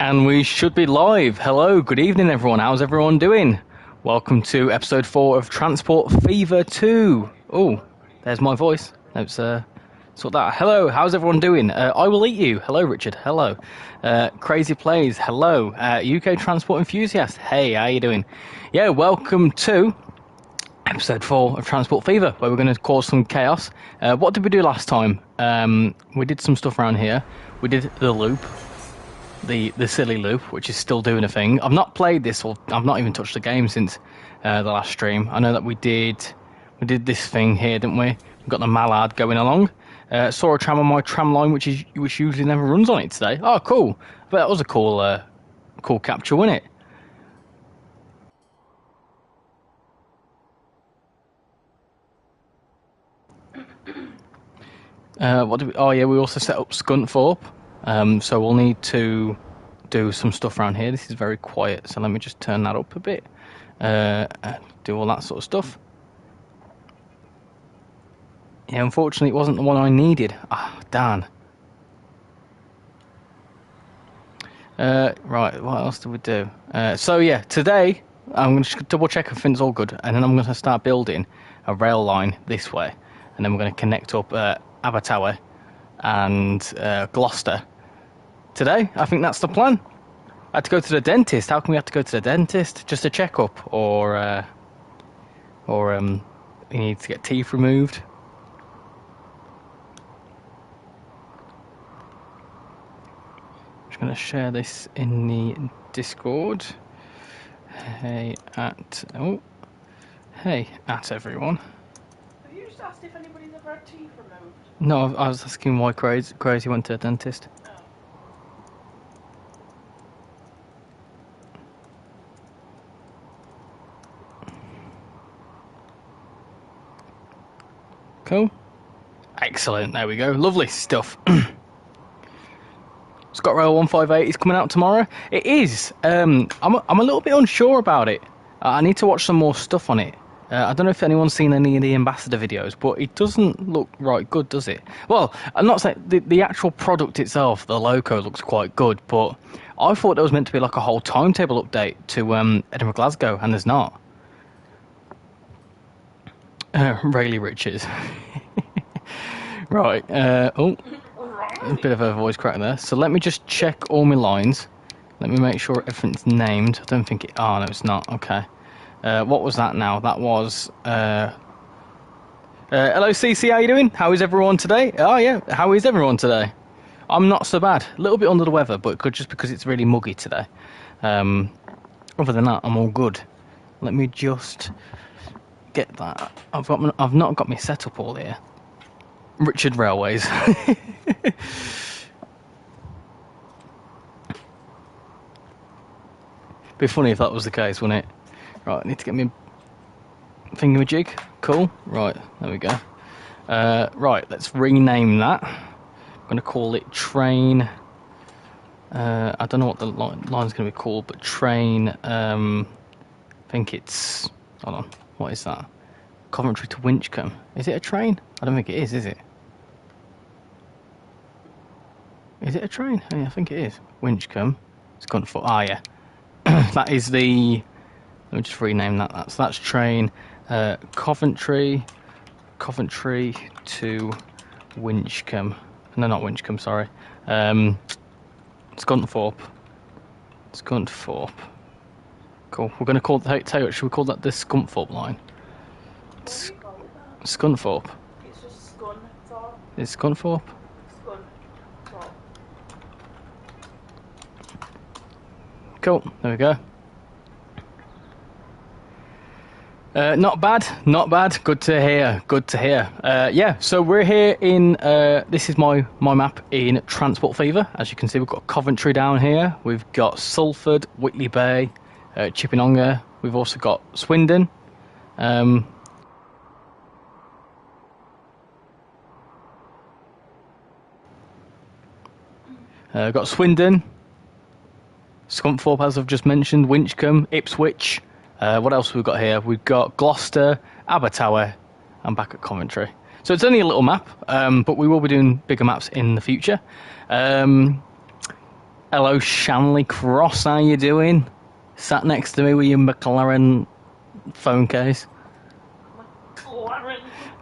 And we should be live. Hello, good evening everyone. How's everyone doing? Welcome to episode 4 of Transport Fever 2. Oh, there's my voice. Let's sort that. Hello, how's everyone doing? I will eat you. Hello, Richard. Hello. Crazy Plays. Hello. UK Transport Enthusiast. Hey, how you doing? Yeah, welcome to episode 4 of Transport Fever, where we're going to cause some chaos. What did we do last time? We did some stuff around here. We did the loop. The silly loop, which is still doing a thing. I've not played this, or I've not even touched the game since the last stream. I know that we did this thing here, didn't we? We've got the mallard going along. Saw a tram on my tram line, which usually never runs on it today. Oh, cool! But that was a cool capture, wasn't it? What did we? Oh yeah, we also set up Scunthorpe. So we'll need to do some stuff around here. This is very quiet, so let me just turn that up a bit. Do all that sort of stuff. Yeah, unfortunately it wasn't the one I needed. Ah, darn. Right, what else do we do? So yeah, today I'm going to double check if everything's all good, and then I'm going to start building a rail line this way, and then we're going to connect up Abertawe and Gloucester. Today, I think that's the plan. I had to go to the dentist. How can we have to go to the dentist? Just a checkup, or you need to get teeth removed. I'm just going to share this in the Discord. Hey at everyone. Have you just asked if anybody's ever had teeth removed? No, I was asking why Crazy went to the dentist. Cool. Excellent. There we go. Lovely stuff. ScotRail 158 is coming out tomorrow. It is. I'm a little bit unsure about it. I need to watch some more stuff on it. I don't know if anyone's seen any of the ambassador videos, but it doesn't look right good, does it? Well, I'm not saying the actual product itself, the logo looks quite good, but I thought there was meant to be like a whole timetable update to Edinburgh Glasgow, and there's not. Really Riches. Right. Oh, a bit of a voice crack there. So let me just check all my lines. Let me make sure everything's named. I don't think it... Oh, no, it's not. Okay. What was that now? That was... hello, CC. How you doing? How is everyone today? Oh, yeah. How is everyone today? I'm not so bad. A little bit under the weather, but just because it's really muggy today. Other than that, I'm all good. Let me just... get that. I've not got my setup all here. Richard Railways. Be funny if that was the case, wouldn't it? Right, I need to get me thingamajig. Cool. Right, there we go. Right, let's rename that. I'm going to call it Train. I don't know what the line's going to be called, but Train. I think it's. Hold on. What is that? Coventry to Winchcombe. Is it a train? I don't think it is it? Is it a train? Oh, yeah, I think it is. Winchcombe. It's gone for... Ah, yeah. That is the... Let me just rename that. That's train Coventry to Winchcombe. No, not Winchcombe, sorry. Scunthorpe. Cool. We're going to call it... Should we call that the Scunthorpe line? Scunthorpe. It's just Scunthorpe. Is Scunthorpe? Scunthorpe. Cool. There we go. Not bad. Good to hear. Yeah, so we're here in, this is my map in Transport Fever. As you can see, we've got Coventry down here. We've got Salford, Whitley Bay, Chippinonga. We've also got Swindon. Got Swindon, Scunthorpe, as I've just mentioned, Winchcombe, Ipswich. What else have we got here? We've got Gloucester, Abertawe, and back at Coventry. So it's only a little map, but we will be doing bigger maps in the future. Hello, Shanley Cross. How you doing? Sat next to me with your McLaren phone case.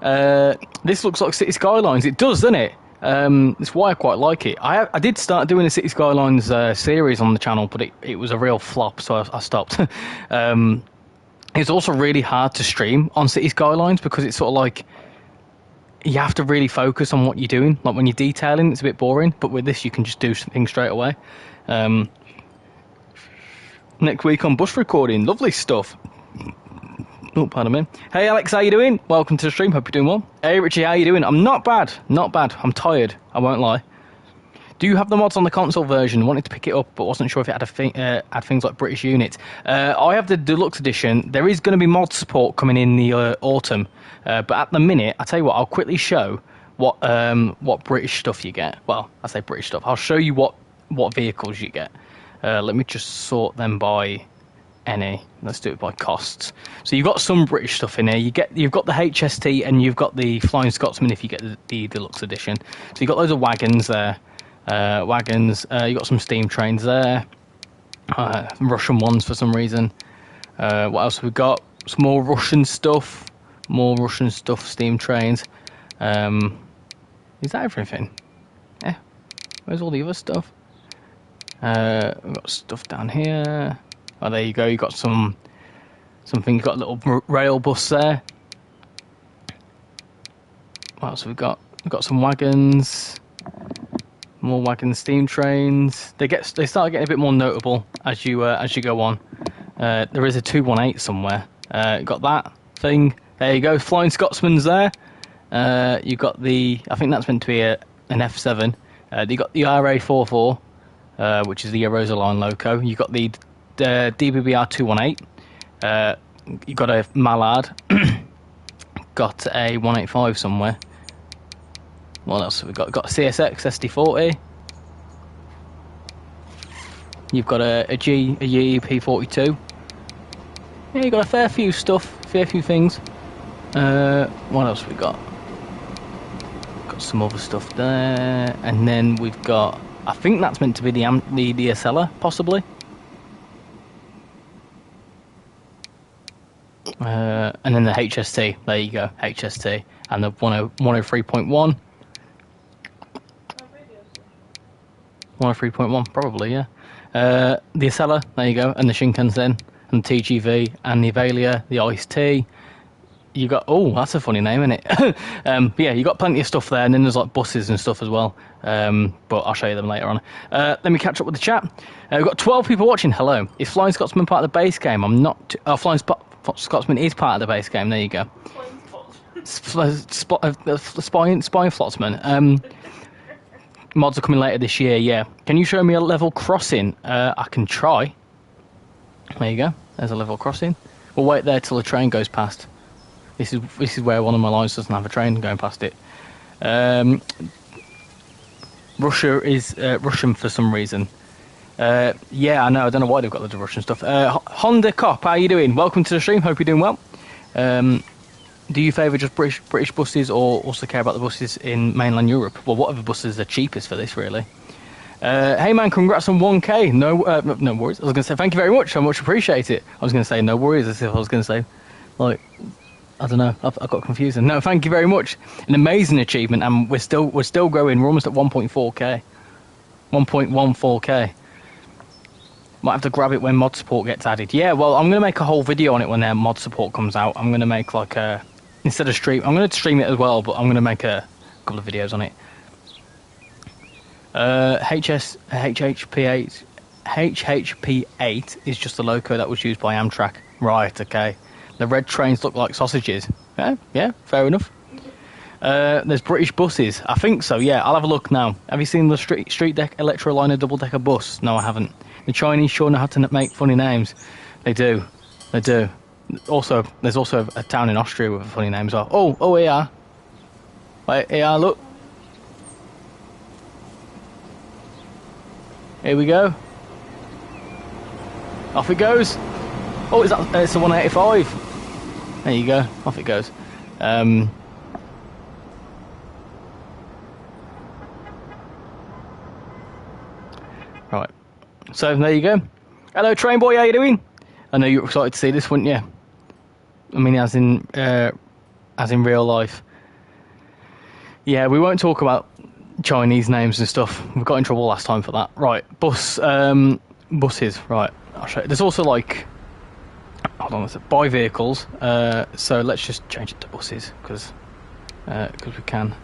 This looks like City Skylines. It does, doesn't it? That's why I quite like it. I did start doing a City Skylines series on the channel, but it was a real flop, so I stopped. It's also really hard to stream on City Skylines because it's sort of like you have to really focus on what you're doing. Like when you're detailing, it's a bit boring, but with this you can just do things straight away. Next week on bus recording, lovely stuff. Oh, pardon me. Hey Alex, how you doing? Welcome to the stream, hope you're doing well. Hey Richie, how you doing? I'm not bad, I'm tired, I won't lie. Do you have the mods on the console version? Wanted to pick it up, but wasn't sure if it had things like British units. I have the deluxe edition. There is going to be mod support coming in the autumn, but at the minute, I'll tell you what. I'll quickly show what British stuff you get. Well, I say British stuff. I'll show you what vehicles you get. Let me just sort them by any. Let's do it by costs. So you've got some British stuff in here. You've got the HST and you've got the Flying Scotsman if you get the deluxe edition. So you've got loads of wagons there. You got some steam trains there, Russian ones for some reason. What else have we got? Some more Russian stuff, steam trains. Is that everything? Yeah. Where's all the other stuff? We've got stuff down here. Oh, there you go. You got something. You got a little rail bus there. What else have we got? We've got some wagons. More wagon steam trains. They start getting a bit more notable as you go on. There is a 218 somewhere. You got that thing. There you go. Flying Scotsman's there. You got I think that's meant to be an F7. You got the RA44, which is the Rosaline loco. You got the DBBR 218. You got a Mallard. Got a 185 somewhere. What else have we got? Got a CSX SD40. You've got a P42. Yeah, you've got a fair few things. What else have we got? Got some other stuff there. And then we've got, I think that's meant to be the Acela, possibly. And then the HST. There you go, HST. And the 103.1. 103.1, probably, yeah. The Acela, there you go, and the Shinkansen, and the TGV, and the Avalia, the Ice-T. You got, oh, that's a funny name, isn't it? Yeah, you got plenty of stuff there, and then there's like buses and stuff as well. But I'll show you them later on. Let me catch up with the chat. We've got 12 people watching. Hello. Is Flying Scotsman part of the base game? I'm not. Flying Scotsman is part of the base game. There you go. Spying Flotsman. Mods are coming later this year, yeah. Can you show me a level crossing? I can try. There you go. There's a level crossing. We'll wait there till the train goes past. This is where one of my lines doesn't have a train going past it. Russia is Russian for some reason. Yeah, I know. I don't know why they've got loads of Russian stuff. Honda Cop, how you doing? Welcome to the stream. Hope you're doing well. Do you favour just British buses, or also care about the buses in mainland Europe? Well, whatever buses are cheapest for this, really. Hey man, congrats on 1K. No worries. I was going to say thank you very much. I much appreciate it. I was going to say no worries, as if I was going to say, like, I don't know. I got confused. No, thank you very much. An amazing achievement, and we're still growing. We're almost at 1.4K, 1.14K. Might have to grab it when mod support gets added. Yeah, well, I'm going to make a whole video on it when their mod support comes out. I'm going to make like a, instead of stream, I'm going to stream it as well, but I'm going to make a couple of videos on it. HHP8 is just the loco that was used by Amtrak. Right, okay. The red trains look like sausages. Yeah, fair enough. There's British buses. I think so, yeah. I'll have a look now. Have you seen the street deck Electroliner double-decker bus? No, I haven't. The Chinese sure know how to make funny names. They do. Also, there's also a town in Austria with a funny name as well. Oh, here you are. Wait, here you are, look. Here we go. Off it goes. Oh, it's a 185. There you go. Off it goes. Right. So there you go. Hello, Train Boy, how you doing? I know you're excited to see this, wouldn't you? I mean, as in real life. Yeah, we won't talk about Chinese names and stuff. We got in trouble last time for that. Right, buses. Right, I'll show you. There's also like, hold on, buy vehicles. So let's just change it to buses because we can.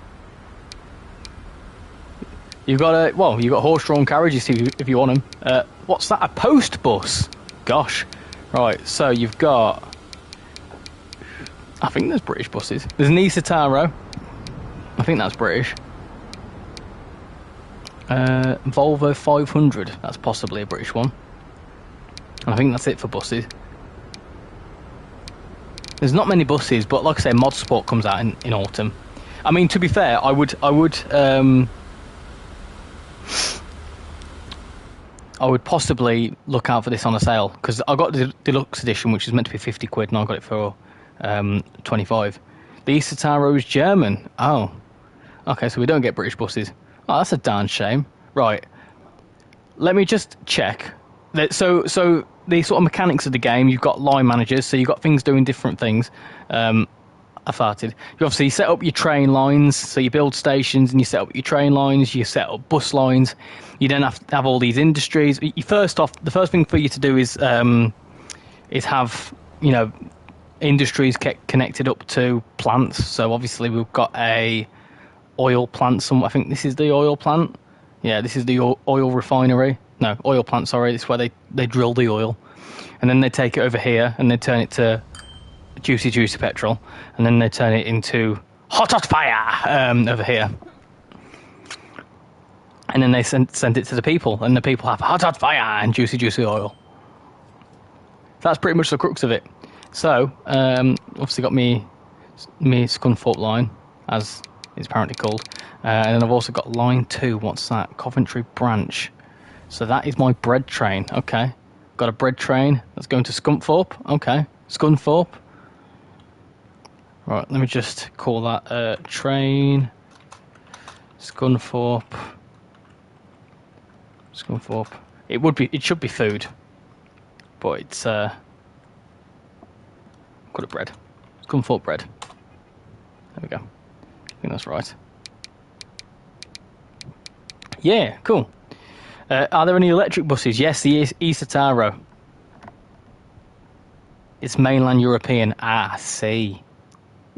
You've got horse-drawn carriages if you want them. What's that? A post bus? Gosh. Right, so you've got. I think there's British buses. There's an Isotaro. I think that's British. Volvo 500. That's possibly a British one. And I think that's it for buses. There's not many buses, but like I say, Mod Sport comes out in autumn. I mean, to be fair, I would possibly look out for this on a sale because I got the deluxe edition, which is meant to be 50 quid, and I got it for 25. The Isotaro is German. Oh, okay, so we don't get British buses. Oh, that's a darn shame. Right, let me just check. So the sort of mechanics of the game, you've got line managers, so you've got things doing different things. I farted. You obviously set up your train lines, so you build stations and you set up your train lines, you set up bus lines. You then have to have all these industries. The first thing for you to do is have, industries connected up to plants. So obviously we've got a oil plant. I think this is the oil plant. Yeah, this is the oil refinery. No, oil plant, sorry. It's where they drill the oil. And then they take it over here and they turn it to juicy petrol, and then they turn it into hot fire over here, and then they send it to the people, and the people have hot fire and juicy oil. That's pretty much the crux of it. So obviously got me Scunthorpe line, as it's apparently called, and then I've also got line 2. What's that? Coventry branch. So that is my bread train. Okay, got a bread train that's going to Scunthorpe. Okay, Scunthorpe. Right, let me just call that train Scunthorpe. It should be food, but it's got a bread. Scunthorpe bread. There we go. I think that's right. Yeah, cool. Are there any electric buses? Yes, the Isotaro. It's mainland European. Ah, I see.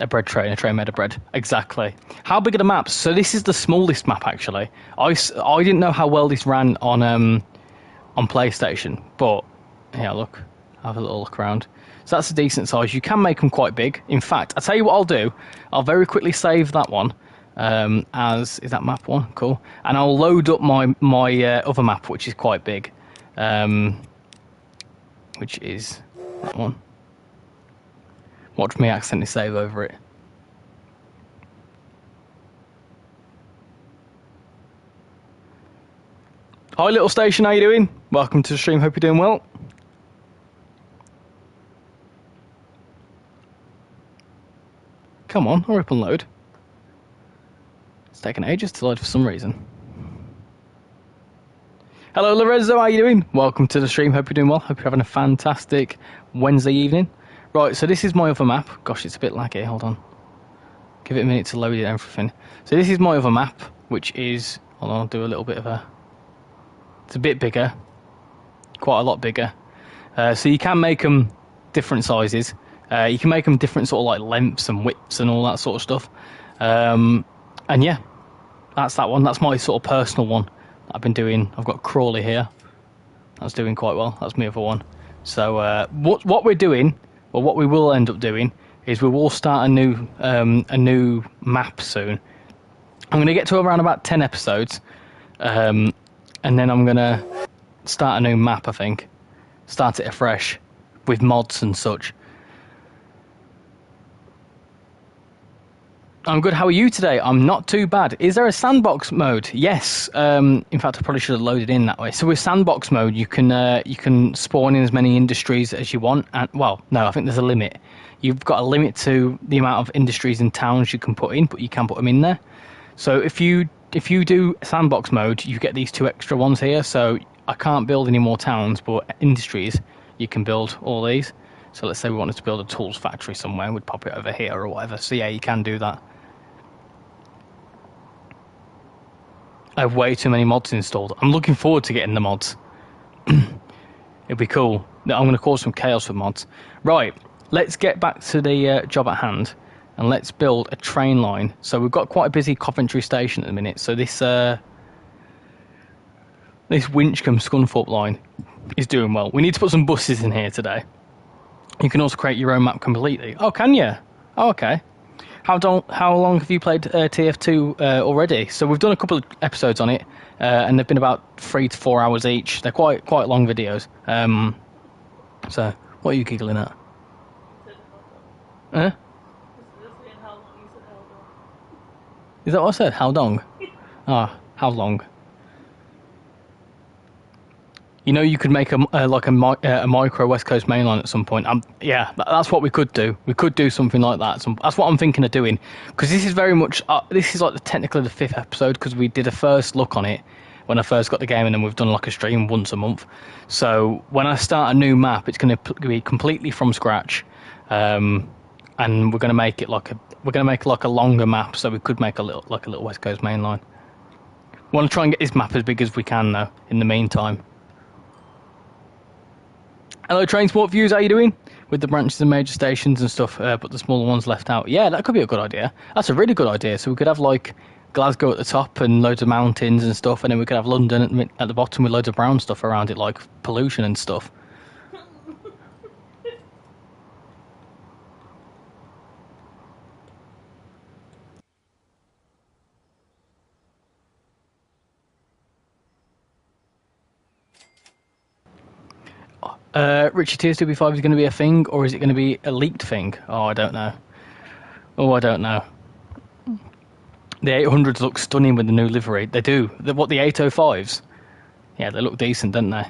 A train made of bread. Exactly. How big are the maps? So this is the smallest map, actually. I didn't know how well this ran on PlayStation, but yeah, look, have a little look around. So that's a decent size. You can make them quite big. In fact, I'll tell you what I'll do. I'll very quickly save that one is that map 1? Cool. And I'll load up my other map, which is quite big, which is that one. Watch me accidentally save over it. Hi, little station, how you doing? Welcome to the stream, hope you're doing well. Come on, hurry up and load. It's taking ages to load for some reason. Hello, Lorenzo, how you doing? Welcome to the stream, hope you're doing well. Hope you're having a fantastic Wednesday evening. Right, so this is my other map. Gosh, it's a bit laggy. Hold on. Give it a minute to load it and everything. So this is my other map, which is... Hold on, I'll do a little bit of a... It's a bit bigger. Quite a lot bigger. So you can make them different sizes. You can make them different sort of like lengths and widths and all that sort of stuff. And yeah, that's that one. That's my sort of personal one that I've been doing. I've got Crawley here. That's doing quite well. That's my other one. So what we're doing... Well, what we will end up doing is we will start a new map soon. I'm going to get to around about 10 episodes, and then I'm going to start a new map, I think. Start it afresh with mods and such. I'm good. How are you today? I'm not too bad. Is there a sandbox mode? Yes. In fact, I probably should have loaded in that way. So with sandbox mode, you can spawn in as many industries as you want. And well, no, I think there's a limit. You've got a limit to the amount of industries and towns you can put in, but you can put them in there. So if you do sandbox mode, you get these 2 extra ones here. So I can't build any more towns, but industries, you can build all these. So let's say we wanted to build a tools factory somewhere, we'd pop it over here or whatever. So yeah, you can do that. I have way too many mods installed. I'm looking forward to getting the mods. It'd be cool. I'm going to cause some chaos with mods. Right, let's get back to the job at hand, and let's build a train line. So we've got quite a busy Coventry station at the minute. So this Winchcombe Scunthorpe line is doing well. We need to put some buses in here today. You can also create your own map completely. Oh, can you? Oh, okay. How long have you played TF2 already? So we've done a couple of episodes on it, and they've been about 3 to 4 hours each. They're quite long videos. So what are you giggling at? Huh? Is that what I said? How long? Ah, how long? You know, you could make a micro West Coast mainline at some point. Yeah, that's what we could do. We could do something like that. That's what I'm thinking of doing. Because this is very much, this is like technically the 5th episode, because we did a first look on it when I first got the game, and then we've done like a stream once a month. So when I start a new map, it's going to be completely from scratch, and we're going to make it like a longer map. So we could make a little West Coast mainline. We want to try and get this map as big as we can, though. In the meantime. Hello, Trainsport Views, how you doing? With the branches and major stations and stuff, but the smaller ones left out. Yeah, that could be a good idea. That's a really good idea. So we could have, like, Glasgow at the top and loads of mountains and stuff, and then we could have London at the bottom with loads of brown stuff around it, like pollution and stuff. Richie TSW5 is going to be a thing, or is it going to be a leaked thing? Oh, I don't know. I don't know. The 800s look stunning with the new livery. They do. The 805s? Yeah, they look decent, don't they?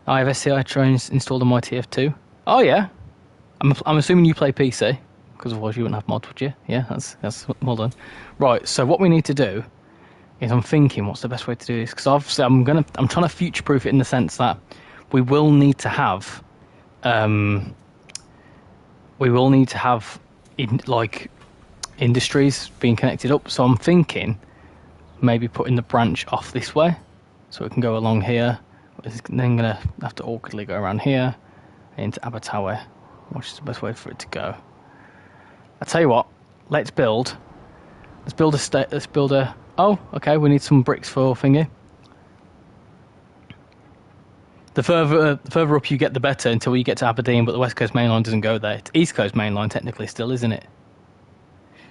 I have SCI trains installed on my TF2. Oh, yeah. I'm assuming you play PC, because otherwise you wouldn't have mods, would you? Yeah, that's well done. Right, so what we need to do is, I'm thinking, what's the best way to do this? Because obviously I'm trying to future-proof it in the sense that we will need to have, industries being connected up. So I'm thinking maybe putting the branch off this way, so it can go along here. It's then gonna have to awkwardly go around here into Abertawe, which is the best way for it to go. I tell you what, let's build a. Oh, okay, we need some bricks for thingy. The further up you get, the better, until you get to Aberdeen, but the West Coast Main Line doesn't go there. It's East Coast Main Line, technically, still, isn't it?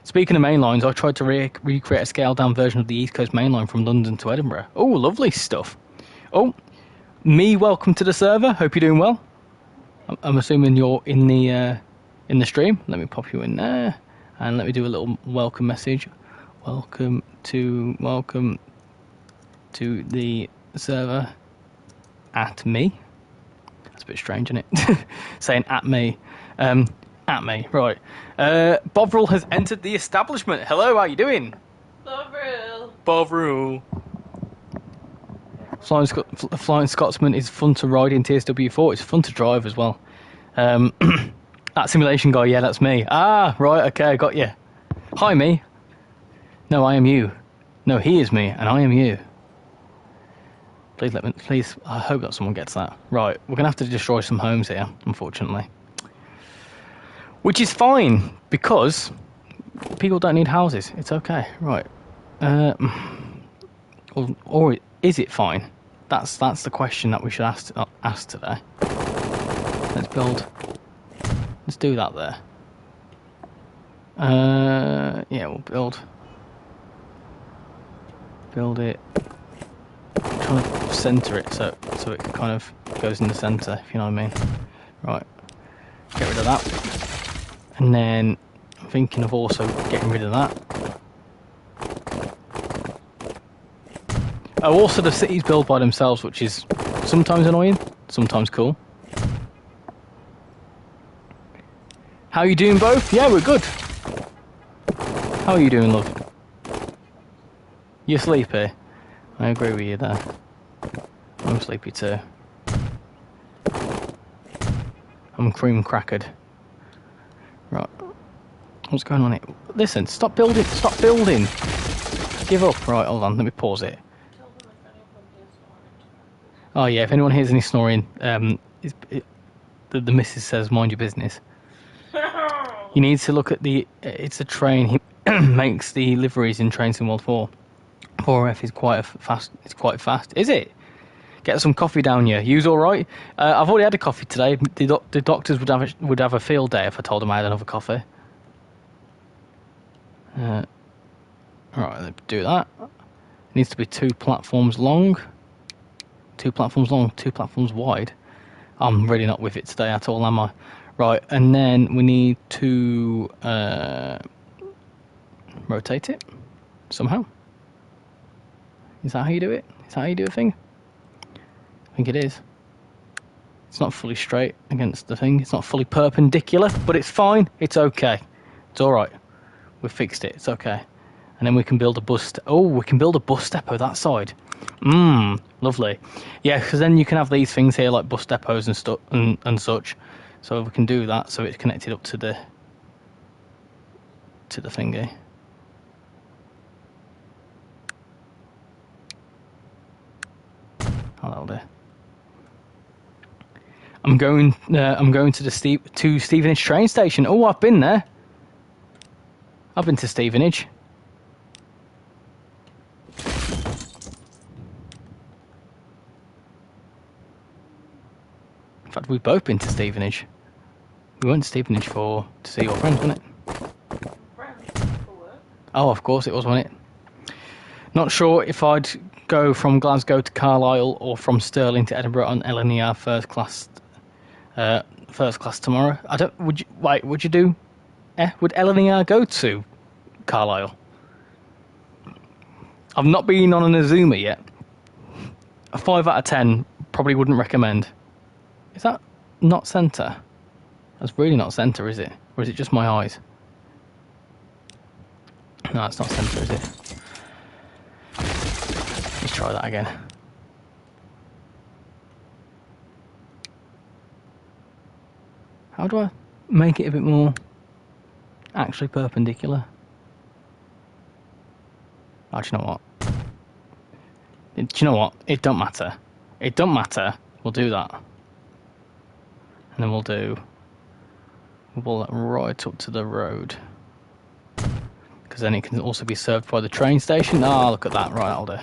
Speaking of main lines, I tried to recreate a scaled-down version of the East Coast Main Line from London to Edinburgh. Oh, lovely stuff. Oh, welcome to the server. Hope you're doing well. I'm assuming you're in the stream. Let me pop you in there, and let me do a little welcome message. Welcome to the server at me. That's a bit strange, isn't it? Saying at me. At me, right. Bovril has entered the establishment. Hello, how you doing? Bovril. Flying Scotsman is fun to ride in TSW4. It's fun to drive as well. That simulation guy, yeah, that's me. Ah, right, okay, I got you. Hi, me. No, I am you. No, he is me, and I am you. Please, I hope that someone gets that. Right, we're going to have to destroy some homes here, unfortunately. Which is fine, because people don't need houses. It's okay, right. Or is it fine? That's the question that we should ask today. Let's do that there. Yeah, we'll build it. I'm trying to centre it so it kind of goes in the centre, if you know what I mean. Right, get rid of that. And then I'm thinking of also getting rid of that. Oh, also the cities build by themselves, which is sometimes annoying, sometimes cool. How are you doing both? Yeah, we're good. How are you doing, love? You're sleepy. I agree with you there. I'm sleepy too. I'm cream crackered. Right. What's going on here? Listen, stop building. Stop building. Give up. Right, hold on. Let me pause it. Tell them if anyone hears snoring. Oh yeah, if anyone hears any snoring, the missus says mind your business. You need to look at the. It's a train. He makes the liveries in Trains in World 4. 4F is quite fast. It's quite fast. Is it? Get some coffee down here. You's all right? I've already had a coffee today. The doctors would have a field day if I told them I had another coffee. Right, let's do that. It needs to be 2 platforms long. 2 platforms long, 2 platforms wide. I'm really not with it today at all, am I? Right, and then we need to rotate it somehow. Is that how you do it? Is that how you do a thing? I think it is. It's not fully straight against the thing. It's not fully perpendicular, but it's fine. It's okay. It's all right. We've fixed it. It's okay. And then we can build a bus. We can build a bus depot that side. Lovely. Yeah, because then you can have these things here like bus depots and stuff and such. So we can do that. So it's connected up to the thingy. Oh, that'll do. I'm going to the Stevenage train station. Oh, I've been there. I've been to Stevenage. In fact, we've both been to Stevenage. We went to Stevenage to see your friends, wasn't it? Friends for work. Oh, of course it was, wasn't it? Not sure if I'd go from Glasgow to Carlisle or from Stirling to Edinburgh on LNER first class tomorrow. I don't. Would you do? Would LNER go to Carlisle? I've not been on an Azuma yet. A 5 out of 10 probably wouldn't recommend. Is that not centre? That's really not centre, is it? Or is it just my eyes? No, it's not centre, is it? Let's try that again. How do I make it a bit more actually perpendicular? Oh, do you know what? Do you know what? It don't matter. It don't matter. We'll do that. And then we'll pull that right up to the road. Because then it can also be served by the train station. Ah, look at that. Right, that'll do.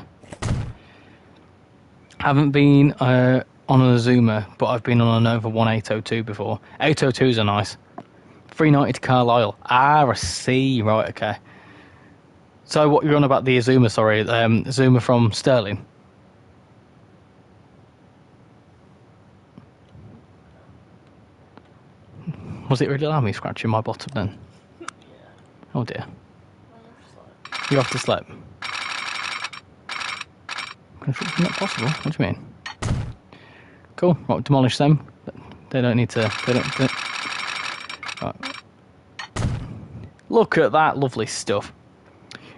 Haven't been on an Azuma, but I've been on a Nova 1802 before. 802s are nice. 390 to Carlisle. Ah, I see. Right, okay. So what you're on about the Azuma, sorry. Azuma from Stirling. Was it really allowing me scratching my bottom then? Yeah. Oh dear. I'm You're off to sleep. Construction not possible? What do you mean? Cool. Right, demolish them. They don't need to. Right. Look at that lovely stuff.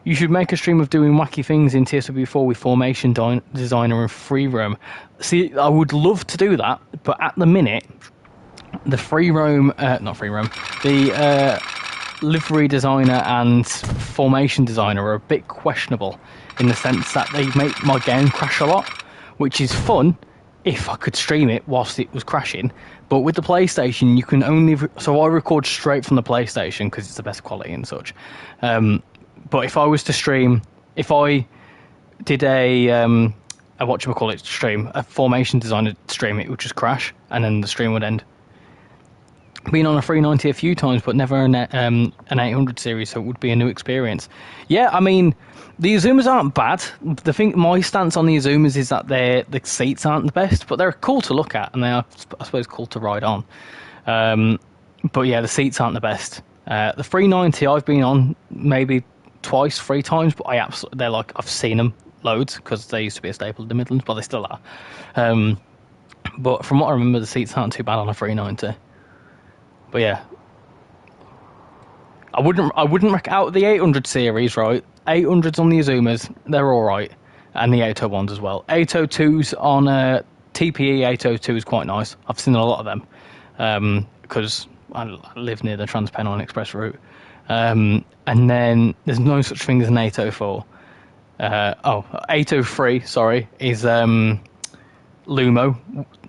You should make a stream of doing wacky things in TSW4 with Formation Designer and Free Roam. See, I would love to do that, but at the minute, the the livery designer and formation designer are a bit questionable in the sense that they make my game crash a lot, which is fun if I could stream it whilst it was crashing. But with the PlayStation, you can only... So I record straight from the PlayStation because it's the best quality and such. But if I was to stream... If I did a whatchamacallit stream, a formation designer stream, it would just crash and then the stream would end. Been on a 390 a few times, but never an 800 series, so it would be a new experience. Yeah, I mean, the Azumas aren't bad. The thing, my stance on the Azumas is that the seats aren't the best, but they're cool to look at, and they are, I suppose, cool to ride on. But yeah, the seats aren't the best. The 390 I've been on maybe twice, 3 times, but they're like, I've seen them loads because they used to be a staple of the Midlands, but they still are. But from what I remember, the seats aren't too bad on a 390. But yeah, I wouldn't out of the 800 series, right? 800s on the Azumas, they're all right, and the 801s as well. 802s on TPE 802 is quite nice. I've seen a lot of them because I live near the Trans-Pennine Express route. And then there's no such thing as an 804. 803, sorry, is Lumo.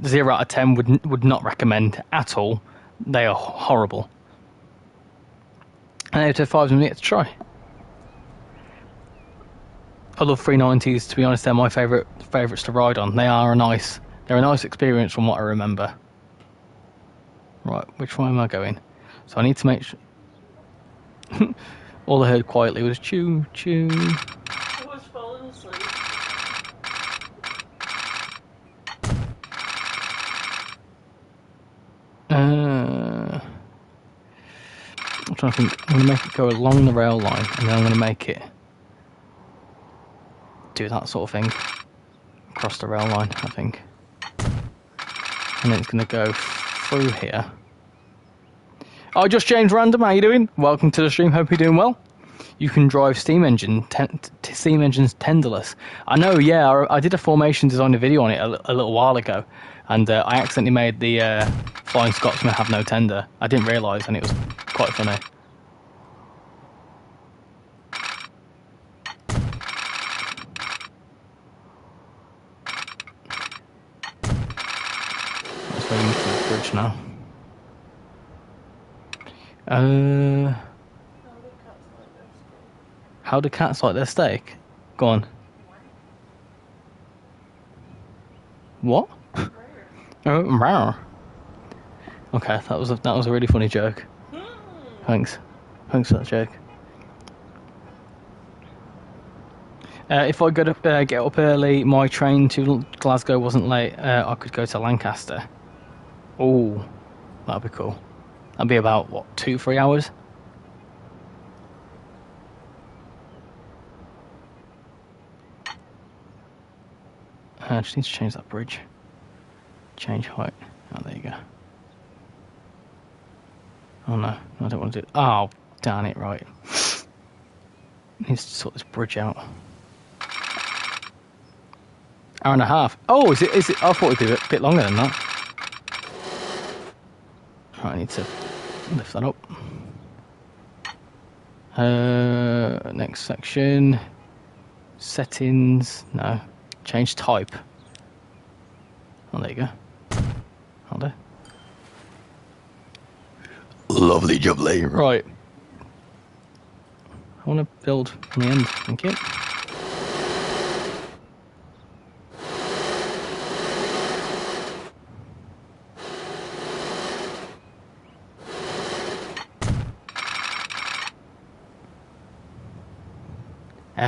0 out of 10 would not recommend at all. They are horrible. And 805s I'm yet to try. I love 390s. To be honest, they're my favourites to ride on. They're a nice experience from what I remember. Right, which way am I going? So I need to make sure. All I heard quietly was choo choo. I was falling asleep. I'm trying to think. I'm going to make it go along the rail line, and then I'm going to make it do that sort of thing across the rail line, I think. And then it's going to go through here. Oh, just James Random, how you doing? Welcome to the stream. Hope you're doing well. You can drive steam engines tenderless. I know, yeah. I did a formation designer video on it a little while ago, and I accidentally made the Flying Scotsman have no tender. I didn't realise, and it was quite funny. Let's wait into the bridge now. How do cats like their steak? Go on. What? Oh, rare. Okay, that was a really funny joke. Thanks for that joke. If I get up early, my train to Glasgow wasn't late. I could go to Lancaster. Oh, that'd be cool. That'd be about what, 2-3 hours. I just need to change that bridge. Change height. Oh, there you go. Oh no, I don't want to do it. Oh, darn it, right. Needs to sort this bridge out. Hour and a half. Oh, is it? I thought it'd be a bit longer than that. Right, I need to lift that up. Next section. Settings. No. Change type. Oh, there you go. Hold it. Lovely jubbly. Right. I want to build on the end. Thank you.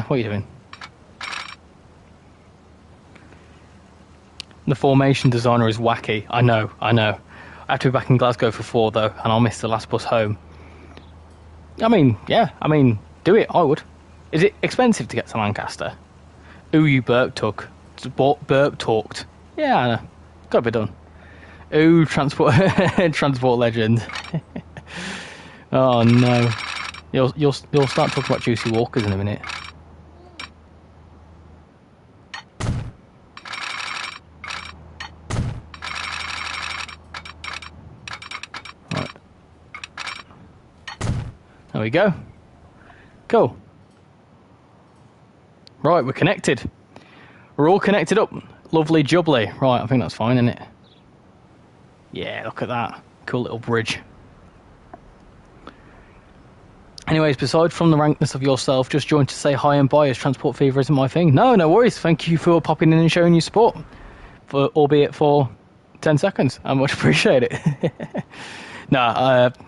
What are you doing? The formation designer is wacky. I know. I have to be back in Glasgow for 4 though, and I'll miss the last bus home. I mean, yeah. I mean, do it. I would. Is it expensive to get to Lancaster? Ooh, you burp talked. Yeah, I know. Gotta be done. Ooh, transport legend. Oh no. You'll start talking about Juicy Walkers in a minute. There we go. Cool. Right, we're connected. We're all connected up. Lovely jubbly. Right, I think that's fine, isn't it? Yeah, look at that. Cool little bridge. Anyways, besides from the rankness of yourself, just joined to say hi and bye as Transport Fever isn't my thing. No worries. Thank you for popping in and showing your support. Albeit for 10 seconds. I much appreciate it. No,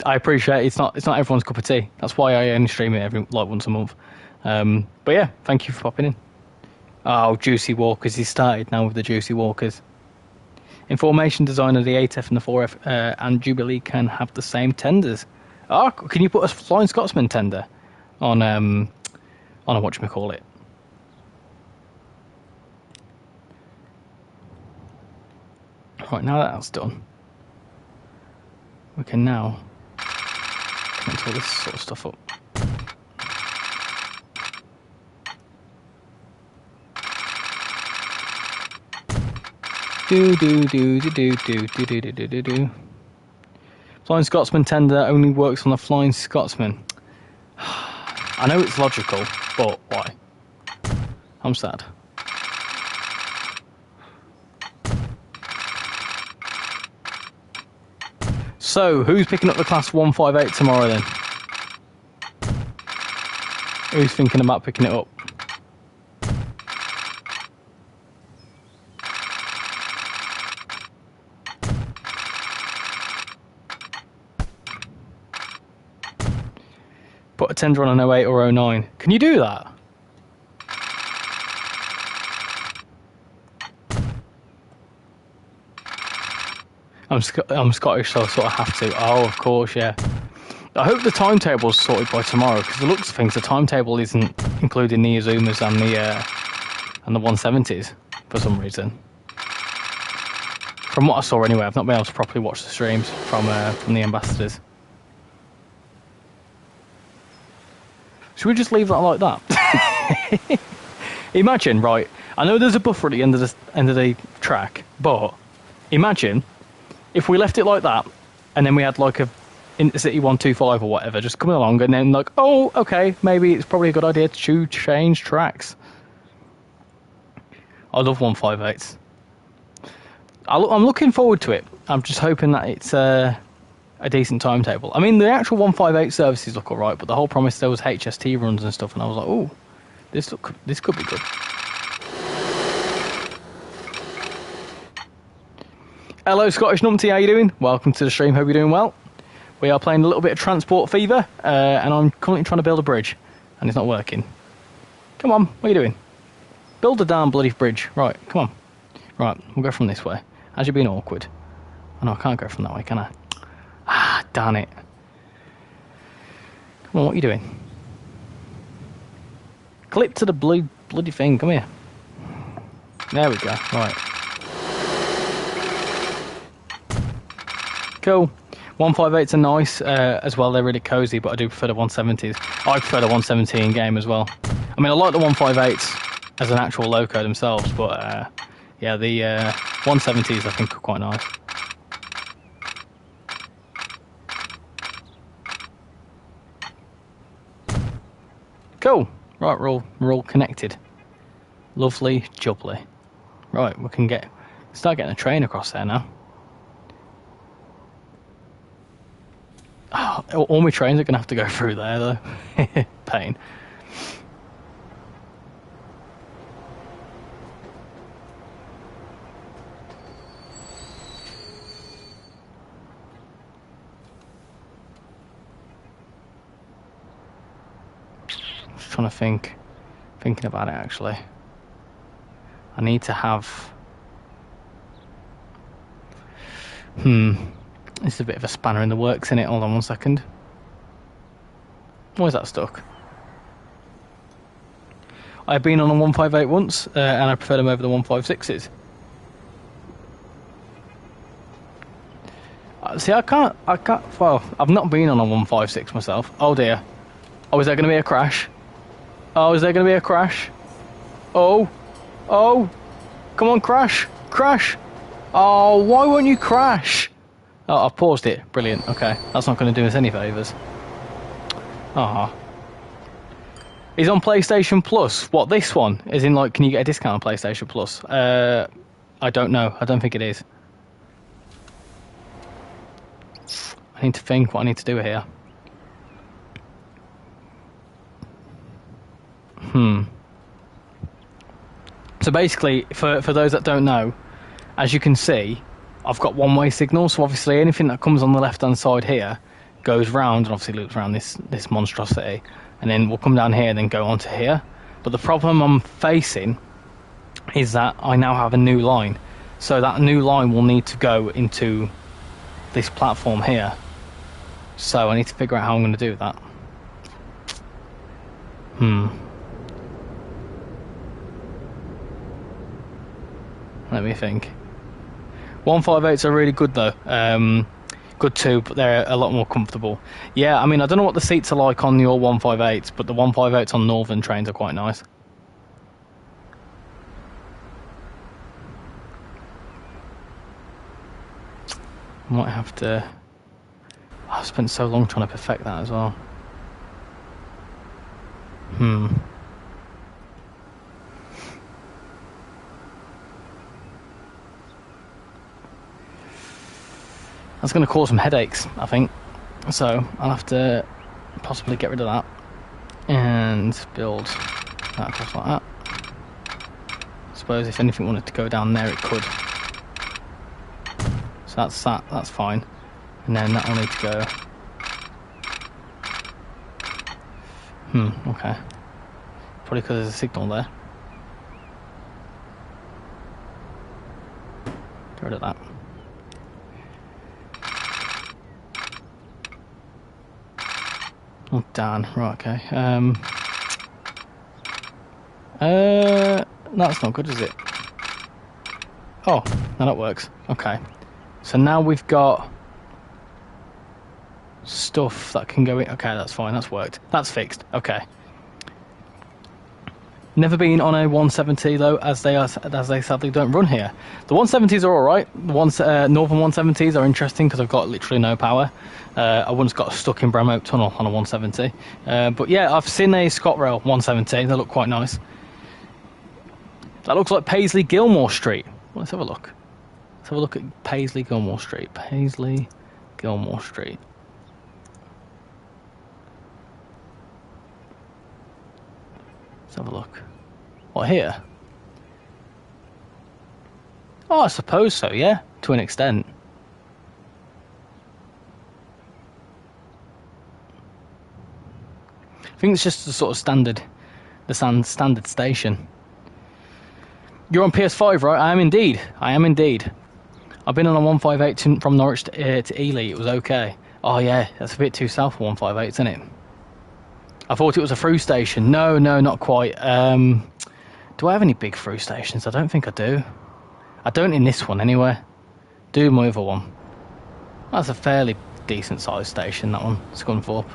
I appreciate it. It's not everyone's cup of tea. That's why I only stream it once a month. But yeah, thank you for popping in. Oh, Juicy Walkers. He started now with the Juicy Walkers. Information designer, the 8F and the 4F and Jubilee can have the same tenders. Oh, can you put a Flying Scotsman tender on a whatchamacallit? Right, now that that's done, we can now connect all this sort of stuff up. Do. Flying Scotsman tender only works on the Flying Scotsman. I know it's logical, but why? I'm sad. So, who's picking up the Class 158 tomorrow then? Who's thinking about picking it up? Put a tender on an 08 or 09. Can you do that? I'm Scottish, so I sort of have to. Oh, of course, yeah. I hope the timetable's sorted by tomorrow, because the looks of things, the timetable isn't including the Azumas and the 170s for some reason. From what I saw anyway, I've not been able to properly watch the streams from the ambassadors. Should we just leave that like that? Imagine, right? I know there's a buffer at the end of the track, but imagine if we left it like that, and then we had like a Intercity 125 or whatever just coming along, and then like, oh, okay, maybe it's probably a good idea to change tracks. I love 158s. I'm looking forward to it. I'm just hoping that it's a decent timetable. I mean, the actual 158 services look alright, but the whole promise there was HST runs and stuff, and I was like, oh, this could be good. Hello, Scottish Numpty, how you doing? Welcome to the stream, hope you're doing well. We are playing a little bit of Transport Fever, and I'm currently trying to build a bridge, and it's not working. Come on, what are you doing? Build a damn bloody bridge. Right, come on. Right, we'll go from this way. As you're being awkward. Oh no, I can't go from that way, can I? Ah, darn it. Come on, what are you doing? Clip to the bloody thing, come here. There we go, right. Cool. 158s are nice as well, they're really cosy, but I do prefer the 170s. I prefer the 170 in game as well. I mean, I like the 158s as an actual loco themselves, but yeah, the 170s I think are quite nice. Cool. Right, we're all connected. Lovely jubbly. Right, we can start getting a train across there now. Oh, all my trains are going to have to go through there, though. Pain. Just trying to thinking about it, actually. I need to have... It's a bit of a spanner in the works, isn't it? Hold on 1 second. Why is that stuck? I've been on a 158 once, and I prefer them over the 156s. See, I can't, well, I've not been on a 156 myself. Oh dear. Oh, is there going to be a crash? Oh, is there going to be a crash? Oh, come on, crash. Oh, why won't you crash? Oh, I've paused it. Brilliant. Okay, that's not going to do us any favours. Ah. He's on PlayStation Plus. What, this one? As in, like, can you get a discount on PlayStation Plus? I don't know. I don't think it is. I need to think what I need to do here. So basically, for those that don't know, as you can see, I've got one-way signal, so obviously anything that comes on the left-hand side here goes round and obviously loops around this monstrosity, and then we'll come down here and then go onto here. But the problem I'm facing is that I now have a new line, so that new line will need to go into this platform here. So I need to figure out how I'm going to do that. Let me think. 158s are really good though, good too, but they're a lot more comfortable. Yeah, I mean, I don't know what the seats are like on your 158s, but the 158s on northern trains are quite nice. Might have to... I've spent so long trying to perfect that as well. That's going to cause some headaches, I think. So I'll have to possibly get rid of that and build that across like that. I suppose if anything wanted to go down there, it could. So that's that. That's fine. And then that'll need to go. Okay. Probably because there's a signal there. Get rid of that. Oh, darn. Right, okay. That's not good, is it? Oh, no, that works. Okay. So now we've got stuff that can go in. Okay, that's fine. That's worked. That's fixed. Okay. Never been on a 170 though, as they sadly don't run here. The 170s are all right. The northern 170s are interesting because I've got literally no power. I once got stuck in Bramhope Tunnel on a 170. But yeah, I've seen a ScotRail 170. They look quite nice. That looks like Paisley Gilmore Street. Let's have a look. Let's have a look at Paisley Gilmore Street. Paisley Gilmore Street. Let's have a look. What, here? Oh, I suppose so, yeah, to an extent. I think it's just the sort of standard station. You're on PS5, right? I am indeed. I've been on a 158 from Norwich to Ely. It was okay. Oh yeah, that's a bit too south for 158, isn't it? I thought it was a through station. No, not quite. Do I have any big through stations? I don't think I do. I don't in this one anyway. Do my other one. That's a fairly decent sized station, that one. Scunthorpe.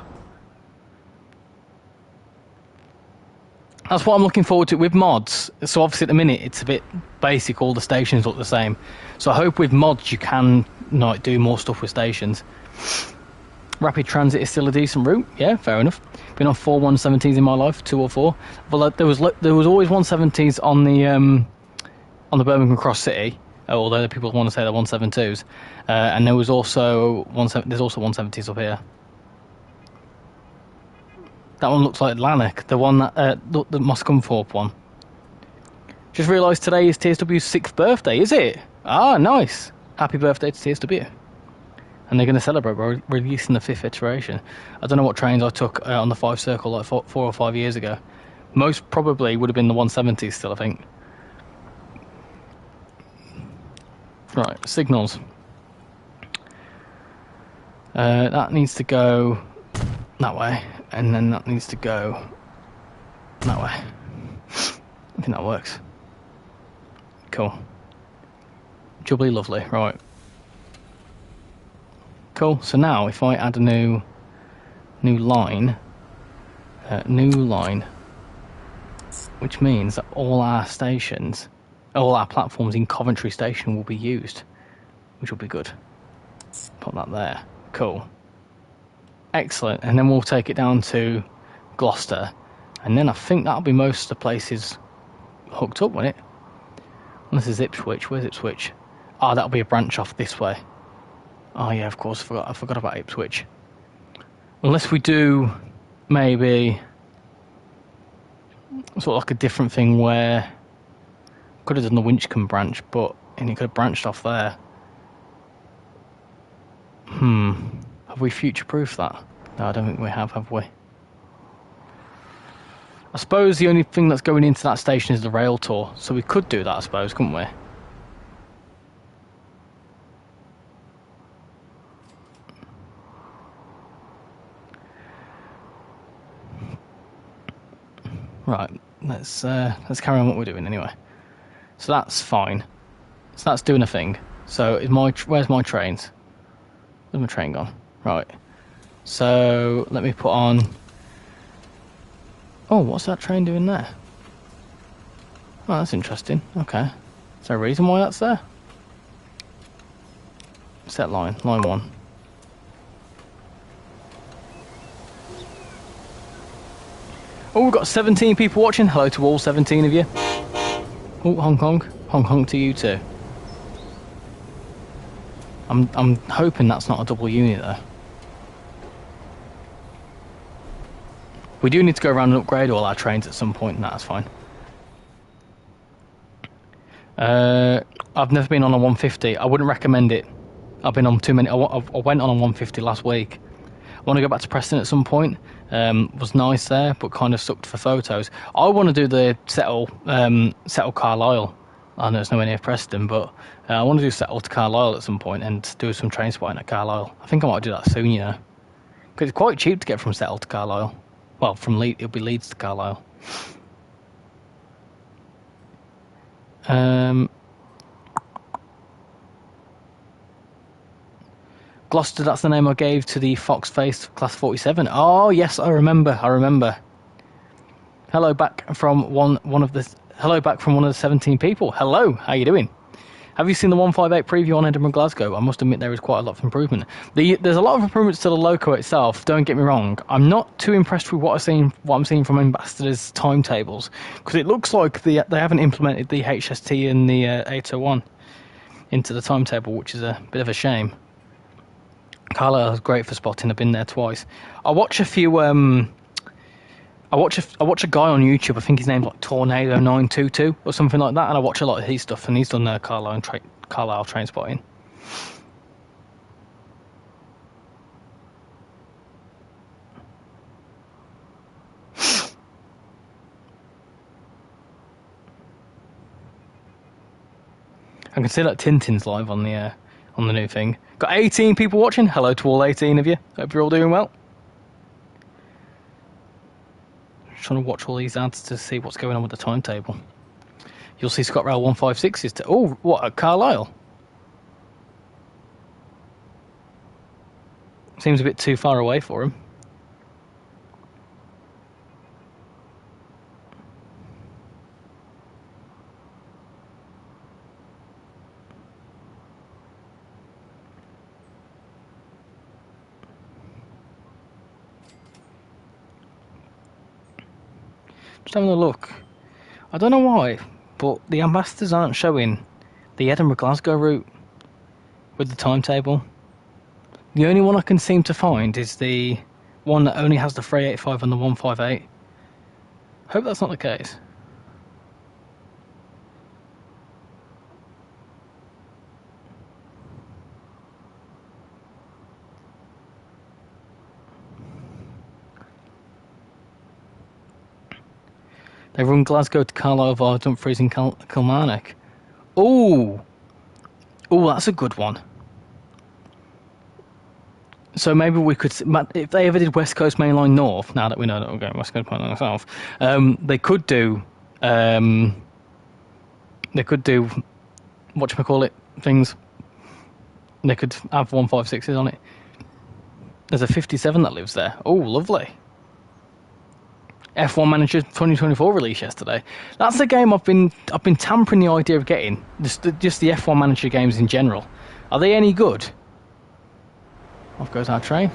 That's what I'm looking forward to with mods. So obviously at the minute it's a bit basic, all the stations look the same. So I hope with mods you can do more stuff with stations. Rapid transit is still a decent route. Yeah, fair enough. Been on 4 170s in my life, 2 or 4. Well, there was always 170s on the Birmingham Cross City, although people want to say they're 172s. And there was also there's also 170s up here. That one looks like Lanark, the one that the Moscomthorpe one. Just realised today is TSW's 6th birthday, is it? Ah, nice. Happy birthday to TSW. And they're going to celebrate by releasing the 5th iteration. I don't know what trains I took on the 5 Circle like 4 or 5 years ago. Most probably would have been the 170s still, I think. Right, signals. That needs to go that way, and then that needs to go that way. I think that works. Cool. Jubbly lovely, right. Cool, so now if I add a new line, which means that all our platforms in Coventry Station will be used, which will be good. Put that there. Cool. Excellent. And then we'll take it down to Gloucester, and then I think that'll be most of the places hooked up, won't it? Unless it's Ipswich. Where's Ipswich? Ah, that'll be a branch off this way. Oh yeah, of course, I forgot about Ipswich. Unless we do maybe sort of like a different thing where could have done the Winchcombe branch, but and it could have branched off there. Have we future-proofed that? No, I don't think we have we? I suppose the only thing that's going into that station is the rail tour, so we could do that, I suppose, couldn't we? Right, let's carry on what we're doing anyway. So that's fine. So that's doing a thing. So where's my trains? Where's my train gone? Right. So let me put on. Oh, what's that train doing there? Oh, that's interesting. Okay. Is there a reason why that's there? Set line 1. Oh, we've got 17 people watching. Hello to all 17 of you. Oh, Hong Kong. Hong Kong to you too. I'm hoping that's not a double unit though. We do need to go around and upgrade all our trains at some point, and that's fine. I've never been on a 150. I wouldn't recommend it. I've been on too many. I went on a 150 last week. I want to go back to Preston at some point. Was nice there, but kind of sucked for photos. I want to do the Settle Carlisle. I know it's nowhere near Preston, but I want to do Settle to Carlisle at some point and do some train spotting at Carlisle. I think I might do that soon, you know, because it's quite cheap to get from Settle to Carlisle. Well, from Leeds, it'll be Leeds to Carlisle. Gloucester, that's the name I gave to the fox-faced Class 47. Oh, yes, I remember. Hello back from one of the 17 people. Hello, how you doing? Have you seen the 158 preview on Edinburgh Glasgow? I must admit there is quite a lot of improvement. There's a lot of improvements to the loco itself, don't get me wrong. I'm not too impressed with what I'm seeing from Ambassador's timetables, because it looks like they haven't implemented the HST and the 801 into the timetable, which is a bit of a shame. Carlisle is great for spotting. I've been there twice. I watch a few. I watch a guy on YouTube. I think his name's like Tornado 922 or something like that, and I watch a lot of his stuff. And he's done Carlisle train spotting. I can see that Tintin's live on the new thing. Got 18 people watching. Hello to all 18 of you. Hope you're all doing well. Just trying to watch all these ads to see what's going on with the timetable. You'll see ScotRail 156s. Oh, what, at Carlisle? Seems a bit too far away for him. Just having a look. I don't know why, but the ambassadors aren't showing the Edinburgh-Glasgow route with the timetable. The only one I can seem to find is the one that only has the 385 and the 158. Hope that's not the case. They run Glasgow to Carlisle via Dumfries and Kilmarnock. Oh, that's a good one. So maybe we could, if they ever did West Coast Main Line North, now that we know that we're going West Coast Main Line South, they could do whatchamacallit things. They could have 156s on it. There's a 57 that lives there. Oh, lovely. F1 Manager 2024 release yesterday. That's the game I've been tampering the idea of getting. Just the F1 Manager games in general. Are they any good? Off goes our train.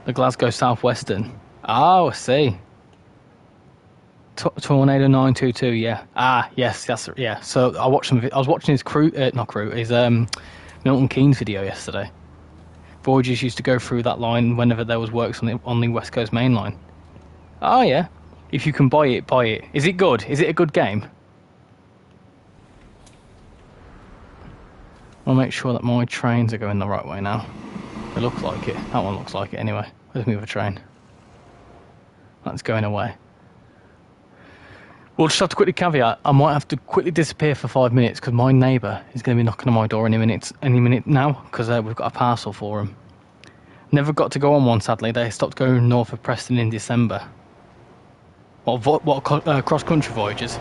The Glasgow Southwestern. Oh, I see. Tornado 922. Yeah. Ah, yes. Yeah. So I was watching his his Milton Keynes video yesterday. Voyagers used to go through that line whenever there was works on the West Coast Main Line. Oh yeah. If you can buy it, buy it. Is it good? Is it a good game? I'll make sure that my trains are going the right way now. They look like it. That one looks like it anyway. Where's my other train? That's going away. We'll just have to quickly caveat, I might have to quickly disappear for 5 minutes because my neighbour is going to be knocking on my door any minute now, because we've got a parcel for him. Never got to go on one, sadly. They stopped going north of Preston in December. What cross-country voyages?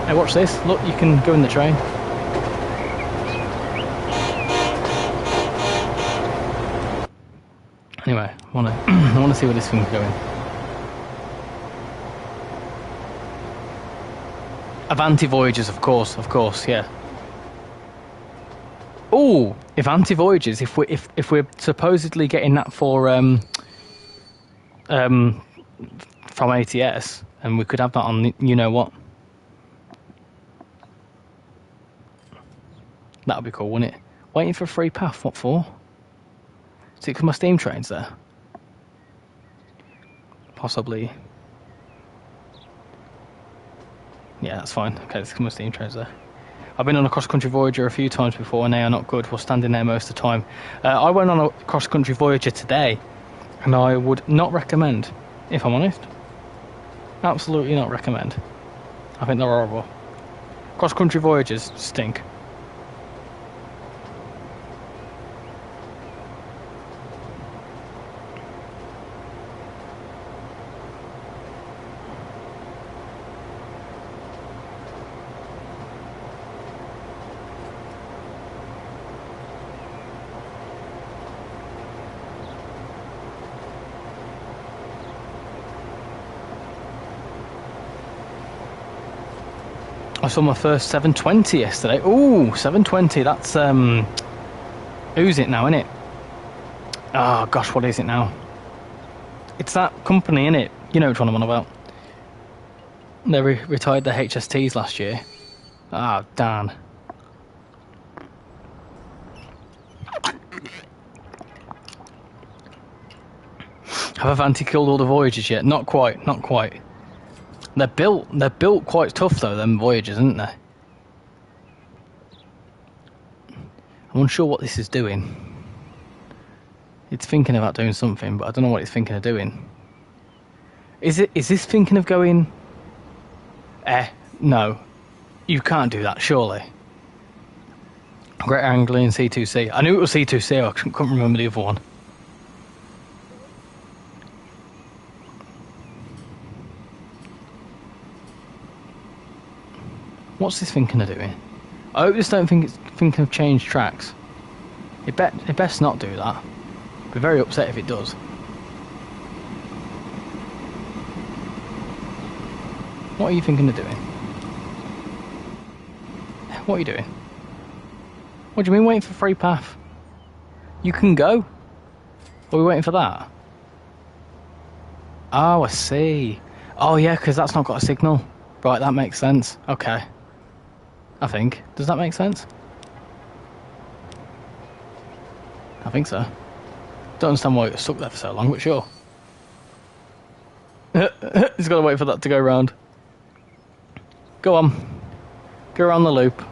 Hey, watch this. Look, you can go in the train. Anyway, I wanna see where this thing's going. Avanti Voyages, of course, yeah. Oh, Avanti Voyages. If we're supposedly getting that for from ATS, and we could have that on, you know what? That would be cool, wouldn't it? Waiting for a free path. What for? Is it because my steam train's there? Possibly. Yeah, that's fine. Okay, it's because my steam train's there. I've been on a cross-country Voyager a few times before, and they are not good. We're standing there most of the time. I went on a cross-country Voyager today, and I would not recommend, if I'm honest. Absolutely not recommend. I think they're horrible. Cross-country Voyagers stink. I saw my first 720 yesterday. Ooh, 720. That's who's it now, innit? Oh gosh, what is it now? It's that company, innit? You know which one I'm on about. They retired the HSTs last year. Ah, darn. Have Avanti killed all the Voyagers yet? Not quite, not quite. They're built quite tough though, them Voyagers, aren't they? I'm unsure what this is doing. It's thinking about doing something, but I don't know what it's thinking of doing. Is this thinking of going? No. You can't do that, surely. Great Anglian C2C. I knew it was C2C, I couldn't remember the other one. What's this thinking of doing? I hope this don't think it's thinking of change tracks. It best not do that. Be very upset if it does. What are you thinking of doing? What are you doing? What do you mean waiting for free path? You can go. Are we waiting for that? Oh, I see. Oh yeah, because that's not got a signal. Right, that makes sense. Okay. I think. Does that make sense? I think so. Don't understand why it was stuck there for so long, but sure. He's got to wait for that to go round. Go on. Go around the loop.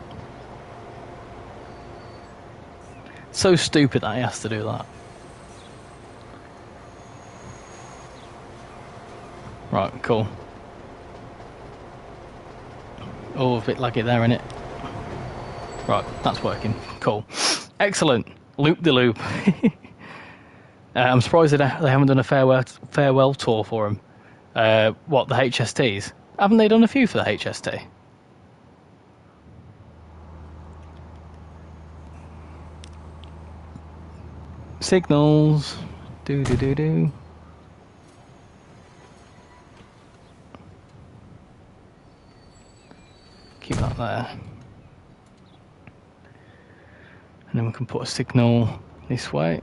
So stupid that he has to do that. Right, cool. Oh, a bit laggy there, innit? Right, that's working. Cool. Excellent. Loop the loop. I'm surprised they haven't done a farewell tour for him. What, the HSTs? Haven't they done a few for the HST? Signals. Do. Keep that there. And then we can put a signal this way.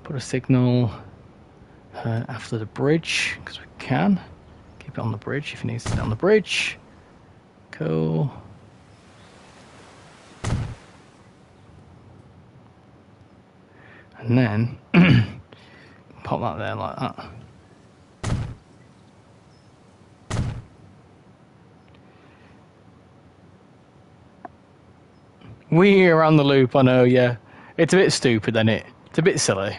Put a signal after the bridge, because we can. Keep it on the bridge if it needs to stay on the bridge. Cool. And then pop that there like that. We're around the loop, I know, yeah. It's a bit stupid, isn't it? It's a bit silly.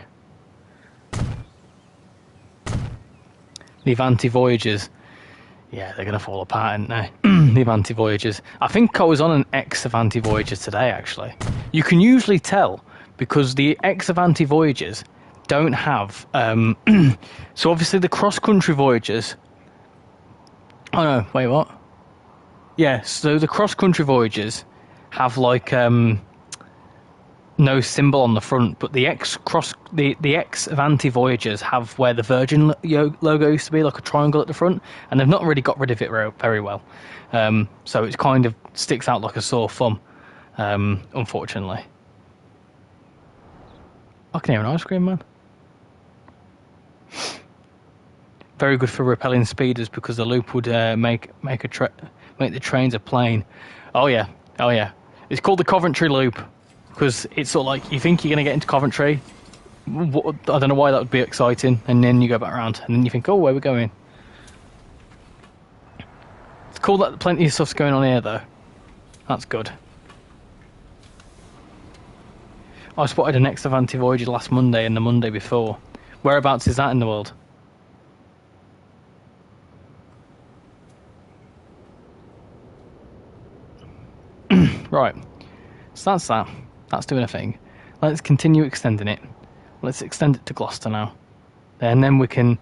The Avanti Voyagers. Yeah, they're going to fall apart, aren't they? The Avanti Voyagers. I think I was on an ex-Avanti Voyager today, actually. You can usually tell, because the ex-Avanti Voyagers don't have... so obviously the cross-country Voyagers... Oh no, wait, what? Yeah, so the cross-country voyages have like no symbol on the front, but the ex Avanti voyagers have where the Virgin logo used to be, like a triangle at the front, and they've not really got rid of it very well. So it kind of sticks out like a sore thumb, unfortunately. I can hear an ice cream man. Very good for repelling speeders because the loop would make the trains a plane. Oh yeah, oh yeah. It's called the Coventry Loop because it's sort of like you think you're going to get into Coventry. I don't know why that would be exciting, and then you go back around, and then you think, oh, where are we going? It's cool that plenty of stuff's going on here, though. That's good. I spotted an ex-Avanti Voyager last Monday and the Monday before. Whereabouts is that in the world? Right, so that's that. That's doing a thing. Let's continue extending it. Let's extend it to Gloucester now. And then we can,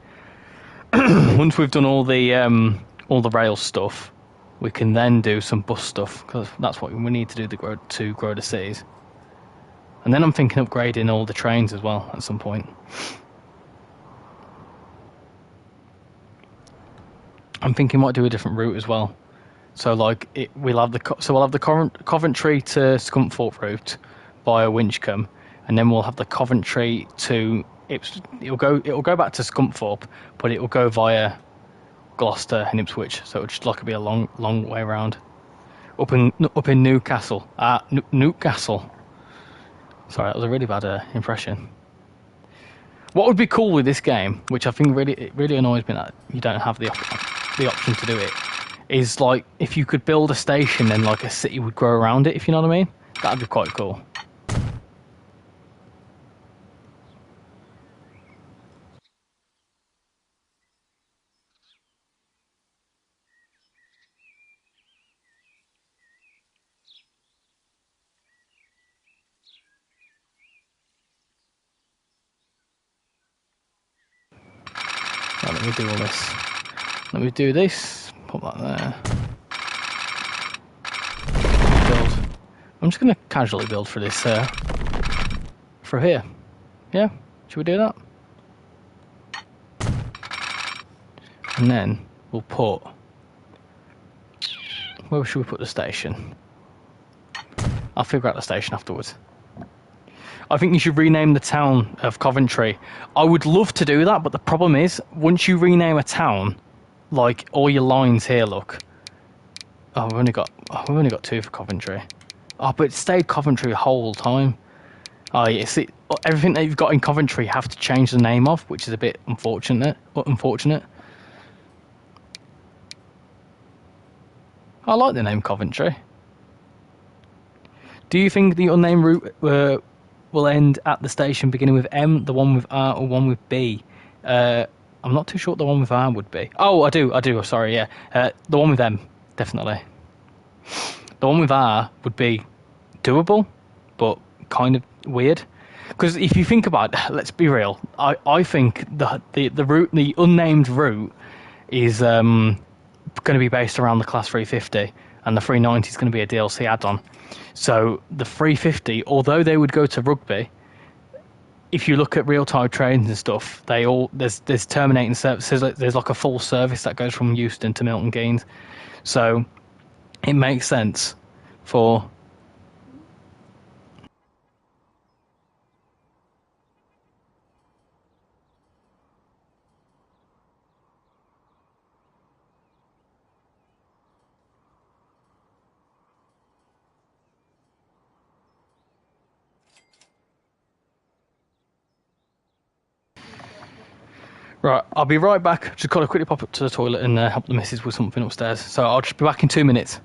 once we've done all the rail stuff, we can then do some bus stuff, because that's what we need to do to grow the cities. And then I'm thinking upgrading all the trains as well at some point. I'm thinking might do a different route as well. So like we'll have the Coventry to Scunthorpe route via Winchcombe, and then we'll have the Coventry to it'll go back to Scunthorpe, but it will go via Gloucester and Ipswich. So it'll just like be a long way around. Up in Newcastle. Newcastle. Sorry, that was a really bad impression. What would be cool with this game, which I think really annoys me that you don't have the option to do it, is like if you could build a station and like a city would grow around it, if you know what I mean. That'd be quite cool. Right, let me do all this. Let me do this. Put that there. Build. I'm just going to casually build for this. For here. Yeah. Should we do that? And then we'll put. Where should we put the station? I'll figure out the station afterwards. I think you should rename the town of Coventry. I would love to do that, but the problem is, once you rename a town, like all your lines here, look. Oh, we've only got 2 for Coventry. Oh, but it stayed Coventry the whole time. Oh, yeah, see, everything that you've got in Coventry you have to change the name of, which is a bit unfortunate. I like the name Coventry. Do you think the unnamed route will end at the station beginning with M, the one with R, or one with B? I'm not too sure what the one with R would be. Oh, I do. Sorry, yeah. The one with M, definitely. The one with R would be doable, but kind of weird. Because if you think about it, let's be real. I think the route, the unnamed route, is going to be based around the Class 350, and the 390 is going to be a DLC add-on. So the 350, although they would go to Rugby, if you look at real-time trains and stuff, there's terminating services. There's like a full service that goes from Euston to Milton Keynes. So it makes sense for. Right, I'll be right back. Just got to quickly pop up to the toilet and help the missus with something upstairs. So I'll just be back in 2 minutes.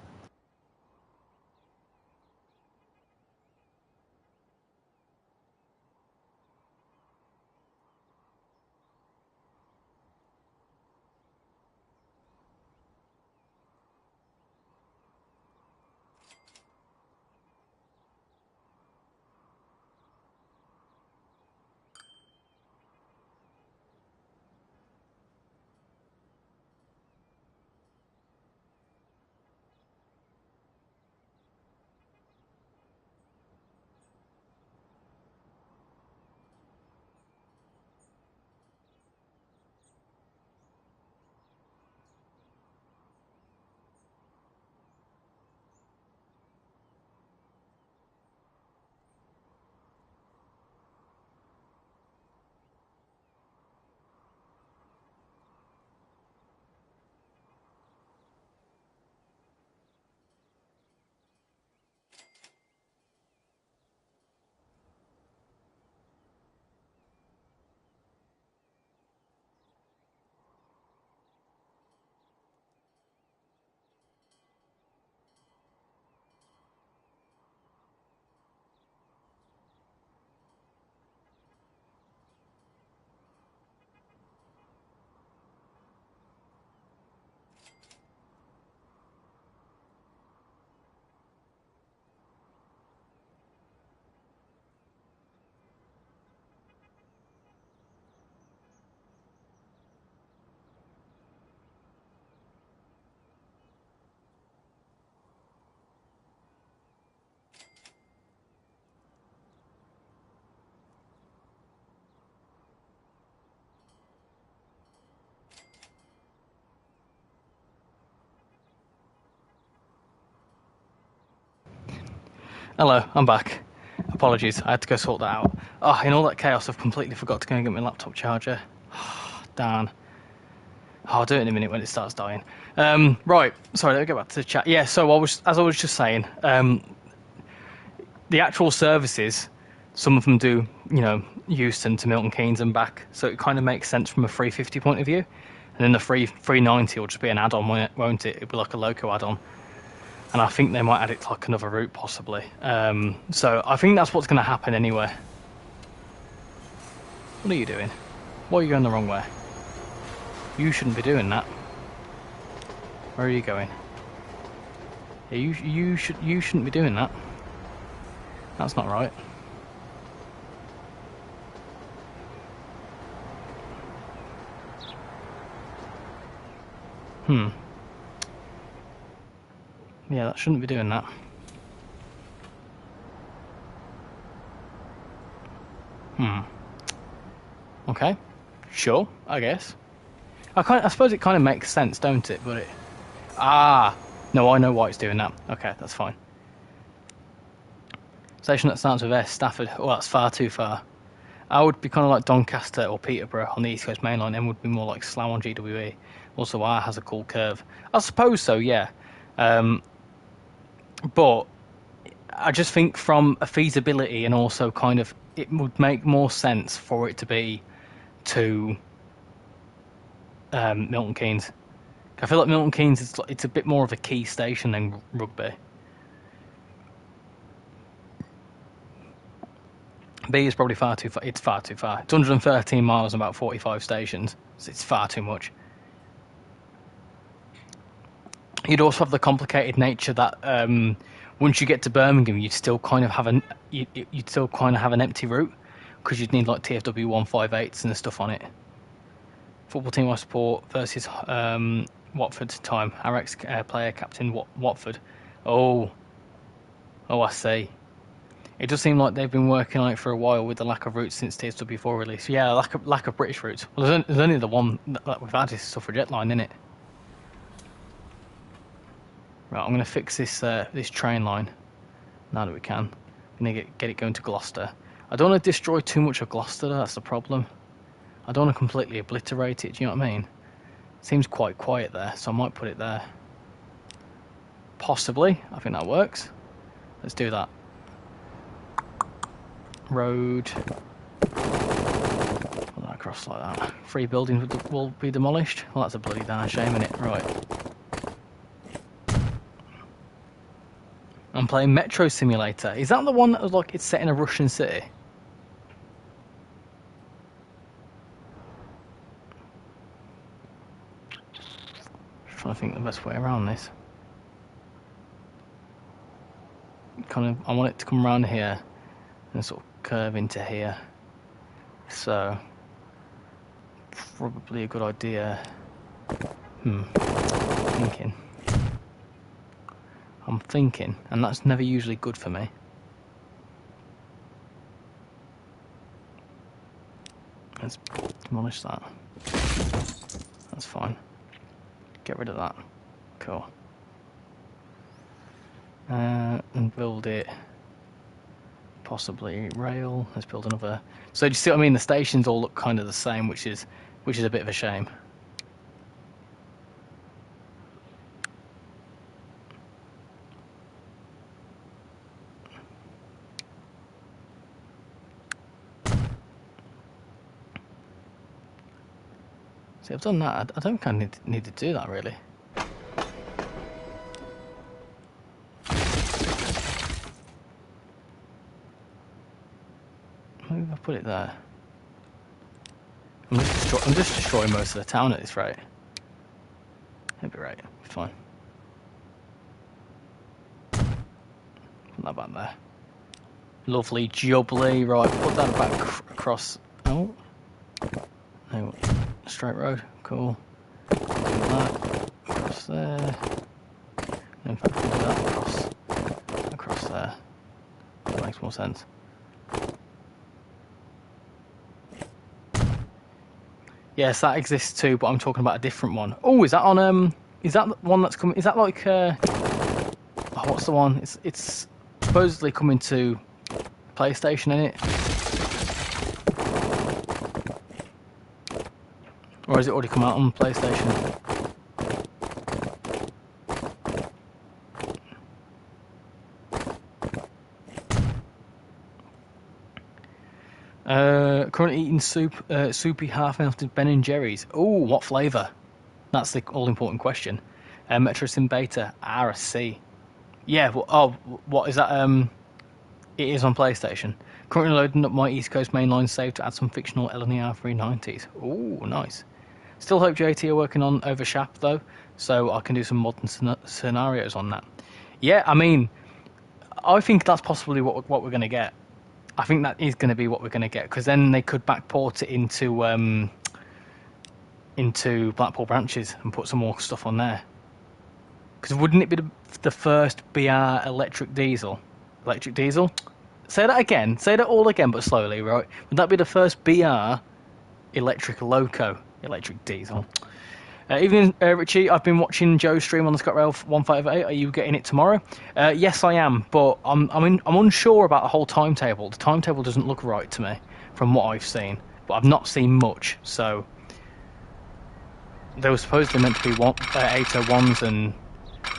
Hello, I'm back. Apologies, I had to go sort that out. Oh, in all that chaos, I've completely forgot to go and get my laptop charger. Darn. I'll do it in a minute when it starts dying. Right, sorry, let me get back to the chat. Yeah, so as I was just saying, the actual services, some of them do, Euston to Milton Keynes and back, so it kind of makes sense from a 350 point of view. And then the 390 will just be an add-on, won't it? It'll be like a loco add-on. And I think they might add it to like another route, possibly. So I think that's what's going to happen anyway. What are you doing? Why are you going the wrong way? You shouldn't be doing that. Where are you going? Yeah, you shouldn't be doing that. That's not right. Yeah, that shouldn't be doing that. Okay. Sure, I guess. I suppose it kind of makes sense, don't it? But no, I know why it's doing that. Okay, that's fine. Station that starts with S, Stafford. Oh, that's far too far. I would be kind of like Doncaster or Peterborough on the East Coast Main Line, and would be more like Slough on GWE. Also, R has a cool curve. I suppose so, yeah. But I just think from a feasibility and also kind of, it would make more sense for it to be to Milton Keynes. I feel like Milton Keynes it's a bit more of a key station than Rugby. B is probably far too far. It's far too far. It's 113 miles and about 45 stations. So it's far too much. You'd also have the complicated nature that once you get to Birmingham, you'd still kind of have an empty route because you'd need like TFW 158s and stuff on it. Football team I support versus Watford time. Our ex-player captain Watford. Oh, I see. It does seem like they've been working on it for a while with the lack of routes since TSW4 release. Yeah, lack of British routes. Well, there's only the one that we've had is Suffragette line, isn't it? Right, I'm going to fix this train line now that we can. I'm going to get it going to Gloucester. I don't want to destroy too much of Gloucester, that's the problem. I don't want to completely obliterate it, do you know what I mean? It seems quite quiet there, so I might put it there. Possibly, I think that works. Let's do that. Road. Put that across like that. 3 buildings will be demolished. Well, that's a bloody darn shame, isn't it? Right. I'm playing Metro Simulator. Is that the one that was like it's set in a Russian city? Just trying to think the best way around this. I want it to come around here and sort of curve into here. So probably a good idea. I'm thinking, and that's never usually good for me. Let's demolish that. That's fine. Get rid of that. Cool. And build it. Possibly rail. Let's build another. So do you see what I mean? The stations all look kind of the same, which is a bit of a shame. See, I've done that. I don't kind of need to do that really. Maybe if I put it there. I'm just destroying most of the town at this rate. That'd be right. Fine. Put that back there. Lovely, jubbly. Right, put that back across. Oh. No. Straight road. Cool. Do that. Across there. In fact, we'll do that across there. That makes more sense. Yes, that exists too, but I'm talking about a different one. Oh, is that on is that the one that's coming? Is that like what's the one? It's supposedly coming to PlayStation, in it, or has it already come out on PlayStation? Currently eating soupy half-melted Ben and Jerry's. Oh, what flavour? That's the all-important question. Metrosim Beta R C. Yeah. Well, what is that? It is on PlayStation. Currently loading up my East Coast mainline save to add some fictional LNER 390s. Oh, nice. Still hope JT are working on Overshap though, so I can do some modern scenarios on that. Yeah, I mean, I think that's possibly what we're going to get. I think that is going to be what we're going to get, because then they could backport it into Blackpool branches and put some more stuff on there. Because wouldn't it be the first BR electric diesel? Electric diesel? Say that again. Say that all again, but slowly, right? Would that be the first BR electric loco? Electric diesel. Evening, Richie. I've been watching Joe's stream on the ScotRail 158. Are you getting it tomorrow? Yes, I am, but I'm unsure about the whole timetable. The timetable doesn't look right to me from what I've seen, but I've not seen much. So they were supposedly meant to be 801s and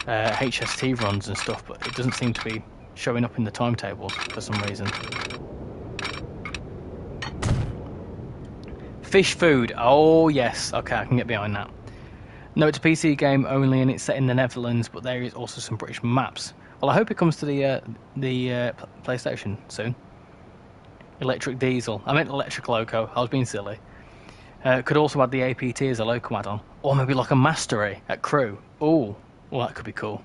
HST runs and stuff, but it doesn't seem to be showing up in the timetables for some reason. Fish food. Oh yes, okay, I can get behind that. No, it's a PC game only, and it's set in the Netherlands, but there is also some British maps. Well, I hope it comes to the PlayStation soon. Electric diesel. I meant electric loco. I was being silly. Could also add the APT as a loco add-on, or maybe like a mastery at crew. Oh, well, that could be cool.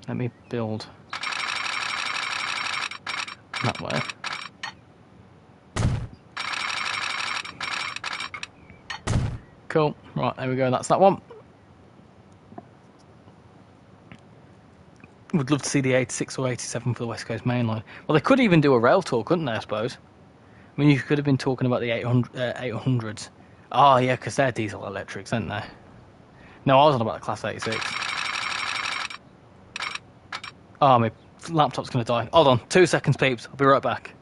Let me build that way. Cool. Right, there we go. That's that one. Would love to see the 86 or 87 for the West Coast Main Line. Well, they could even do a rail tour, couldn't they, I suppose? I mean, you could have been talking about the 800s. Oh, yeah, because they're diesel electrics, aren't they? No, I was on about the Class 86. Oh, my laptop's going to die. Hold on, 2 seconds, peeps. I'll be right back.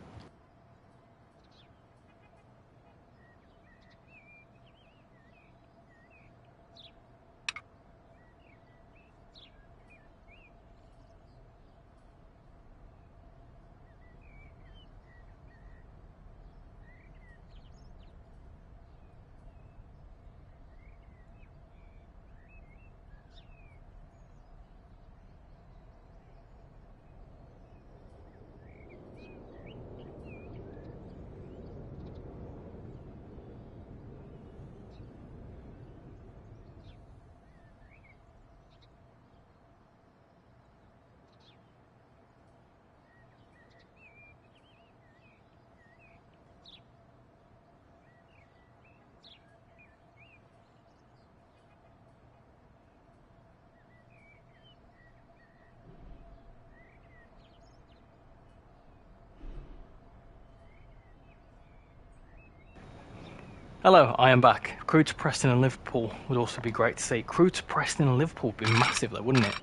Hello, I am back. Crew to Preston and Liverpool would also be great to see. Crew to Preston and Liverpool would be massive though, wouldn't it?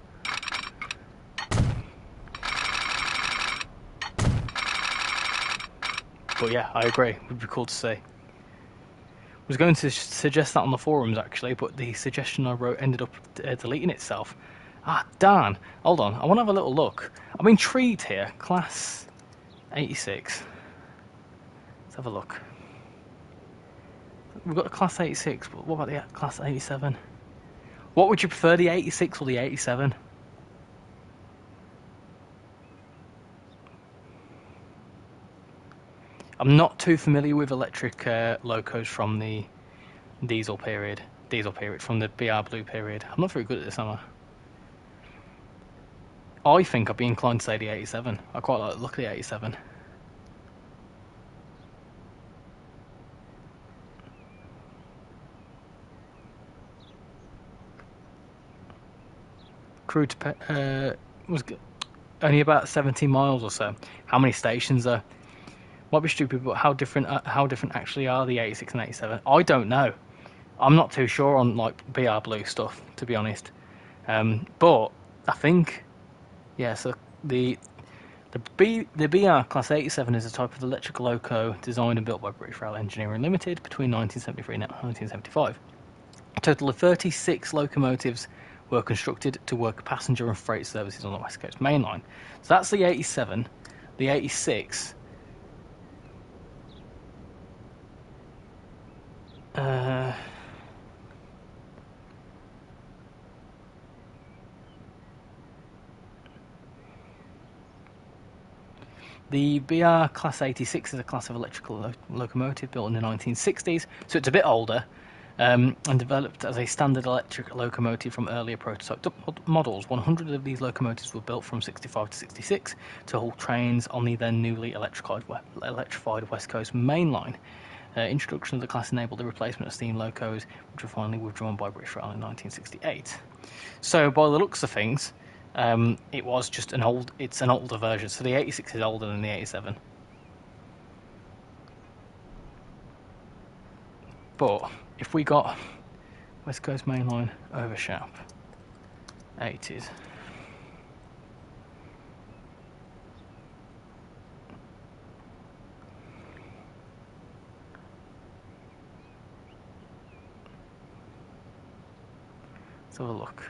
But yeah, I agree. It would be cool to see. I was going to suggest that on the forums actually, but the suggestion I wrote ended up deleting itself. Ah, darn. Hold on, I want to have a little look. I'm intrigued here. Class 86. Let's have a look. We've got a Class 86, but what about the Class 87? What would you prefer, the 86 or the 87? I'm not too familiar with electric locos from the diesel period from the BR Blue period. I'm not very good at this, am I? I think I'd be inclined to say the 87. I quite like the look of the 87. Crew to was only about 70 miles or so. How many stations are? Might be stupid, but how different actually are the 86 and 87? I don't know. I'm not too sure on like BR Blue stuff, to be honest. But I think, yeah. So the BR Class 87 is a type of electrical loco designed and built by British Rail Engineering Limited between 1973 and 1975. A total of 36 locomotives were constructed to work passenger and freight services on the West Coast Main Line. So that's the 87. The 86. The BR Class 86 is a class of electrical locomotive built in the 1960s, so it's a bit older, and developed as a standard electric locomotive from earlier prototype models. 100 of these locomotives were built from 65 to 66 to haul trains on the then newly electrified West Coast Main Line. Introduction of the class enabled the replacement of steam locos, which were finally withdrawn by British Rail in 1968. So, by the looks of things, it was just an older version. So the 86 is older than the 87. But if we got West Coast Main Line over Shap, 80s. Let's have a look.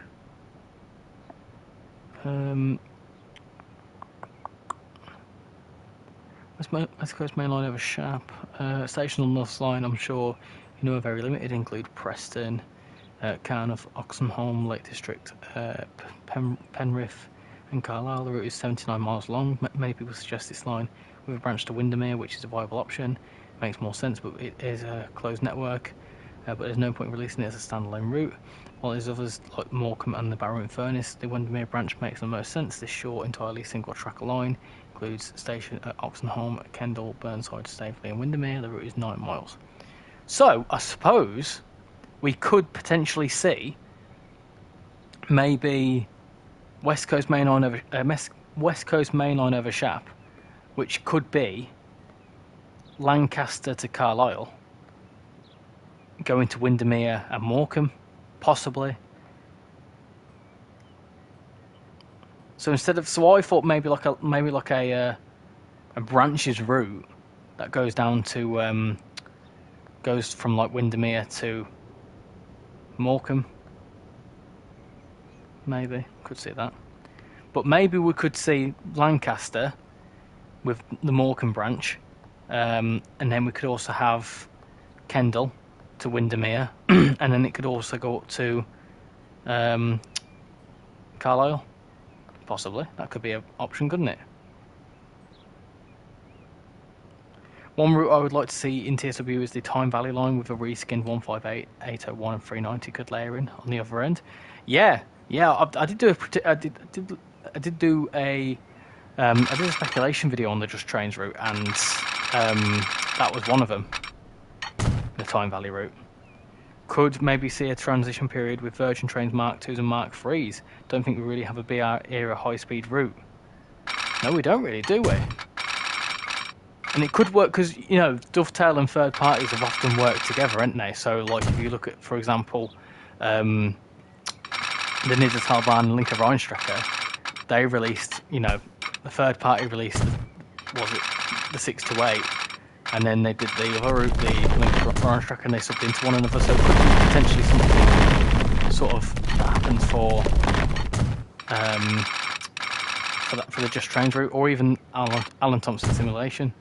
West Coast Main Line over Shap. Stations on North Line, I'm sure you know, are very limited, include Preston, Cardiff, Oxenholme, Lake District, Penrith, and Carlisle. The route is 79 miles long. Many people suggest this line with a branch to Windermere, which is a viable option. It makes more sense, but it is a closed network. But there's no point in releasing it as a standalone route. While there's others like Morecambe and the Barrow and Furness, the Windermere branch makes the most sense. This short, entirely single-track line includes station at Oxenholme, Kendal, Burnside, Staveley, and Windermere. The route is 9 miles. So I suppose we could potentially see maybe West Coast Main Line over Shap, which could be Lancaster to Carlisle, going to Windermere and Morecambe, possibly. So I thought maybe like a branches route that goes down to goes from like Windermere to Morecambe. Maybe could see that, but maybe we could see Lancaster with the Morecambe branch, and then we could also have Kendal to Windermere, and then it could also go up to Carlisle. Possibly that could be an option, couldn't it? One route I would like to see in TSW is the Tyne Valley line with a reskinned 158, 801, and 390 could layer in on the other end. Yeah. I did a speculation video on the Just Trains route, and that was one of them. The Tyne Valley route could maybe see a transition period with Virgin Trains Mark IIs and Mark IIIs. Don't think we really have a BR era high-speed route. No, we don't really, do we? And it could work because, you know, Dovetail and third parties have often worked together, haven't they? So, like, if you look at, for example, the Niedertalbahn and Linke Rheinstrecke, they released, you know, the third party released, the 628, and then they did the other route, the Linke Rheinstrecke, and they subbed into one another. So, it could be potentially something sort of that happens for the Just Trains route, or even Alan Thompson simulation.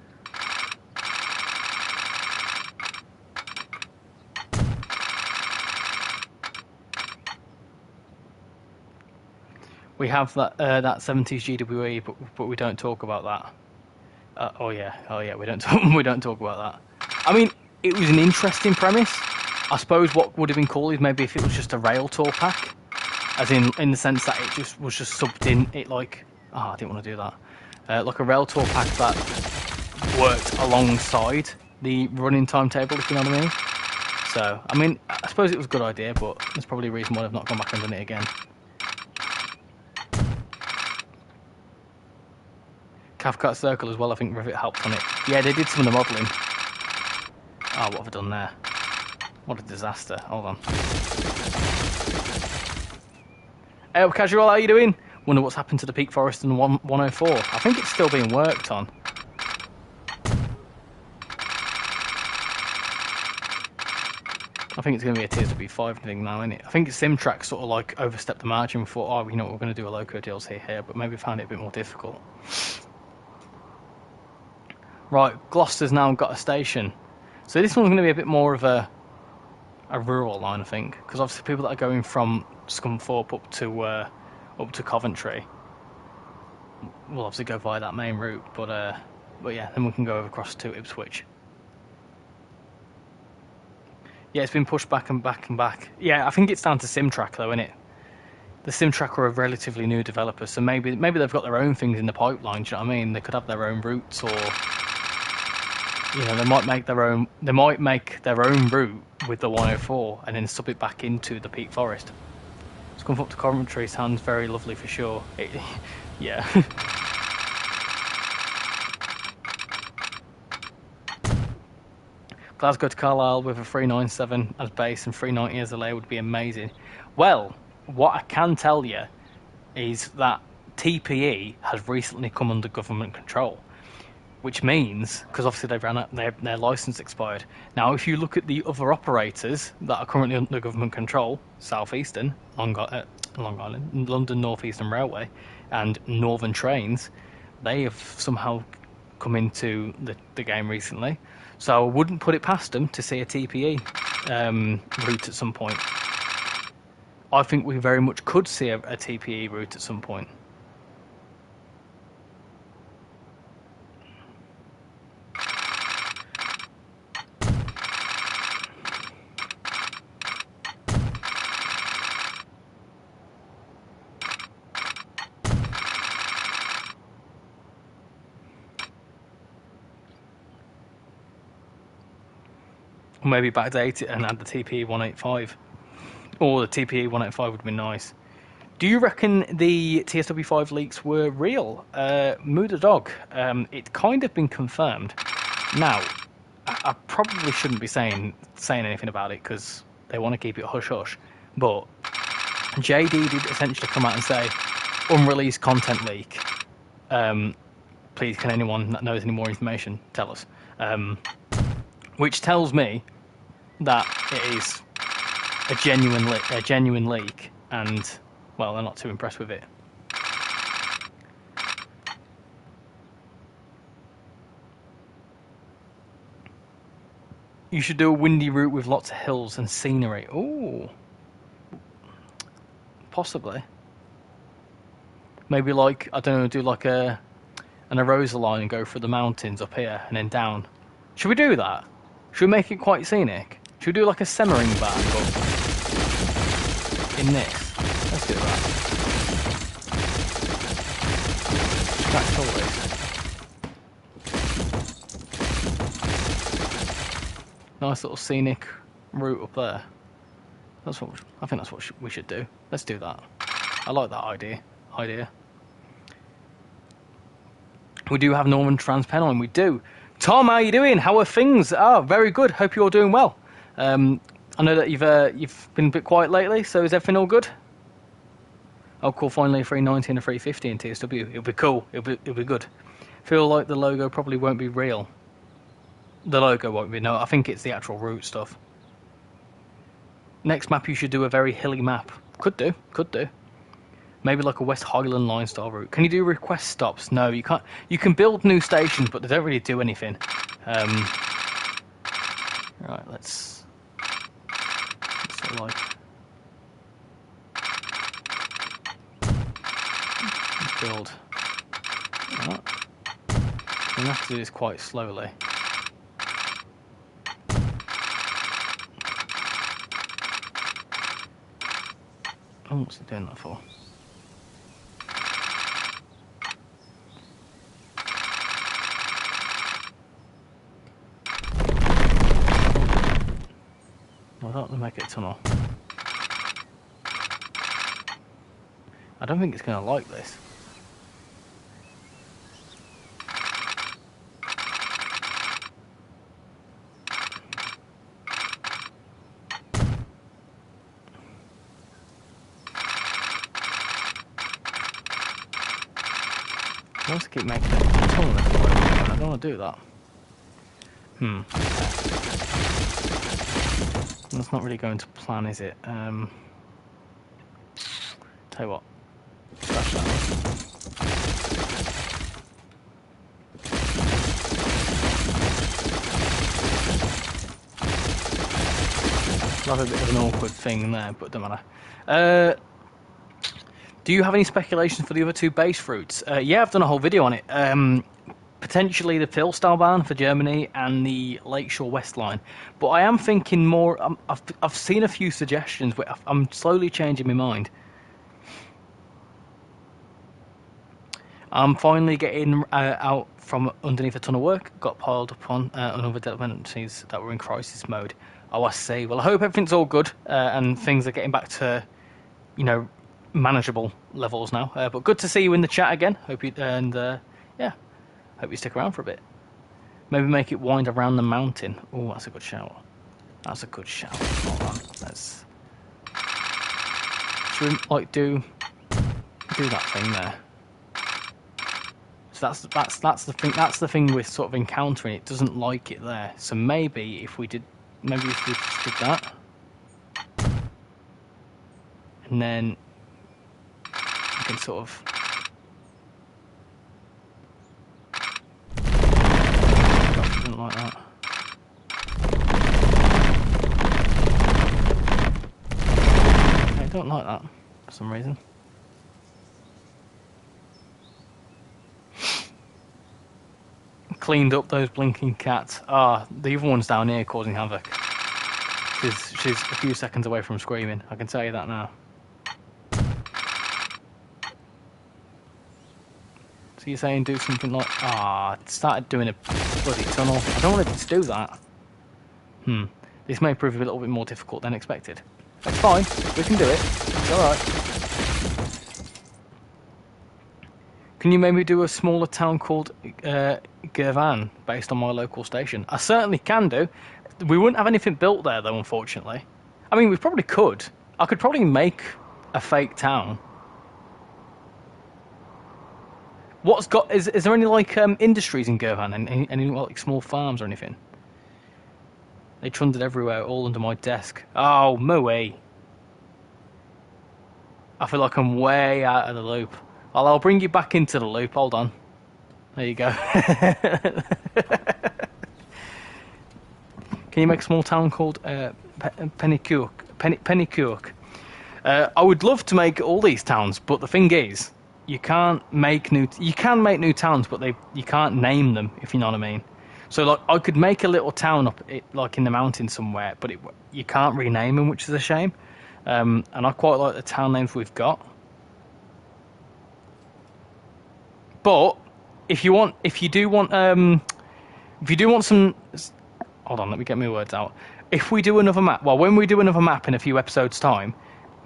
We have that 70s GWE, but we don't talk about that. Oh yeah, we don't talk about that. I mean, it was an interesting premise. I suppose what would have been cool is maybe if it was just a rail tour pack, as in the sense that it just was subbed in. It like, I didn't want to do that. Like a rail tour pack that worked alongside the running timetable, if you know what I mean. So, I mean, I suppose it was a good idea, but there's probably a reason why I've not gone back and done it again. Cathcart Circle as well, I think Rivet helped on it. Yeah, they did some of the modelling. Oh, what have I done there? What a disaster. Hold on. Hey up, Casual, how you doing? Wonder what's happened to the Peak Forest and 104. I think it's still being worked on. I think it's going to be a TSW5 thing now, isn't it? I think SimTrack sort of like overstepped the margin and thought, oh, you know what, we're going to do a loco DLC here, but maybe found it a bit more difficult. Right, Gloucester's now got a station. So this one's going to be a bit more of a rural line, I think, because obviously people that are going from Scunthorpe up to Coventry will obviously go via that main route, but yeah, then we can go across to Ipswich. Yeah, it's been pushed back and back and back. Yeah, I think it's down to SimTrack though, isn't it? The SimTrack are a relatively new developer, so maybe they've got their own things in the pipeline. Do you know what I mean? They could have their own routes, or you know, they might make their own. They might make their own route with the 104 and then sub it back into the Peak Forest. Scunthorpe to Coventry sounds very lovely for sure. Yeah. Glasgow to Carlisle with a 397 as base and 390 as a lay would be amazing. Well, what I can tell you is that TPE has recently come under government control, which means, because obviously they've ran out, their license expired. Now, if you look at the other operators that are currently under government control, Southeastern, Long Island, London North Eastern Railway, and Northern Trains, they have somehow come into the game recently. So I wouldn't put it past them to see a TPE route at some point. I think we very much could see a TPE route at some point. Maybe backdate it and add the TPE 185. Or the TPE 185 would be nice. Do you reckon the TSW5 leaks were real? Muda Dog, it's kind of been confirmed. Now, I probably shouldn't be saying anything about it because they want to keep it hush-hush. But JD did essentially come out and say, unreleased content leak. Please, can anyone that knows any more information tell us? Which tells me that it is a genuine leak, and well, they're not too impressed with it. You should do a windy route with lots of hills and scenery. Ooh, possibly. Maybe like, I don't know, do like an Arosa line and go through the mountains up here and then down. Should we do that? Should we make it quite scenic? Should we do like a Semmering back up in this? Let's do that. Scratch all this. Nice little scenic route up there. That's what I think. That's what we should do. Let's do that. I like that idea. We do have Norman Transpennine. We do. Tom, how are you doing? How are things? Very good. Hope you're all doing well. I know that you've been a bit quiet lately, so is everything all good? Oh, cool. Finally, a 390 and a 350 in TSW. It'll be cool. It'll be good. Feel like the logo probably won't be real. The logo won't be. No, I think it's the actual route stuff. Next map, you should do a very hilly map. Could do. Maybe like a West Highland Line style route. Can you do request stops? No, you can't. You can build new stations, but they don't really do anything. Right, let's like build. Right. We have to do this quite slowly. Oh, what's it doing that for? I don't want to make it a tunnel. I don't think it's going to like this. I want to keep making a tunnel everywhere. I don't want to do that. That's not really going to plan, is it? Tell you what. Scratch that. Like a bit of an awkward thing there, but don't matter. Do you have any speculations for the other two base fruits? Yeah, I've done a whole video on it. Potentially the Pilstyle ban for Germany and the Lakeshore West line. But I am thinking more... I've seen a few suggestions, but I'm slowly changing my mind. I'm finally getting out from underneath a ton of work. Got piled up on other dependencies that were in crisis mode. Oh, I see. Well, I hope everything's all good and things are getting back to, you know, manageable levels now. But good to see you in the chat again. Hope you yeah, hope you stick around for a bit. Maybe make it wind around the mountain. Oh, that's a good shout. That's a good shout. Hold on. Let's. Should we like do that thing there? So that's the thing. That's the thing we're sort of encountering. It doesn't like it there. So maybe if we just did that, and then we can sort of. Doesn't like that. I don't like that for some reason. Cleaned up those blinking cats. The other one's down here causing havoc. She's a few seconds away from screaming. I can tell you that now. So you're saying do something like... it started doing a bloody tunnel. I don't want it to do that. This may prove a little bit more difficult than expected. That's fine. We can do it. It's alright. Can you maybe do a smaller town called Girvan based on my local station? I certainly can do. We wouldn't have anything built there though, unfortunately. I mean, we probably could. I could probably make a fake town. Is there any like industries in Girvan and any like small farms or anything? They trundled everywhere, all under my desk. Oh, mooey. I feel like I'm way out of the loop. I'll bring you back into the loop. Hold on. There you go. Can you make a small town called Pennycook? Pennycook. I would love to make all these towns, but the thing is, you can't make new. You can make new towns, but you can't name them. If you know what I mean. So like, I could make a little town up, like in the mountains somewhere, but you can't rename them, which is a shame. And I quite like the town names we've got. But if you do want some, hold on, let me get my words out. If we do another map, when we do another map in a few episodes' time,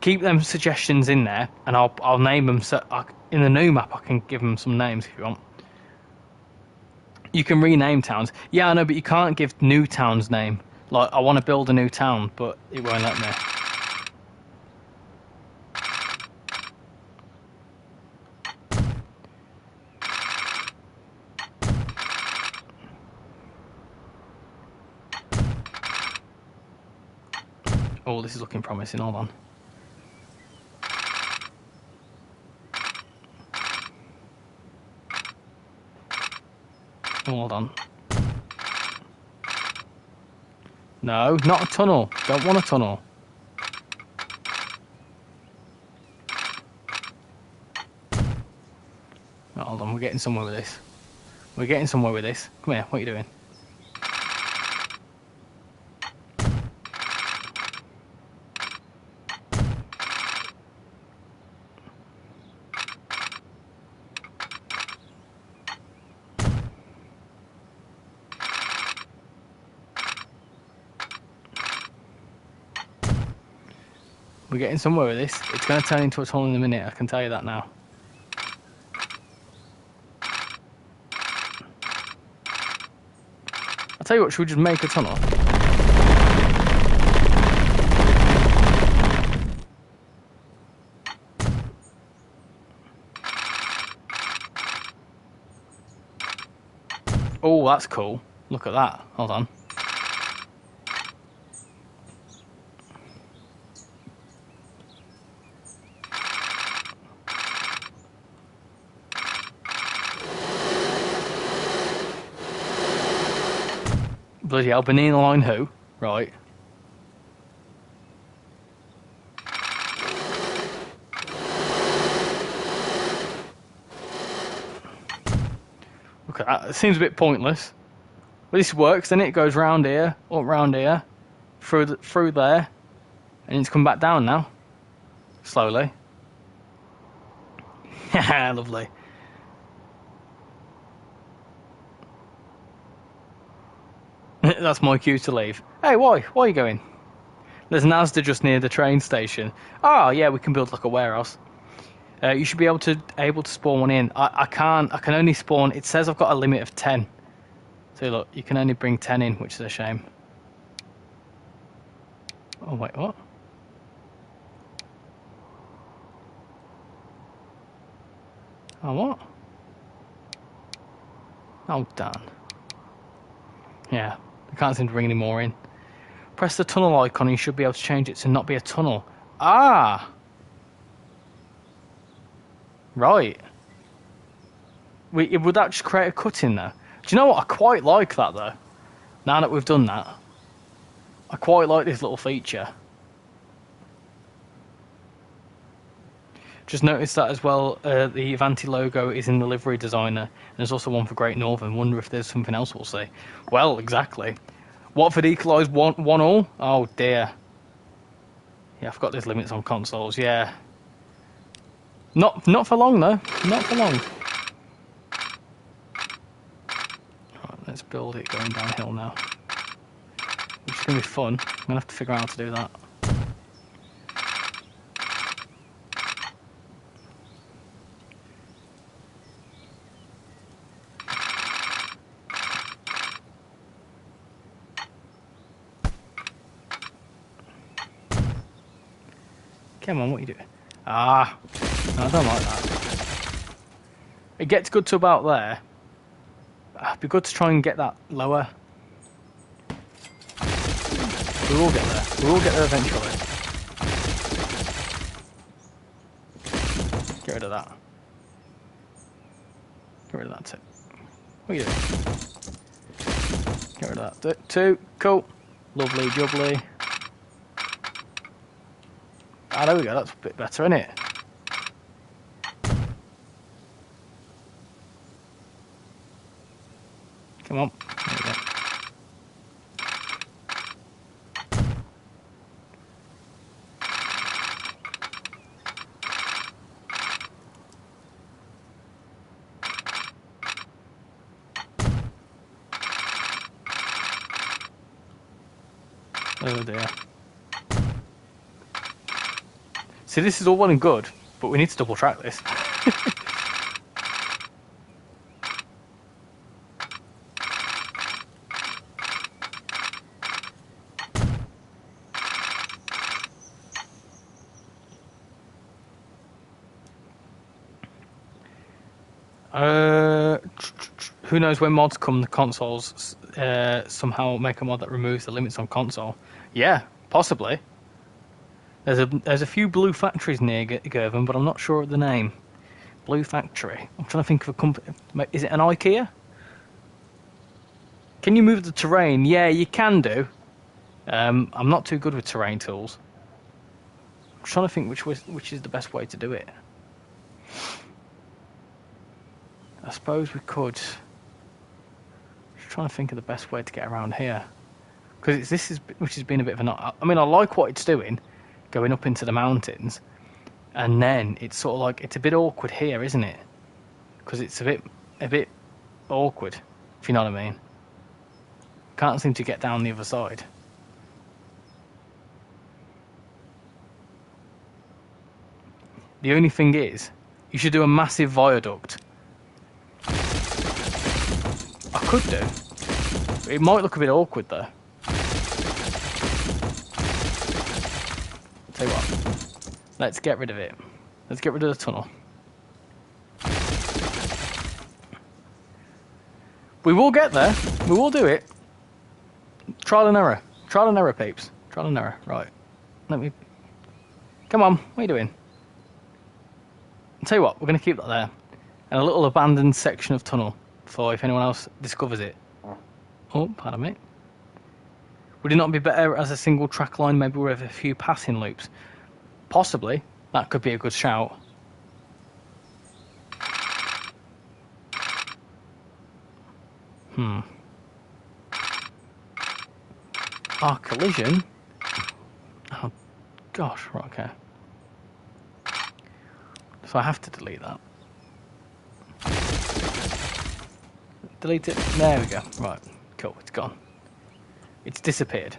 keep them suggestions in there, and I'll name them. So in the new map, I can give them some names if you want. You can rename towns. Yeah, I know, but you can't give new towns name. Like, I want to build a new town, but it won't let me. Oh, this is looking promising. Hold on. Hold on. No, not a tunnel. Don't want a tunnel. Oh, hold on, we're getting somewhere with this. We're getting somewhere with this. Come here, what are you doing? We're getting somewhere with this. It's going to turn into a tunnel in a minute, I can tell you that now. I'll tell you what, should we just make a tunnel? Oh, that's cool. Look at that. Hold on. Bloody hell, Benina line who? Right. Look at that. It seems a bit pointless. But this works, then it goes round here, up round here, through there, and it's come back down now. Slowly. Haha, lovely. That's my cue to leave. Hey, why? Why are you going? There's an Asda just near the train station. Oh, yeah, we can build like a warehouse. You should be able to spawn one in. I can't. I can only spawn. It says I've got a limit of 10. So look, you can only bring 10 in, which is a shame. Oh wait, what? Oh what? Oh damn. Yeah, I can't seem to bring any more in. Press the tunnel icon and you should be able to change it to not be a tunnel. Ah! Right. Would that just create a cut in there? Do you know what? I quite like that though. Now that we've done that. I quite like this little feature. Just noticed that as well, the Avanti logo is in the livery designer. And there's also one for Great Northern. Wonder if there's something else we'll see. Well, exactly. Watford equalised 1-1. Oh dear. Yeah, I've got these limits on consoles, yeah. Not for long though. Not for long. Right, let's build it going downhill now. Which is going to be fun. I'm going to have to figure out how to do that. Come on, what are you doing? Ah, no, I don't like that. It gets good to about there. It'd be good to try and get that lower. We will get there. We will get there eventually. Get rid of that. Get rid of that tip. What are you doing? Get rid of that. Two. Cool. Lovely jubbly. Ah, there we go. That's a bit better, isn't it? Come on. There we go. Oh dear. See, this is all well and good, but we need to double track this. Who knows when mods come, the consoles somehow make a mod that removes the limits on console. Yeah, possibly. There's a few blue factories near Girvan, but I'm not sure of the name. Blue Factory. I'm trying to think of a company. Is it an IKEA? Can you move the terrain? Yeah, you can do. I'm not too good with terrain tools. I'm trying to think which is the best way to do it. I suppose we could. Just trying to think of the best way to get around here, because which has been a bit of an. I mean, I like what it's doing, going up into the mountains, and then it's sort of like it's a bit awkward here, isn't it? Because it's a bit awkward, if you know what I mean. Can't seem to get down the other side. The only thing is, you should do a massive viaduct. I could do. It might look a bit awkward though. Tell you what, let's get rid of it. Let's get rid of the tunnel. We will get there. We will do it. Trial and error. Trial and error, peeps. Trial and error. Right. Let me... Come on. What are you doing? I'll tell you what. We're going to keep that there. And a little abandoned section of tunnel for if anyone else discovers it. Oh, pardon me. Would it not be better as a single track line, maybe with a few passing loops? Possibly. That could be a good shout. Oh, collision? Oh, gosh. Right, okay. So I have to delete that. Delete it. There we go. Right. Cool. It's gone. It's disappeared.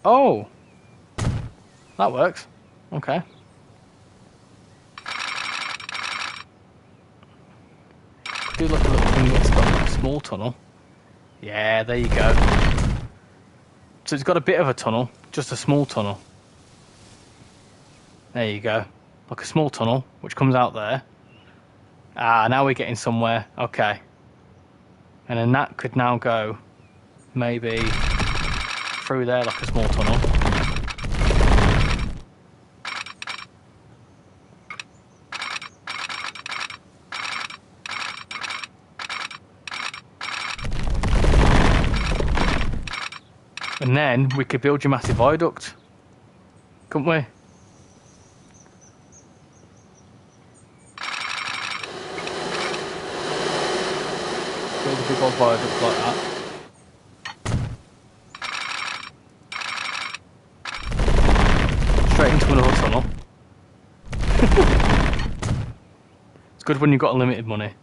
Oh! That works. Okay. Do look a little thing that's got a small tunnel. Yeah, there you go. So it's got a bit of a tunnel, just a small tunnel. There you go. Like a small tunnel, which comes out there. Ah, now we're getting somewhere. Okay. And then that could now go maybe through there like a small tunnel. And then we could build your massive viaduct, couldn't we? Build a big old viaduct like that. Straight into another tunnel. It's good when you've got unlimited money.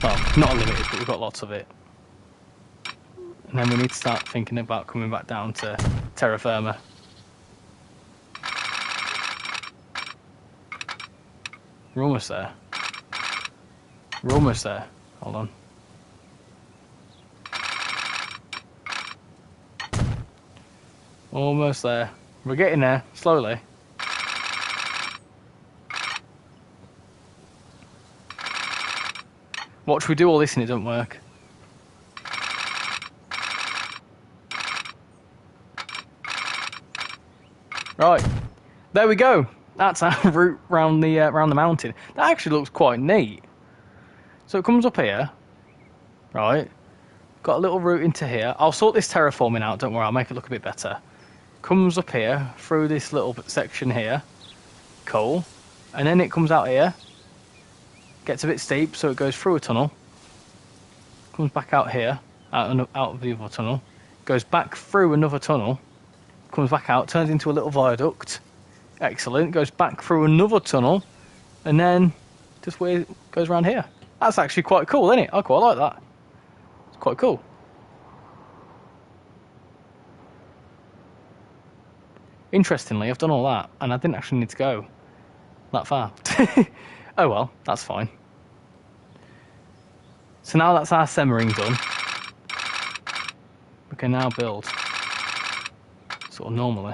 Well, not unlimited, but we've got lots of it. And then we need to start thinking about coming back down to terra firma. We're almost there. We're almost there. Hold on. Almost there. We're getting there, slowly. Watch we do all this and it doesn't work. Right, there we go. That's our route round the mountain. That actually looks quite neat. So it comes up here, right? Got a little route into here. I'll sort this terraforming out. Don't worry, I'll make it look a bit better. Comes up here through this little section here. Cool. And then it comes out here. Gets a bit steep, so it goes through a tunnel. Comes back out here, out of the other tunnel. Goes back through another tunnel. Comes back out, turns into a little viaduct. Excellent. Goes back through another tunnel, and then just where it goes around here. That's actually quite cool, isn't it? I quite like that. It's quite cool. Interestingly, I've done all that, and I didn't actually need to go that far. Oh well, that's fine. So now that's our semmering done, we can now build sort of normally.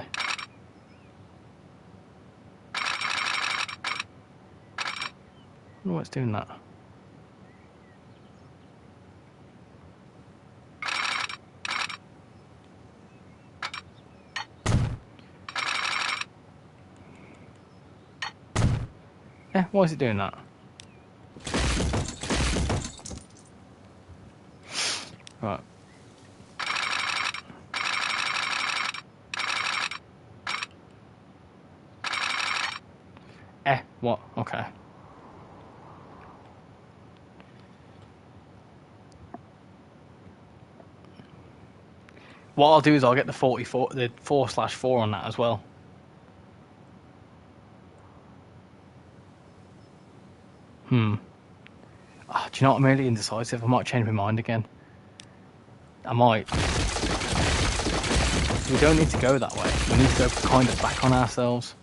I wonder why it's doing that. Yeah, why is it doing that? Right. What? Okay. What I'll do is I'll get the 44, the 4/4 on that as well. Oh, do you know what? I'm really indecisive. I might change my mind again. I might. We don't need to go that way. We need to go kind of back on ourselves.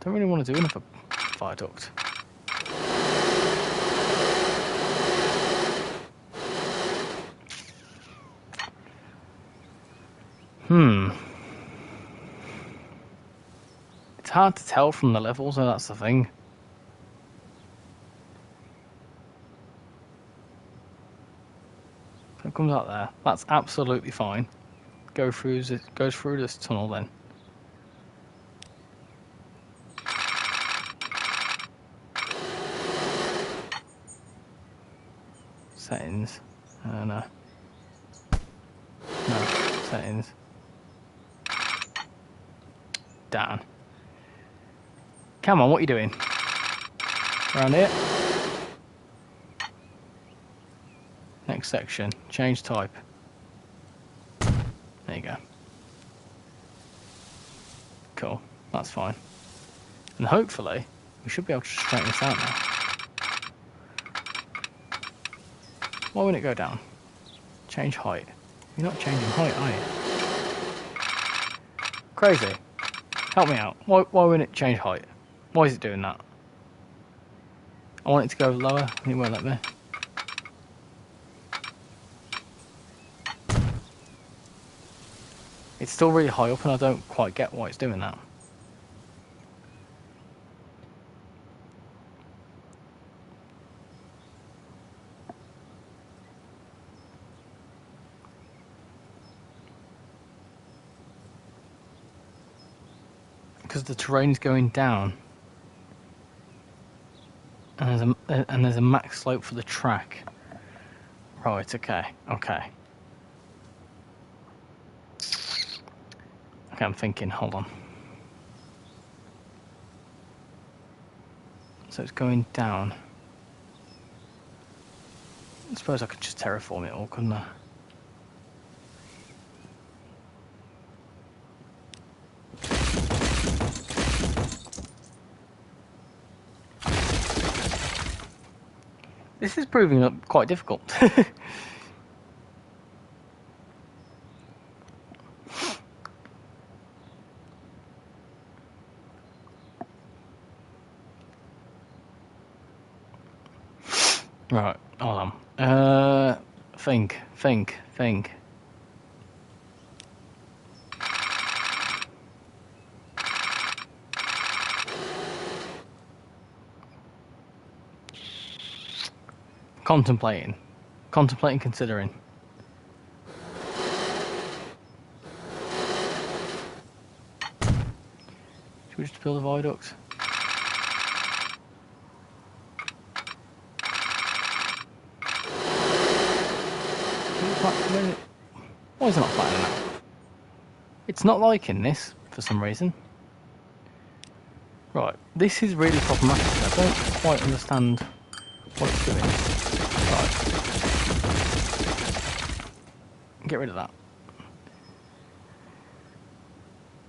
Don't really want to do another viaduct. It's hard to tell from the levels, so that's the thing. So it comes out there. That's absolutely fine. Goes through this tunnel then. Settings. No. No, settings. Down. Come on, what are you doing? Around here. Next section. Change type. There you go. Cool. That's fine. And hopefully, we should be able to straighten this out now. Why wouldn't it go down? Change height. You're not changing height, are you? Crazy. Help me out. Why wouldn't it change height? Why is it doing that? I want it to go lower, and it won't let me. It's still really high up, and I don't quite get why it's doing that. Because the terrain is going down, and there's a max slope for the track. Right. Okay. Okay, I'm thinking. Hold on. So it's going down. I suppose I could just terraform it all, couldn't I? This is proving up quite difficult. Right, hold on. Think. Contemplating, considering. Should we just build a viaduct? Why is it not flattening out? It's not liking this for some reason. Right, this is really problematic. I don't quite understand what it's doing. Right. Get rid of that.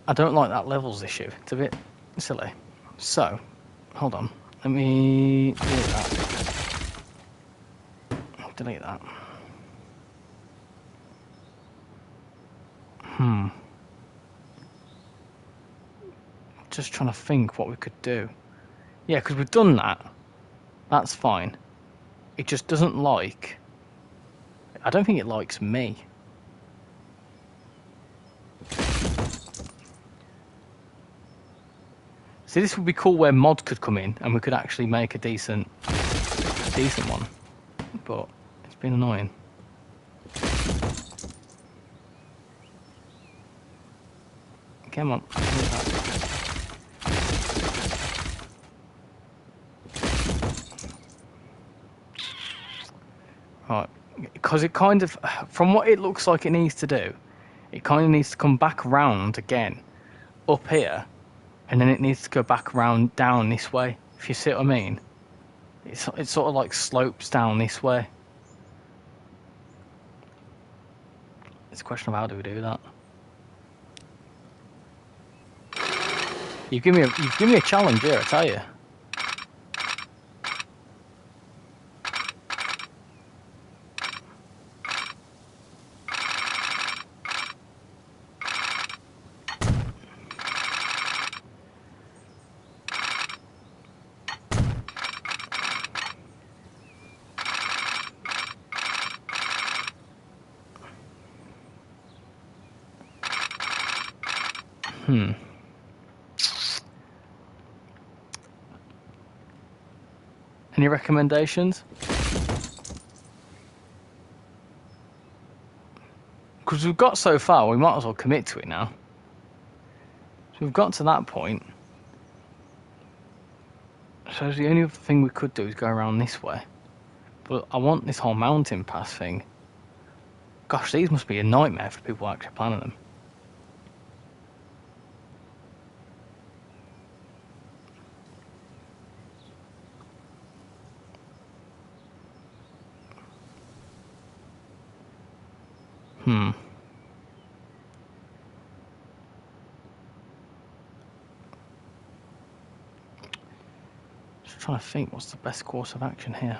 I don't like that levels issue. It's a bit silly. So, hold on. Let me delete that. Delete that. Just trying to think what we could do. Yeah, because we've done that. That's fine. It just doesn't like... I don't think it likes me. See, this would be cool where mods could come in and we could actually make a decent one. But it's been annoying. Come on. Right, because it kind of, from what it looks like it needs to do, it kind of needs to come back round again, up here, and then it needs to go back round down this way, if you see what I mean. It's sort of like slopes down this way. It's a question of how do we do that. You've given me a challenge here, I tell you. Any recommendations? Because we've got so far, we might as well commit to it now. So we've got to that point. So the only other thing we could do is go around this way. But I want this whole mountain pass thing. Gosh, these must be a nightmare for people actually planning them. Just trying to think what's the best course of action here.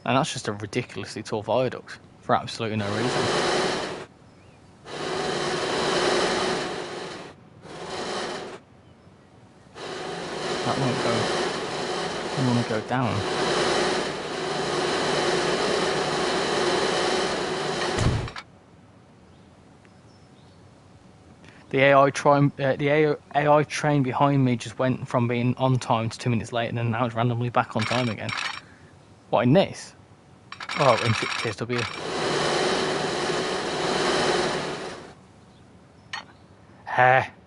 And that's just a ridiculously tall viaduct for absolutely no reason. That won't go. I want to go down. The AI train behind me just went from being on time to 2 minutes late, and then now it's randomly back on time again. What, in this? Oh, in TSW.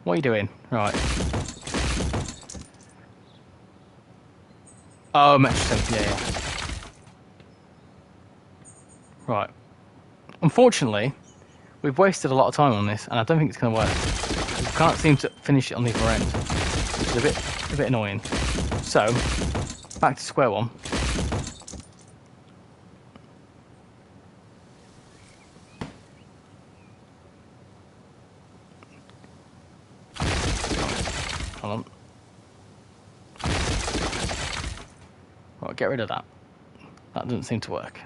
What are you doing? Right. Oh, Metro 7, yeah. Right. Unfortunately, we've wasted a lot of time on this, and I don't think it's going to work. We can't seem to finish it on the other end, which is a bit annoying. So, back to square one. Hold on. Right, get rid of that. That doesn't seem to work.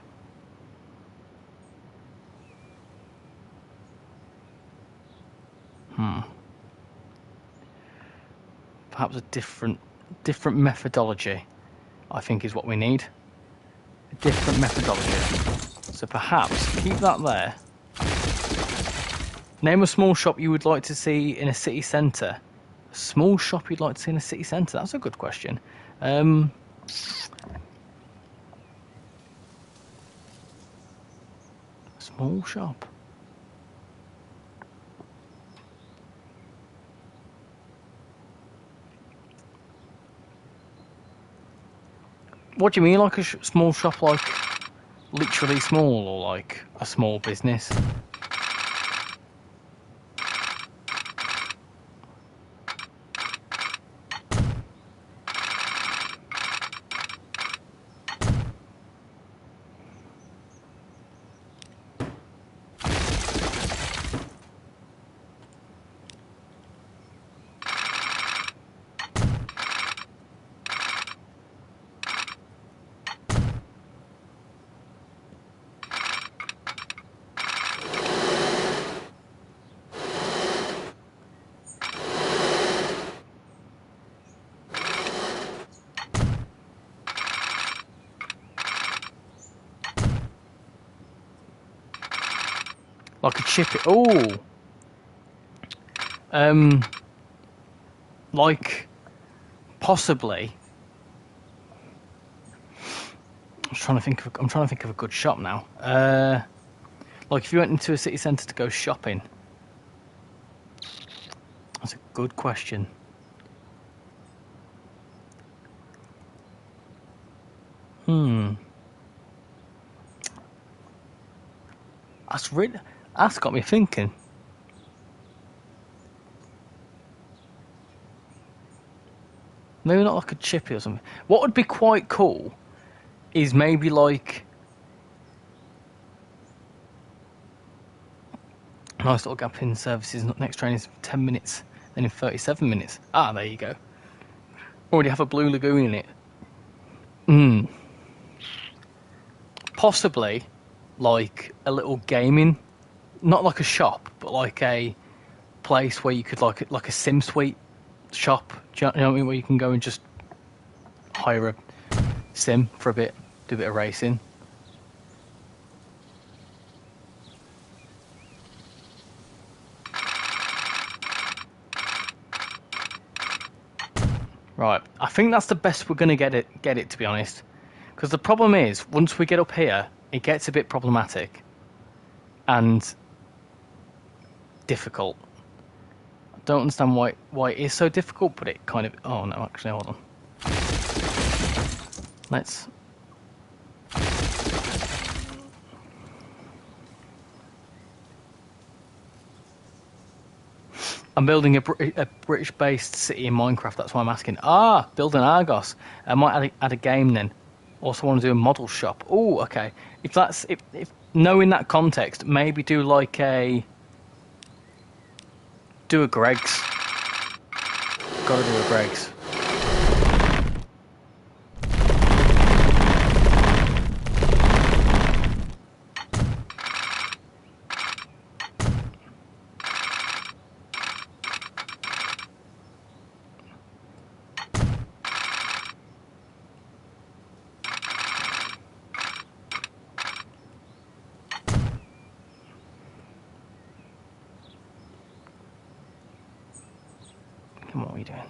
Perhaps a different methodology, I think, is what we need. A different methodology. So perhaps keep that there. Name a small shop you would like to see in a city centre. A small shop you'd like to see in a city centre? That's a good question. Small shop. What do you mean, like a small shop, like literally small, or like a small business? Like a chip. Oh, like possibly. I'm trying to think of a good shop now. Like if you went into a city centre to go shopping. That's a good question. That's got me thinking. Maybe not like a chippy or something. What would be quite cool is maybe like nice little gap in services. Next train is 10 minutes, then in 37 minutes. Ah, there you go. Already have a Blue Lagoon in it. Possibly like a little gaming, not like a shop, but like a place where you could like a sim suite shop. Do you know what I mean? Where you can go and just hire a sim for a bit, do a bit of racing. Right, I think that's the best we're gonna get it to be honest. Because the problem is, once we get up here, it gets a bit problematic and difficult. I don't understand why it is so difficult, but it kind of. Oh no, actually, hold on. Let's. I'm building a British-based city in Minecraft. That's why I'm asking. Ah, building Argos. I might add a game then. Also want to do a model shop. Oh, okay. If knowing that context, maybe do like a Greg's. Gotta do a Greg's. Come on, what are you doing?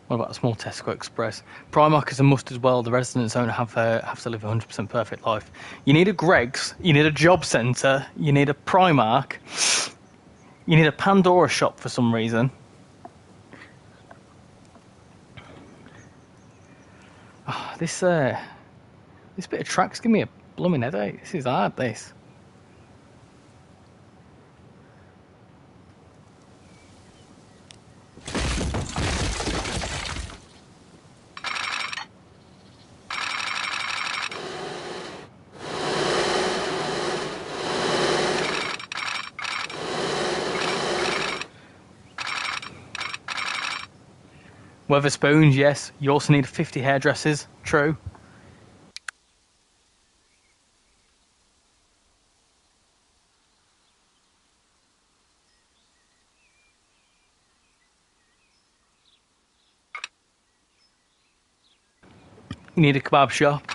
What about a small Tesco Express? Primark is a must as well. The residents don't have to live a 100% perfect life. You need a Greggs, you need a job centre, you need a Primark, you need a Pandora shop for some reason. Oh, this bit of track's giving me a blooming headache. This is hard, this. Weatherspoons, yes. You also need 50 hairdressers, true. You need a kebab shop.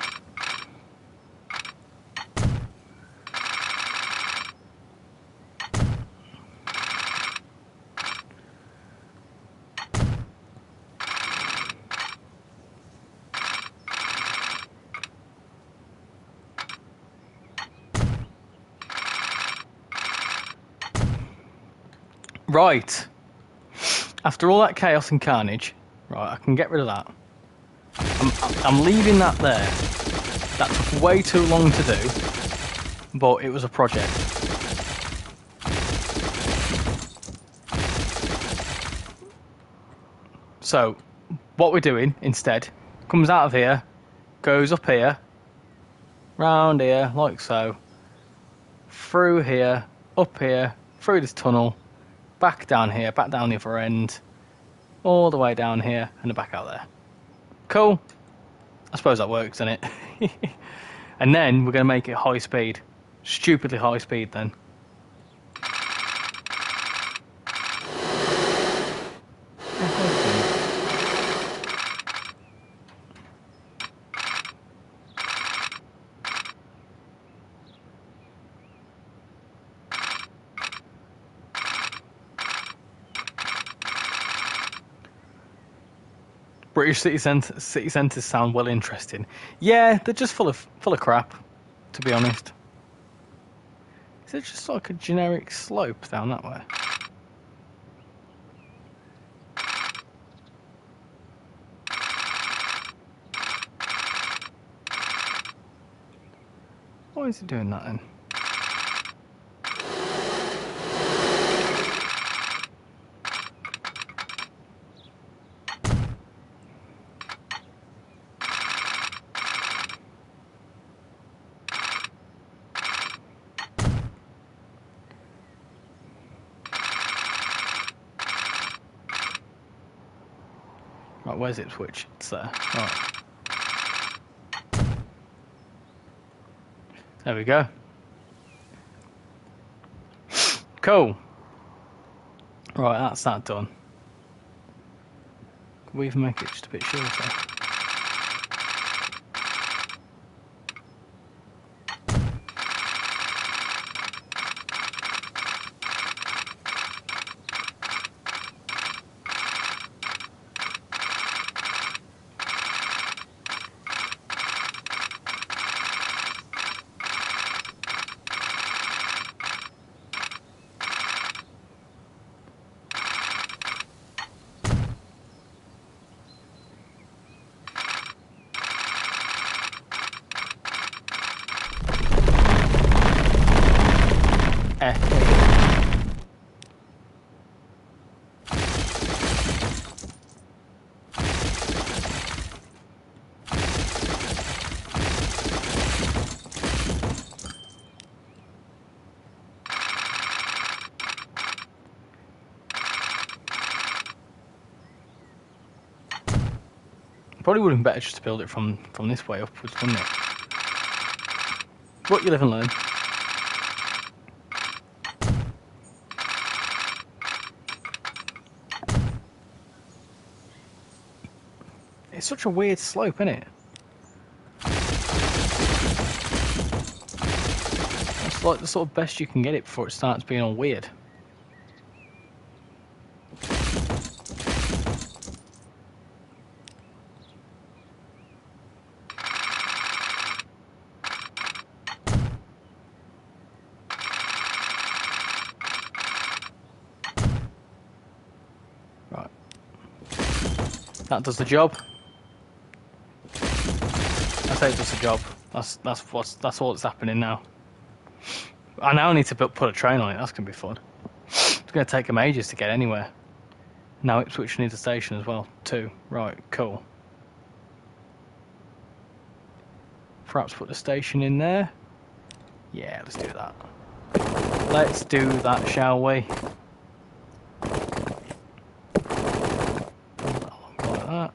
Right. After all that chaos and carnage, right, I can get rid of that. I'm leaving that there. That took way too long to do, but it was a project. So, what we're doing instead, comes out of here, goes up here, round here, like so, through here, up here, through this tunnel, back down here, back down the other end, all the way down here, and back out there. Cool. I suppose that works, doesn't it? And then we're going to make it high speed. Stupidly high speed then. British city centres sound well interesting. Yeah, they're just full of crap, to be honest. Is it just like a generic slope down that way? Why is it doing that then? Right, where's Ipswich? It's there. Right. There we go. Cool. Right, that's that done. Can we even make it just a bit shorter? Probably would have been better just to build it from this way upwards, wouldn't it? But you live and learn. It's such a weird slope, isn't it? That's like the sort of best you can get it before it starts being all weird. Right. That does the job. I say it does the job. That's all that's happening now. I now need to put a train on it. That's gonna be fun. It's gonna take them ages to get anywhere. Now Ipswich needs a station as well too. Right, cool. Perhaps put the station in there. Yeah, let's do that. Let's do that, shall we? Like that.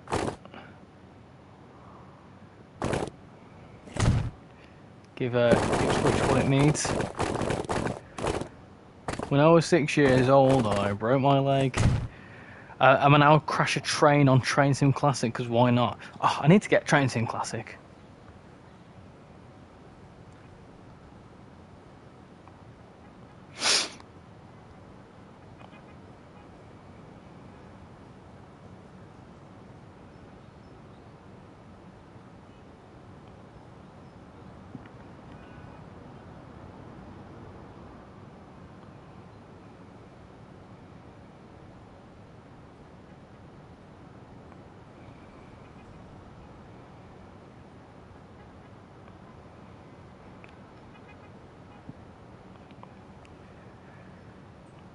Give Ipswich what it needs. When I was 6 years old, I broke my leg. I'm gonna now crash a train on Train Sim Classic, because why not? Oh, I need to get Train Sim Classic.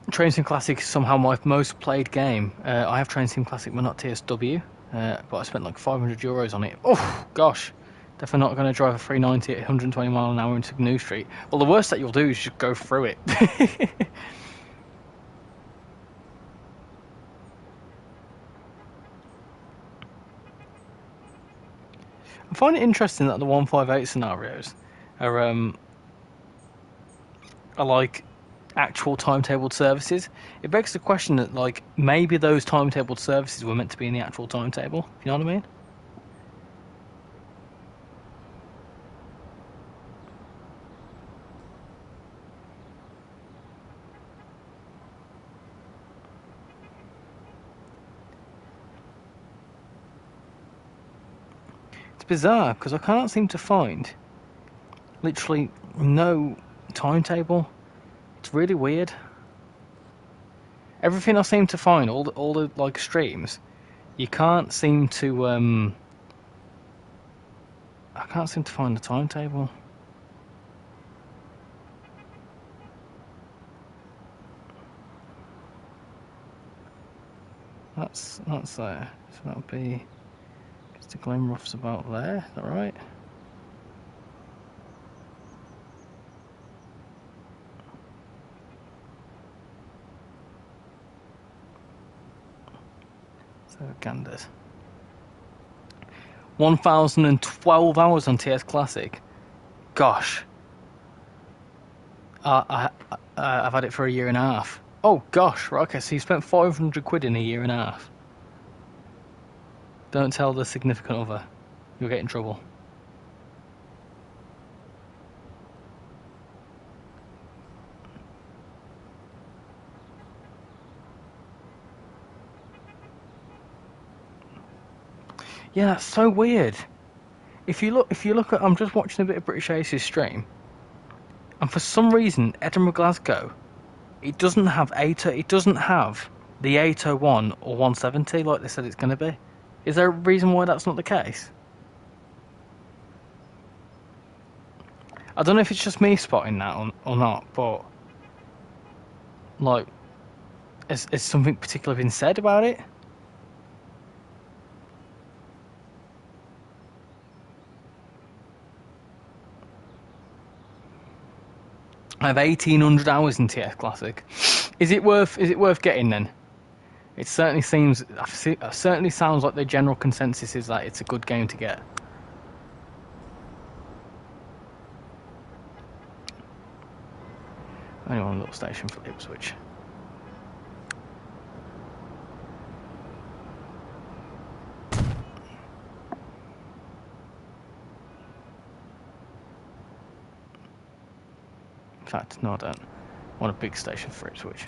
Train Sim Classic is somehow my most played game. I have Train Sim Classic, but not TSW. But I spent like €500 on it. Oh gosh, definitely not going to drive a 390 at 120 mile an hour into New Street. Well, the worst that you'll do is just go through it. I find it interesting that the 158 scenarios are like actual timetabled services. It begs the question that like maybe those timetabled services were meant to be in the actual timetable. You know what I mean? bizarre because I can't seem to find literally no timetable. It's really weird. Everything I seem to find, all the like streams, you can't seem to I can't seem to find the timetable. That's there. So that'll be Mr. Glenrough's about there. Is that right? So Ganders. 1,012 hours on TS Classic. Gosh. I've had it for a year and a half. Oh gosh, right, okay, so you spent 500 quid in a year and a half. Don't tell the significant other. You'll get in trouble. Yeah, that's so weird. If you look at, I'm just watching a bit of British Ace's stream, and for some reason, Edinburgh Glasgow, it doesn't have the 801 or 170 like they said it's going to be. Is there a reason why that's not the case? I don't know if it's just me spotting that or not, but like, has something particular been said about it? I have 1,800 hours in TS Classic. Is it worth getting then? It certainly sounds like the general consensus is that it's a good game to get. Only one little station for Ipswich. In fact, no, I don't. I want a big station for Ipswich.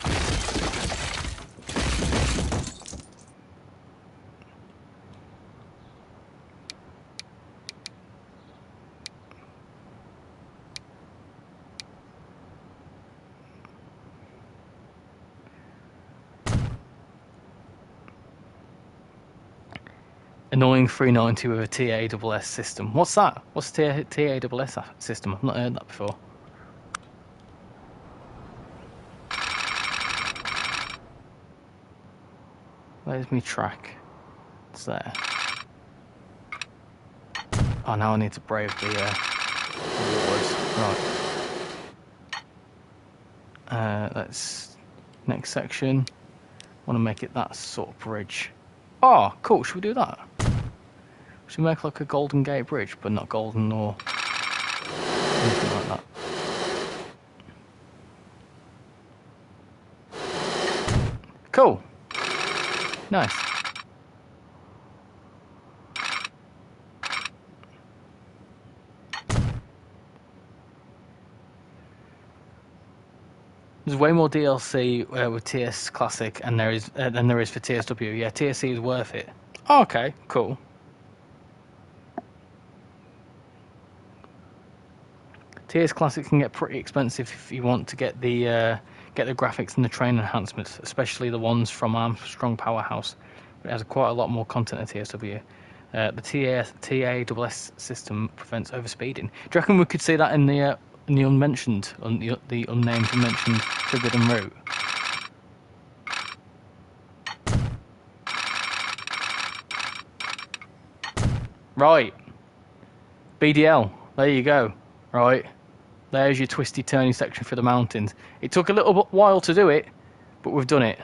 Annoying 390 with a TASS system. What's that? What's a TASS system? I've not heard that before. Where's my track? It's there. Oh, now I need to brave the waters. Right. Let's next section. Want to make it that sort of bridge. Oh, cool. Should we do that? Should we make like a Golden Gate Bridge, but not golden or anything like that? Cool. Nice. There's way more DLC with TS Classic and than there is for TSW. Yeah, TSC is worth it. Oh, okay, cool. TS Classic can get pretty expensive if you want to get the graphics and the train enhancements, especially the ones from Armstrong Powerhouse. It has quite a lot more content than TSW. The TASS system prevents overspeeding. Do you reckon we could see that in the unmentioned, the unnamed unmentioned forbidden route? Right. BDL. There you go. Right. There's your twisty turny section through the mountains. It took a little while to do it, but we've done it.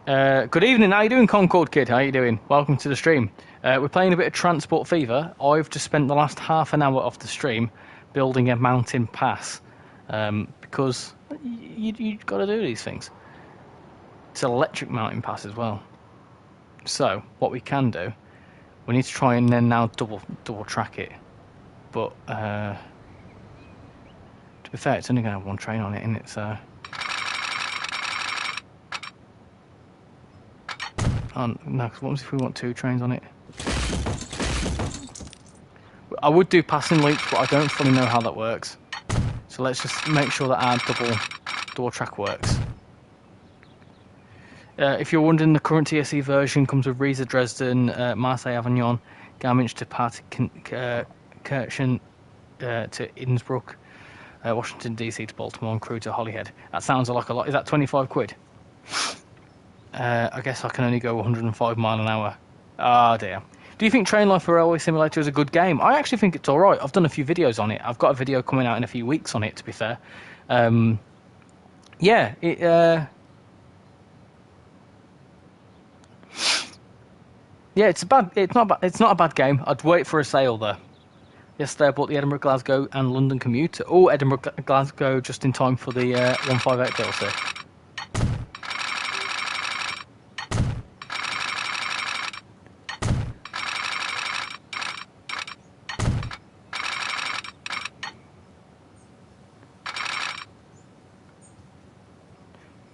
Good evening, how you doing, Concord Kid? How you doing? Welcome to the stream. We're playing a bit of Transport Fever. I've just spent the last half an hour of the stream building a mountain pass, because you've got to do these things. It's an electric mountain pass as well. So, what we can do, we need to try and then now double track it. But, to be fair, it's only going to have one train on it, and it's... No, because what if we want 2 trains on it? I would do passing loops, but I don't fully know how that works. So let's just make sure that our double track works. If you're wondering, the current TSE version comes with Riesa Dresden, Marseille Avignon, Garmisch to Kirchen to Innsbruck, Washington DC to Baltimore, and Crewe to Holyhead. That sounds like a lot. Is that 25 quid? I guess I can only go 105 mile an hour. Ah, dear. Do you think Train Life Railway Simulator is a good game? I actually think it's alright. I've done a few videos on it. I've got a video coming out in a few weeks on it, to be fair. Yeah, yeah, it's not a bad game. I'd wait for a sale though. Yesterday I bought the Edinburgh, Glasgow and London commuter. Oh, Edinburgh, Glasgow just in time for the 158 DLC.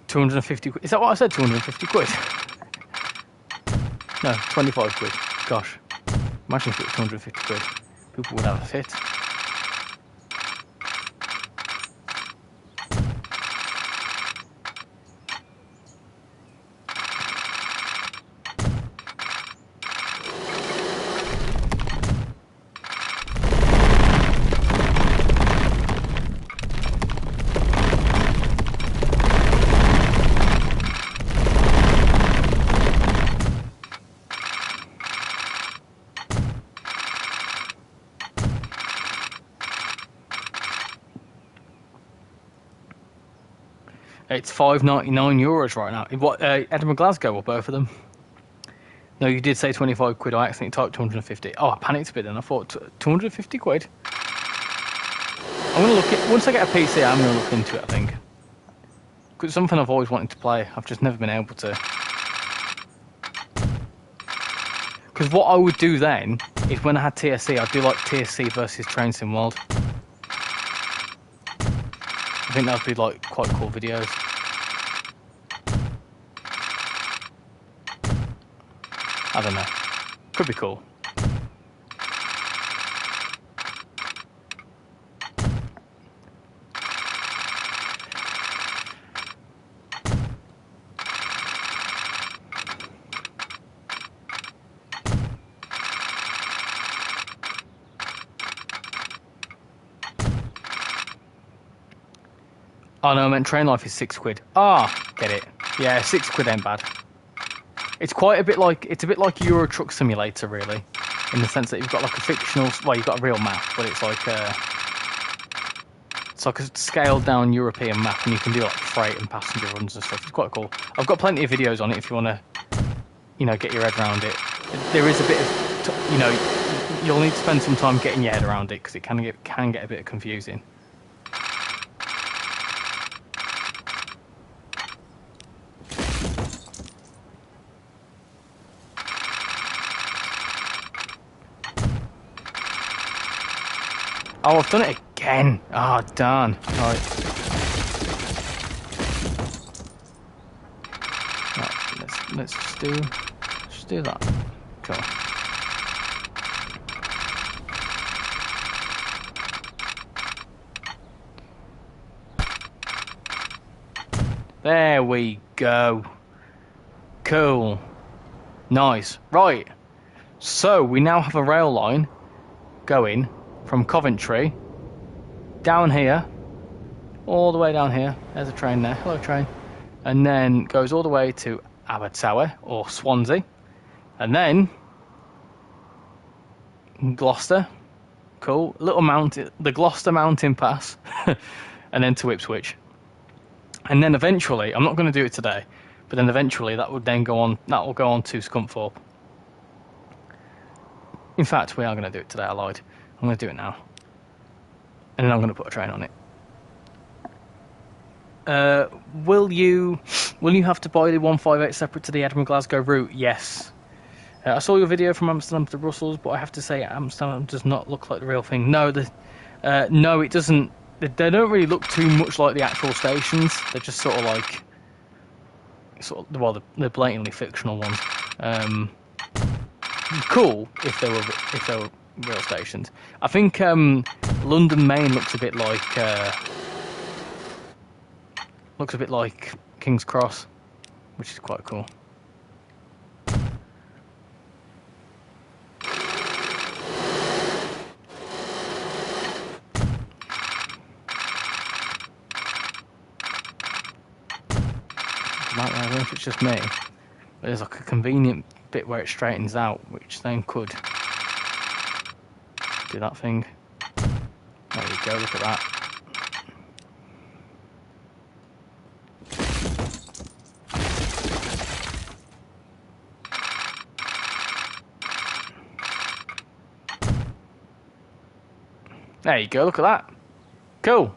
£250. Is that what I said? 250 quid? No, 25 quid. Gosh. Imagine if it was 250 quid. People would have a fit. It's €5.99 right now. What, Edinburgh, Glasgow, or both of them? No, you did say 25 quid. I accidentally typed 250. Oh, I panicked a bit then. I thought 250 quid. I'm gonna look at once I get a PC. I'm gonna look into it. I think because it's something I've always wanted to play. I've just never been able to. Because what I would do then is when I had TSC, I'd do like TSC versus Train Sim World. I think that'd be like quite cool videos. I don't know. Could be cool. Oh no, I meant Train Life is 6 quid. Ah, get it. Yeah, 6 quid ain't bad. It's quite a bit like Euro Truck Simulator, really, in the sense that you've got like a fictional. Well, you've got a real map, but it's like a scaled down European map, and you can do like freight and passenger runs and stuff. It's quite cool. I've got plenty of videos on it if you want to, get your head around it. There is a bit of, you'll need to spend some time getting your head around it because it can get a bit confusing. Oh, I've done it again. Oh, darn. Right, let's just do that. Cool. There we go. Cool. Nice. Right. So we now have a rail line going from Coventry down here, all the way down here. There's a train there. Hello, train. And then goes all the way to Abertawe or Swansea, and then Gloucester. Cool. Little mountain, the Gloucester Mountain Pass, and then to Ipswich. And then eventually, I'm not going to do it today, but then eventually that will go on to Scunthorpe. In fact, we are going to do it today. I lied. I'm going to do it now. And then I'm going to put a train on it. Will you have to buy the 158 separate to the Edinburgh Glasgow route? Yes. I saw your video from Amsterdam to Brussels, but I have to say Amsterdam does not look like the real thing. No, no, it doesn't. They don't really look too much like the actual stations. They're just sort of like, well, they're blatantly fictional ones. Cool if they were real stations. I think London Main looks a bit like King's Cross, which is quite cool. I don't know if it's just me, but there's like a convenient bit where it straightens out, which then could do that thing. There you go, look at that. There you go, look at that. Cool.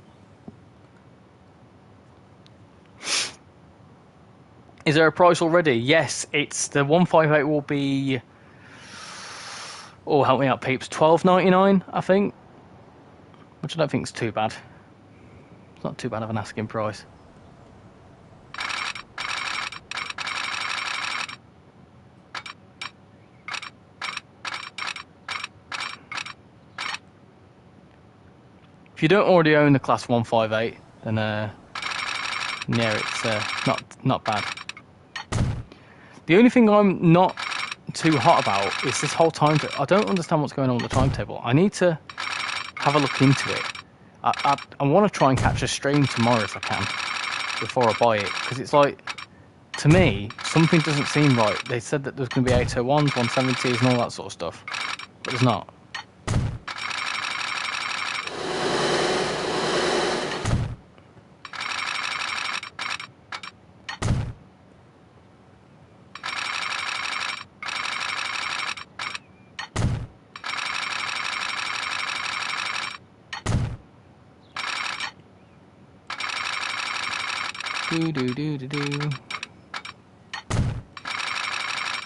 Is there a price already? Yes, it's the 158 will be, oh help me out peeps, $12.99 I think, which I don't think is too bad. It's not too bad of an asking price. If you don't already own the Class 158, then yeah, it's not bad. The only thing I'm not too hot about is this whole timetable. I don't understand what's going on with the timetable. I need to have a look into it. I want to try and catch a stream tomorrow if I can, before I buy it, because it's like, to me, something doesn't seem right. They said that there's going to be 801s, 170s and all that sort of stuff, but there's not. Do.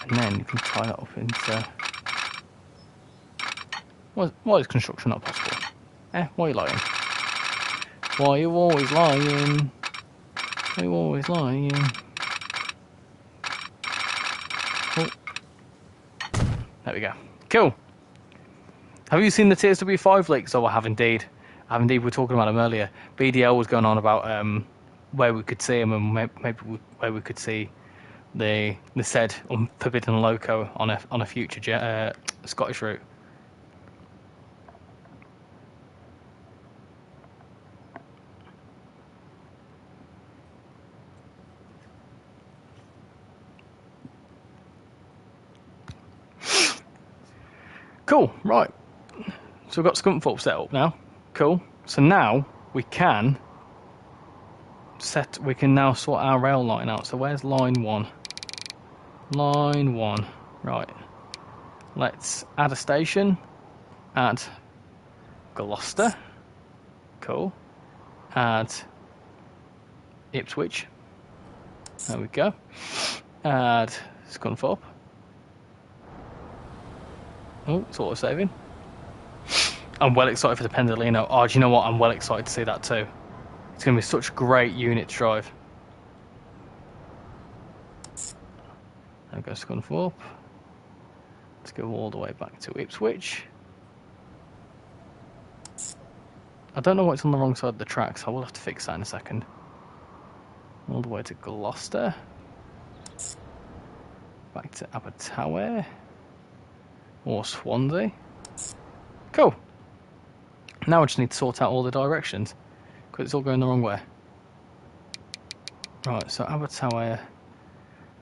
And then you can tie that up into... Why is construction not possible? Why are you lying? Why are you always lying? Why are you always lying? Oh. There we go. Cool. Have you seen the TSW5 leaks? Oh, I have indeed. We were talking about them earlier. BDL was going on about where we could see them, and maybe where we could see the said Forbidden Loco on a future Scottish route. Cool, right. So we've got Scunthorpe set up now. Cool. So now we can now sort our rail line out. So where's line 1? Line 1. Right. Let's add a station at Gloucester. Cool. Add Ipswich. There we go. Add Scunthorpe. Oh, it's auto saving. I'm well excited for the Pendolino. Oh, do you know what? I'm well excited to see that too. It's going to be such a great unit to drive. There we go, Scunthorpe. Let's go all the way back to Ipswich. I don't know what's on the wrong side of the tracks. I will have to fix that in a second. All the way to Gloucester. Back to Abertawe. Or Swansea. Cool. Now I just need to sort out all the directions, because it's all going the wrong way. Right, so Abertawe.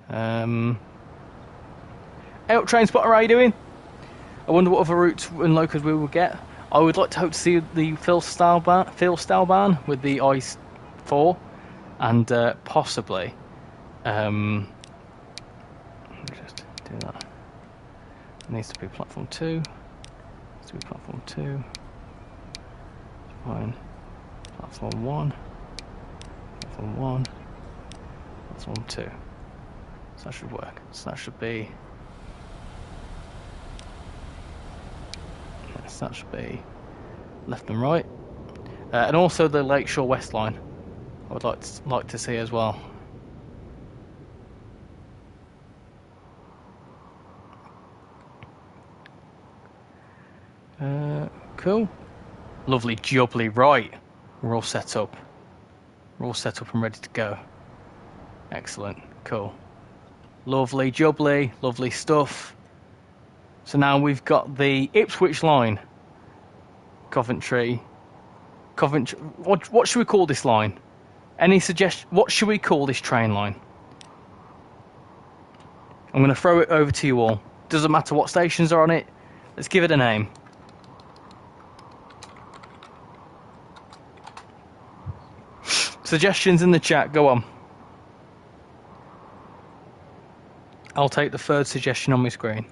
Hey up, Train Spotter, how you doing? I wonder what other routes and locos we will get. I would like to hope to see the Phil Stalban with the Ice 4, and possibly let me just do that. It needs to be platform 2. It needs to be platform 2. Fine. Platform 1. Platform 1. Platform 2. So that should work. So that should be. Yes, that should be left and right. And also the Lakeshore West line. I would like to see as well. Cool. Lovely jubbly. Right. We're all set up. We're all set up and ready to go. Excellent. Cool. Lovely jubbly. Lovely stuff. So now we've got the Ipswich line. Coventry. What should we call this line? Any suggestion? What should we call this train line? I'm going to throw it over to you all. Doesn't matter what stations are on it. Let's give it a name. Suggestions in the chat. Go on. I'll take the third suggestion on my screen.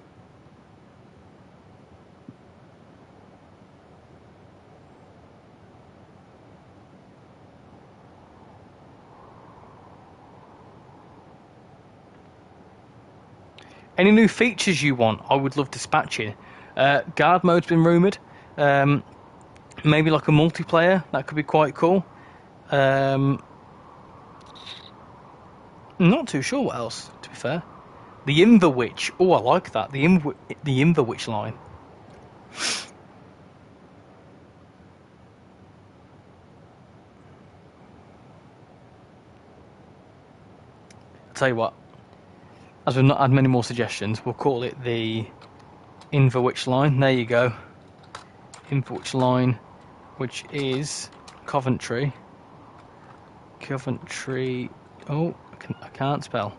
Any new features you want, I would love dispatching. Guard mode's been rumoured. Maybe like a multiplayer, that could be quite cool. Not too sure what else, to be fair. The Inverwich. Oh, I like that. The Inverwich line. I'll tell you what. As we've not had many more suggestions, we'll call it the Inverwich line. There you go. Inverwich line, which is Coventry. Coventry. Oh, I can't spell.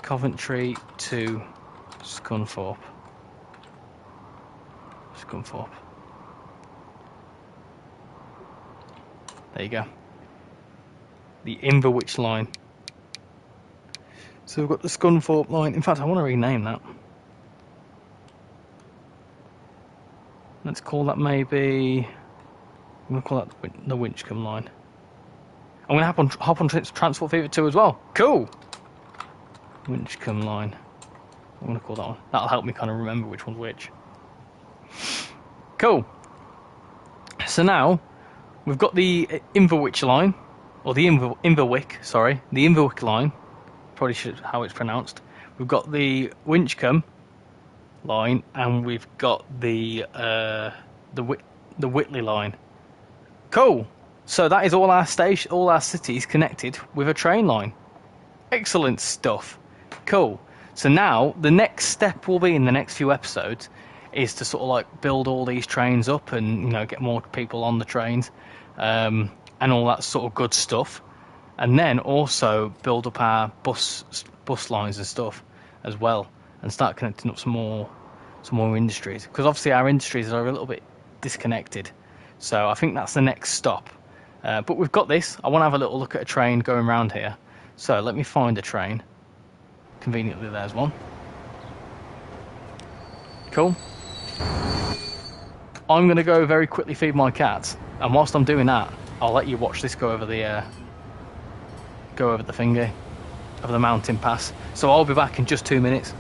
Coventry to Scunthorpe. Scunthorpe. There you go. The Inverwich line. So we've got the Scunthorpe line. In fact, I want to rename that. Let's call that maybe... I'm going to call that the Winchcombe line. I'm going to hop on Transport Fever 2 as well. Cool! Winchcombe line. I'm going to call that one. That'll help me kind of remember which one's which. Cool. So now, we've got the Inverwich line. Or the Inverwick, sorry. The Inverwick line. Probably should how it's pronounced. We've got the Winchcombe line, and we've got the Whitley line. Cool. So that is all our cities connected with a train line. Excellent stuff. Cool. So now the next step will be in the next few episodes is to sort of like build all these trains up and get more people on the trains, and all that sort of good stuff. And then also build up our bus lines and stuff as well, and start connecting up some more industries, because obviously our industries are a little bit disconnected. So I think that's the next stop. But we've got this. I want to have a little look at a train going around here. So let me find a train. Conveniently, there's one. Cool. I'm going to go very quickly feed my cats, and whilst I'm doing that, I'll let you watch this go over the thingy of the mountain pass. So I'll be back in just 2 minutes.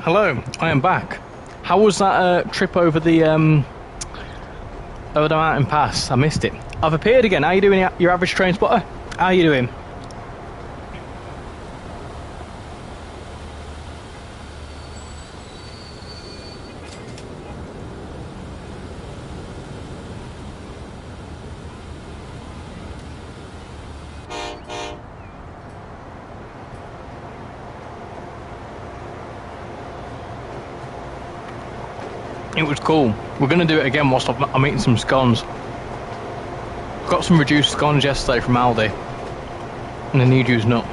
Hello, I am back. How was that trip over the mountain pass? I missed it. I've appeared again. How you doing, your average train spotter? How you doing? It was cool. We're going to do it again whilst I'm eating some scones. Got some reduced scones yesterday from Aldi. And a new juice nut.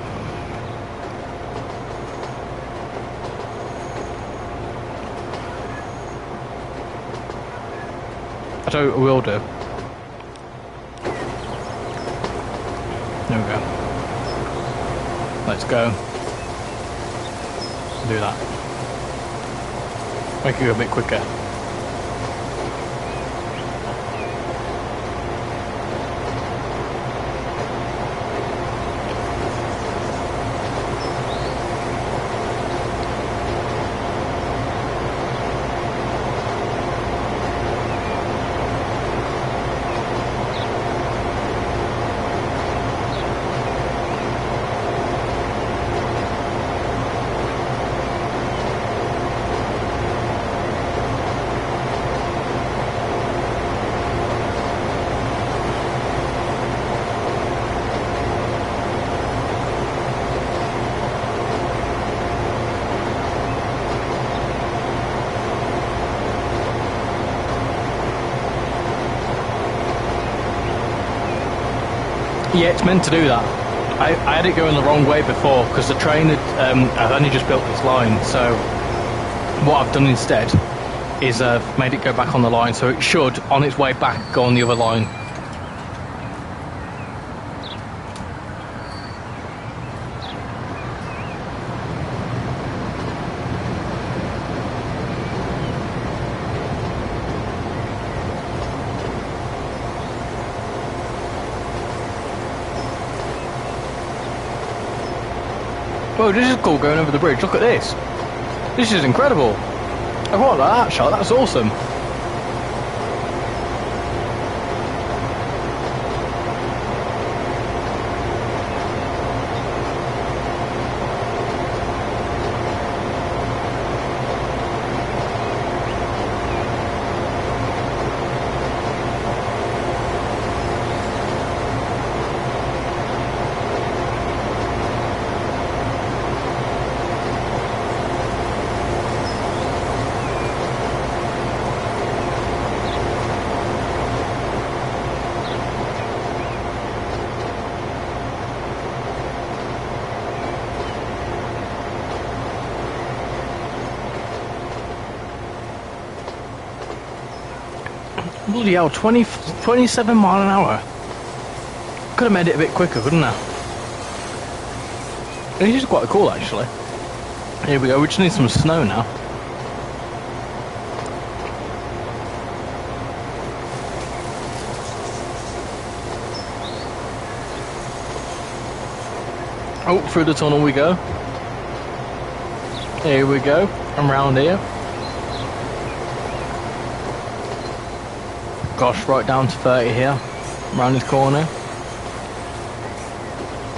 I tell you what we will do. There we go. Let's go. Do that. Make it go a bit quicker. Yeah, it's meant to do that. I had it going the wrong way before because the train had, I've only just built this line, so what I've done instead is made it go back on the line, so it should, on its way back, go on the other line. Whoa, this is cool going over the bridge. Look at this. This is incredible. I quite like that shot. That's awesome. Bloody hell, 27 mile an hour. Could have made it a bit quicker, couldn't I? This is quite cool, actually. Here we go, we just need some snow now. Oh, through the tunnel we go. Here we go, and round here. Gosh, right down to 30 here, around this corner.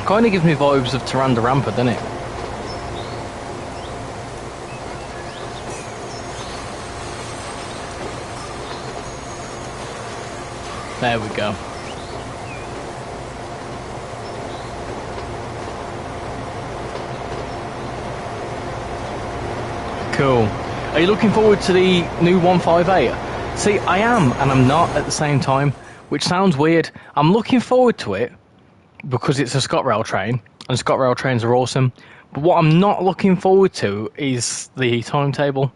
Kind of gives me vibes of Taranda Rampa, doesn't it? There we go. Cool. Are you looking forward to the new 158? See, I am, and I'm not at the same time, which sounds weird. I'm looking forward to it because it's a ScotRail train, and ScotRail trains are awesome. But what I'm not looking forward to is the timetable.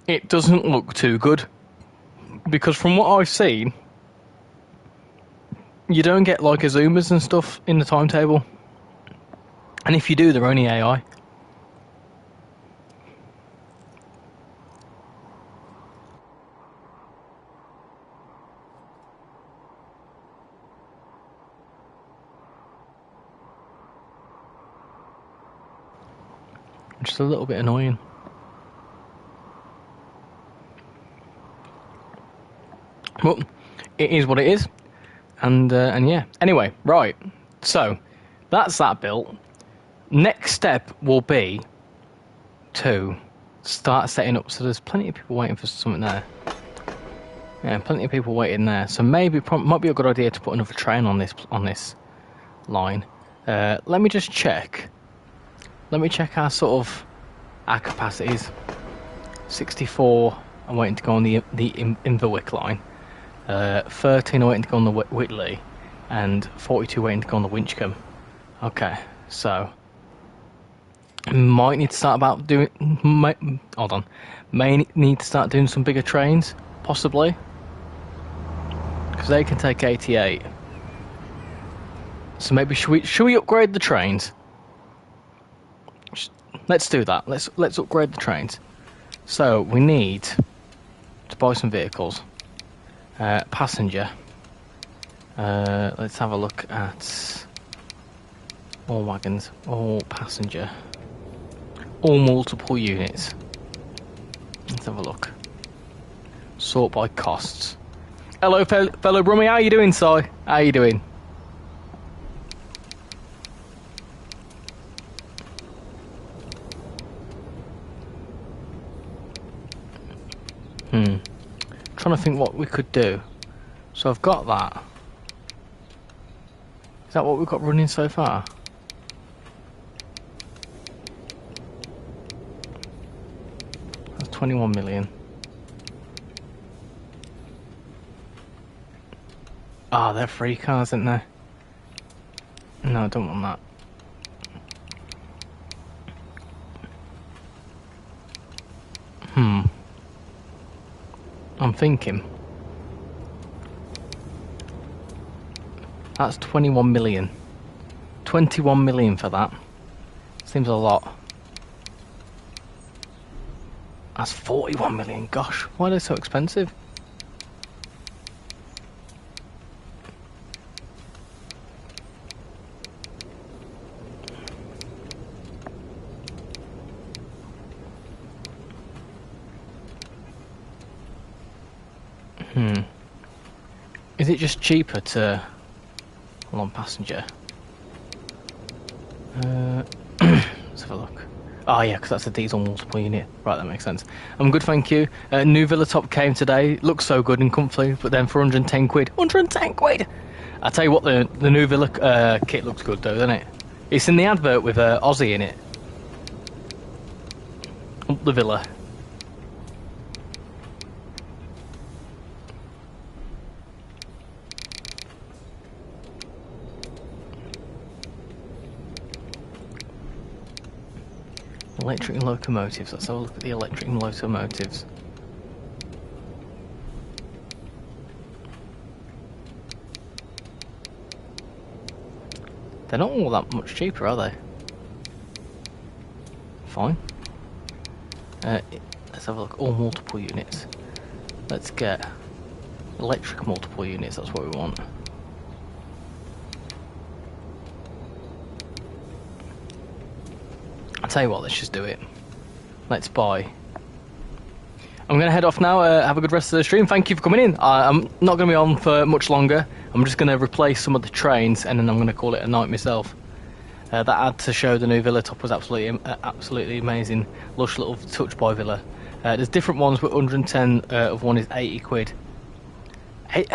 It doesn't look too good, because from what I've seen, you don't get like Azumas and stuff in the timetable. And if you do, they're only AI. which is a little bit annoying. But it is what it is, and yeah. Anyway, right. So that's that built. Next step will be to start setting up. So there's plenty of people waiting for something there. Yeah, plenty of people waiting there. So maybe might be a good idea to put another train on this line. Let me just check. Let me check our our capacities. 64 I'm waiting to go on the Inverwick line. 13 I'm waiting to go on the Whitley, and 42 waiting to go on the Winchcombe. Okay, so might need to start hold on. May need to start doing some bigger trains, possibly, because they can take 88. So maybe should we upgrade the trains? Let's do that. Let's upgrade the trains. So we need to buy some vehicles. Passenger. Let's have a look at all wagons, all passenger, all multiple units. Let's have a look. Sort by costs. Hello, fellow Brummy. How you doing, Si? How you doing? Trying to think what we could do. So I've got that. Is that what we've got running so far? That's 21 million. Ah, they're free cars, aren't they? No, I don't want that. I'm thinking. That's 21 million. 21 million for that. Seems a lot. That's 41 million. Gosh, why are they so expensive? Is it just cheaper to... Hold on, passenger. Let's have a look. Oh yeah, because that's a diesel multiple unit. Right, that makes sense. I'm good, thank you. New Villa top came today. Looks so good and comfy, but then for 110 quid. 110 quid! I tell you what, the New Villa kit looks good though, doesn't it? It's in the advert with Aussie in it. Up the Villa. Electric locomotives. Let's have a look at the electric locomotives. They're not all that much cheaper, are they? Fine. Let's have a look. All multiple units. Let's get electric multiple units. That's what we want. I'll tell you what, let's just do it. Let's buy. I'm going to head off now. Have a good rest of the stream. Thank you for coming in. I'm not going to be on for much longer. I'm just going to replace some of the trains, and then I'm going to call it a night myself. That ad to show the new Villa top was absolutely amazing. Lush little touch by Villa. There's different ones with 110 of one is 80 quid.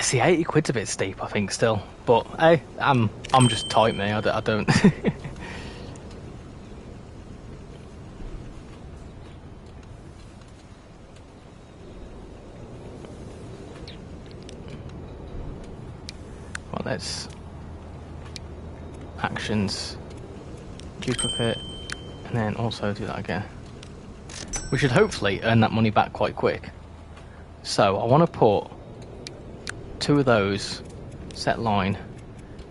See, 80 quid's a bit steep, I think, still. But hey, I'm just tight, me. I don't. Well, let's actions, duplicate, and then also do that again. We should hopefully earn that money back quite quick. So I want to put 2 of those set line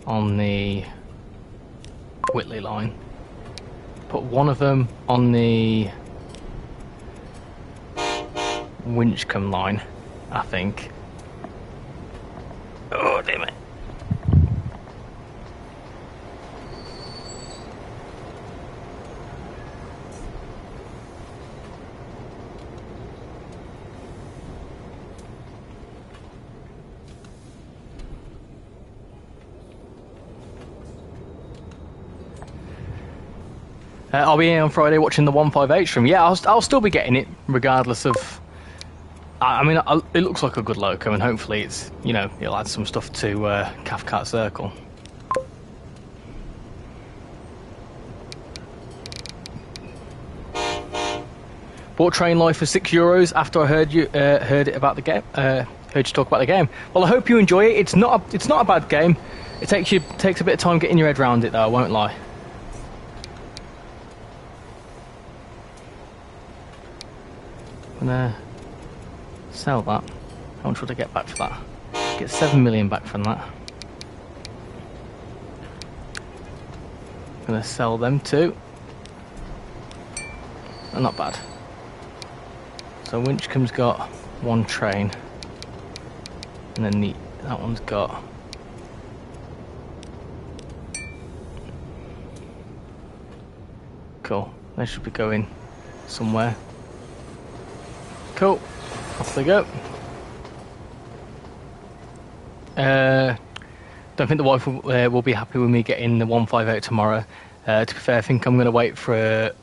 on the Whitley line. Put 1 of them on the Winchcombe line, I think. Oh, damn it. I'll be here on Friday watching the 158 stream. Yeah, I'll still be getting it regardless of. I mean, it looks like a good loco, and hopefully it's, you know, it'll add some stuff to Cathcart Circle. Bought Train Life for €6 after I heard it about the game. Heard you talk about the game. Well, I hope you enjoy it. It's not a bad game. It takes a bit of time getting your head around it, though. I won't lie. I'm gonna sell that. How much would I get back for that? Get 7 million back from that. I'm gonna sell them too. Not bad. So Winchcombe's got one train, and then that one's got. Cool. They should be going somewhere. Cool. Off they go. Don't think the wife will be happy with me getting the 158 tomorrow. To be fair, I think I'm going to wait for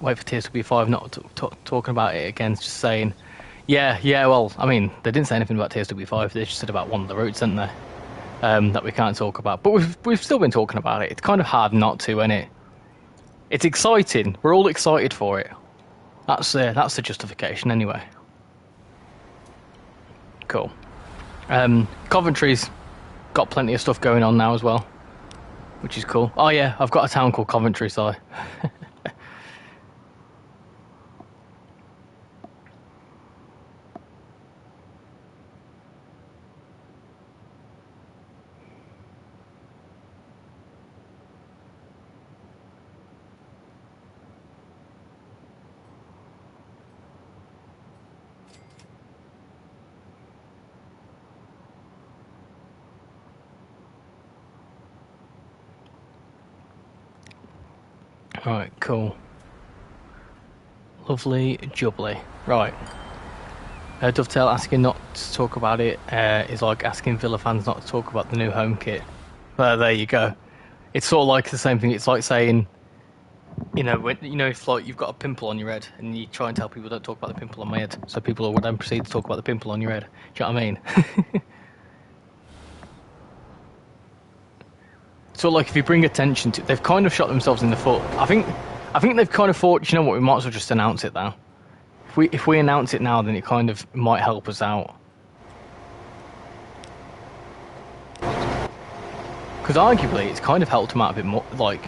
TSW5 not talking about it again. Just saying, yeah. Well, I mean, they didn't say anything about TSW5. They just said about one of the routes, didn't they? That we can't talk about. But we've still been talking about it. It's kind of hard not to, isn't it? It's exciting. We're all excited for it. That's the justification, anyway. Cool. Coventry's got plenty of stuff going on now as well, which is cool. Oh yeah, I've got a town called Coventry, so Alright, cool. Lovely jubbly. Right. Dovetail asking not to talk about it is like asking Villa fans not to talk about the new home kit. There you go. It's sort of like the same thing. It's like saying, if like you've got a pimple on your head and you try and tell people don't talk about the pimple on my head, so people will then proceed to talk about the pimple on your head. Do you know what I mean? So like if you bring attention to, they've kind of shot themselves in the foot. I think they've kind of thought, you know what, we might as well just announce it now. If we announce it now, then it kind of might help us out. Because arguably, it's kind of helped them out a bit more, like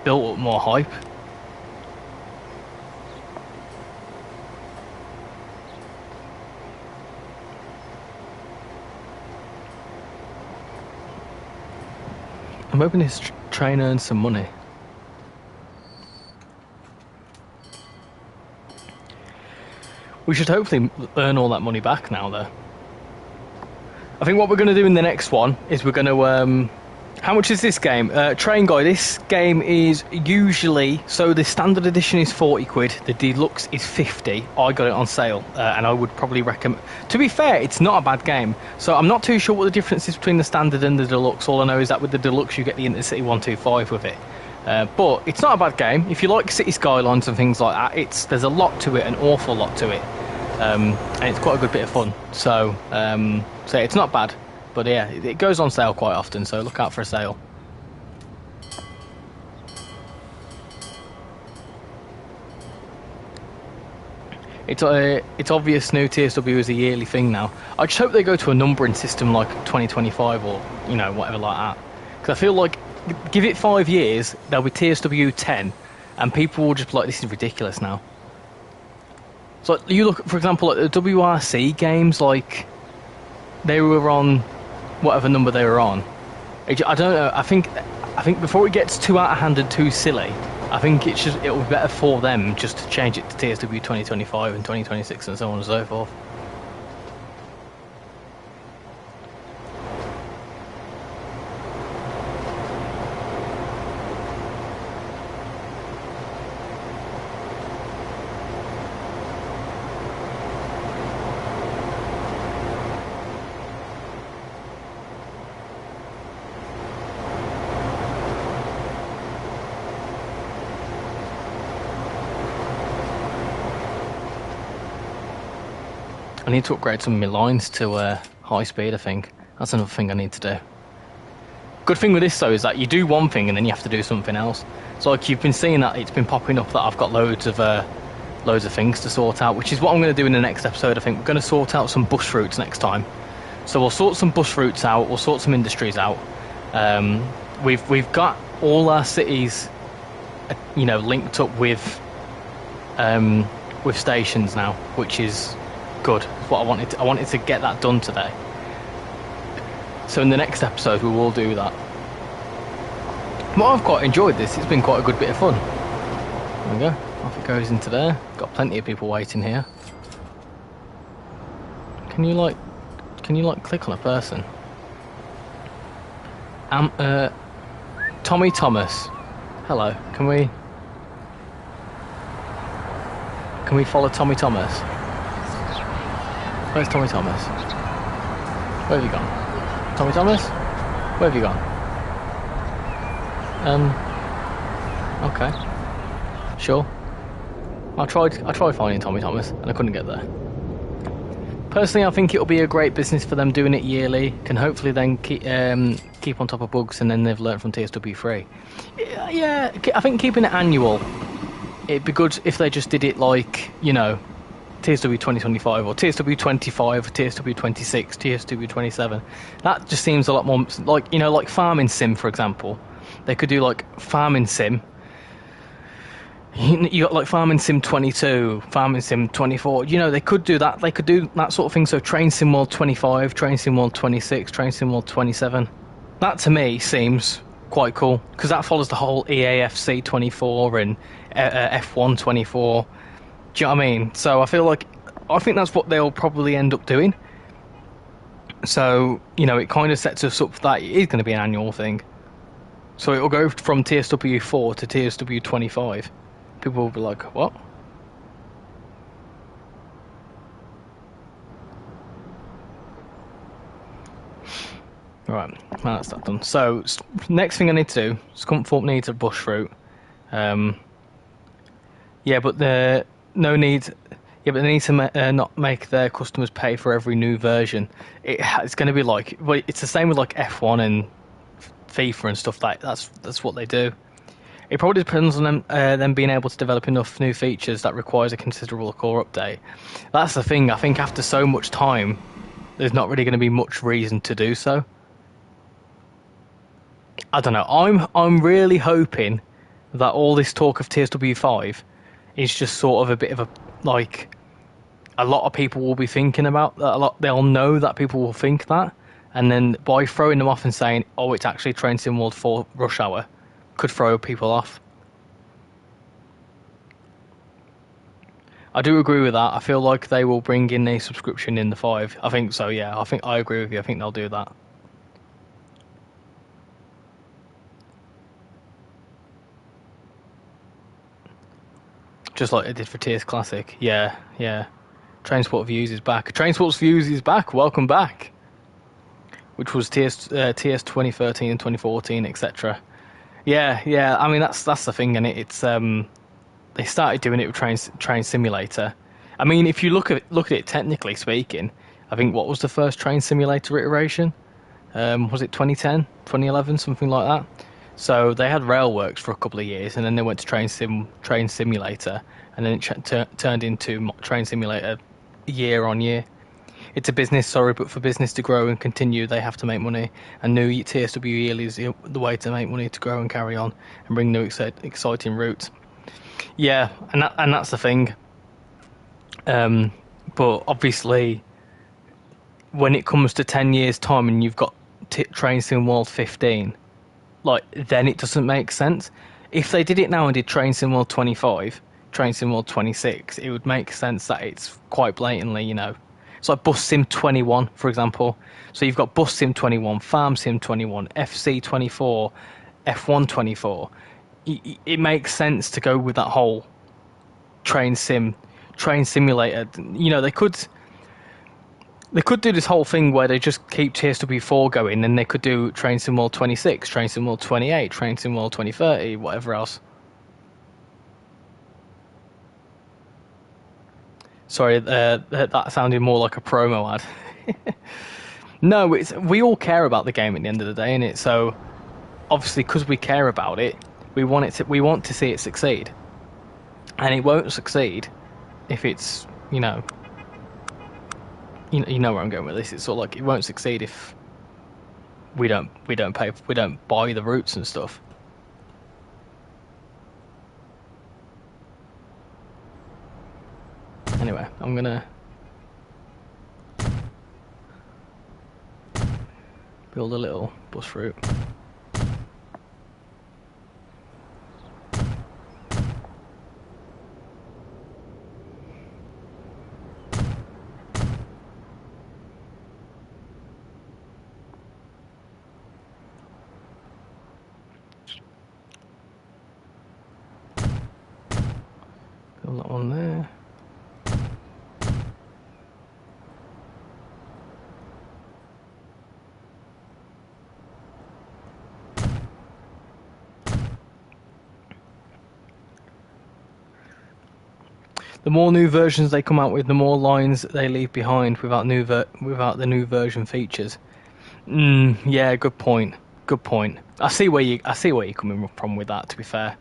built up more hype. I'm hoping this train earns some money. We should hopefully earn all that money back now, though. I think what we're going to do in the next one is we're going to... how much is this game? Train Guy, this game is usually... So the standard edition is 40 quid, the deluxe is 50. I got it on sale, and I would probably recommend... To be fair, it's not a bad game. So I'm not too sure what the difference is between the standard and the deluxe. All I know is that with the deluxe you get the Intercity 125 with it. But it's not a bad game. If you like city skylines and things like that, there's a lot to it, an awful lot to it. And it's quite a good bit of fun. So it's not bad. But yeah, it goes on sale quite often, so look out for a sale. It's obvious new TSW is a yearly thing now. I just hope they go to a numbering system like 2025 or, whatever like that. Because I feel like, give it 5 years, there'll be TSW 10, and people will just be like, this is ridiculous now. So you look, for example, at the WRC games, like, they were on whatever number they were on. I don't know, I think before it gets too out of hand and too silly, I think it'll be better for them just to change it to TSW 2025 and 2026 and so on and so forth. I need to upgrade some of my lines to high speed, I think. That's another thing I need to do. Good thing with this, though, is that you do one thing and then you have to do something else. So, like, you've been seeing that it's been popping up that I've got loads of things to sort out, which is what I'm going to do in the next episode. I think we're going to sort out some bus routes next time. So we'll sort some bus routes out, we'll sort some industries out. We've got all our cities, linked up with stations now, which is good. It's what I wanted to get that done today. So in the next episode we will do that. Well, I've quite enjoyed this. It's been quite a good bit of fun. There we go. Off it goes into there. Got plenty of people waiting here. Can you click on a person? Tommy Thomas. Hello. Can we follow Tommy Thomas? Where's Tommy Thomas? Where have you gone? Tommy Thomas? Where have you gone? Okay. Sure. I tried finding Tommy Thomas and I couldn't get there. Personally, I think it'll be a great business for them doing it yearly. Can hopefully then keep on top of bugs, and then they've learned from TSW3. Yeah, I think keeping it annual, it'd be good if they just did it like, TSW 2025 or TSW 25, TSW 26, TSW 27. That just seems a lot more like Farming Sim, for example. They could do like Farming Sim. You got like Farming Sim 22, Farming Sim 24. They could do that. They could do that sort of thing. So Train Sim World 25, Train Sim World 26, Train Sim World 27. That to me seems quite cool because that follows the whole EAFC 24 and F1 24. Do you know what I mean? So I think that's what they'll probably end up doing. So, it kind of sets us up that it is going to be an annual thing. So it'll go from TSW 4 to TSW 25. People will be like, what? Right, well, that's that done. So, next thing I need to do, Scunthorpe needs a bus route. Yeah, but they need to not make their customers pay for every new version. It's going to be like, well, it's the same with like F1 and FIFA and stuff like that. That's what they do. It probably depends on them being able to develop enough new features that requires a considerable core update. That's the thing. I think after so much time, there's not really going to be much reason to do so. I don't know. I'm really hoping that all this talk of TSW5 is just sort of a bit of a lot of people will be thinking about that. They'll know that people will think that, and then by throwing them off and saying, "Oh, it's actually Train Sim World 4 Rush Hour," could throw people off. I do agree with that. I feel like they will bring in a subscription in the 5. I think so. Yeah, I agree with you. I think they'll do that. Just like they did for TS Classic. Yeah. Trainsport Views is back. Trainsport Views is back. Welcome back. Which was TS 2013 and 2014, etc. Yeah. I mean, that's the thing, and it's they started doing it with Train Simulator. I mean, if you look at it technically speaking, I think what was the first Train Simulator iteration? Was it 2010, 2011, something like that? So they had Railworks for a couple of years, and then they went to Train Simulator, and then it turned into Train Simulator year on year. It's a business, but for business to grow and continue, they have to make money. And new TSW yearly is the way to make money, to grow and carry on and bring new exciting routes. Yeah, and that's the thing. But obviously, when it comes to 10 years' time and you've got Train Sim World 15, then it doesn't make sense. If they did it now and did Train Sim World 25, Train Sim World 26, it would make sense that it's quite blatantly, It's like Bus Sim 21, for example. So you've got Bus Sim 21, Farm Sim 21, FC 24, F1 24. It makes sense to go with that whole train simulator. They could do this whole thing where they just keep TSW4 going, and they could do Train Sim World 26, Train Sim World 28, Train Sim World 2030, whatever else. Sorry, that sounded more like a promo ad. No, we all care about the game at the end of the day, innit? So obviously, because we care about it, we want to see it succeed, and it won't succeed if it's you know where I'm going with this. It's sort of like it won't succeed if we don't buy the routes and stuff. Anyway, I'm gonna build a little bus route. Build that one there. The more new versions they come out with, the more lines they leave behind without the new version features. Yeah, good point. Good point. I see where you're coming from with that. To be fair,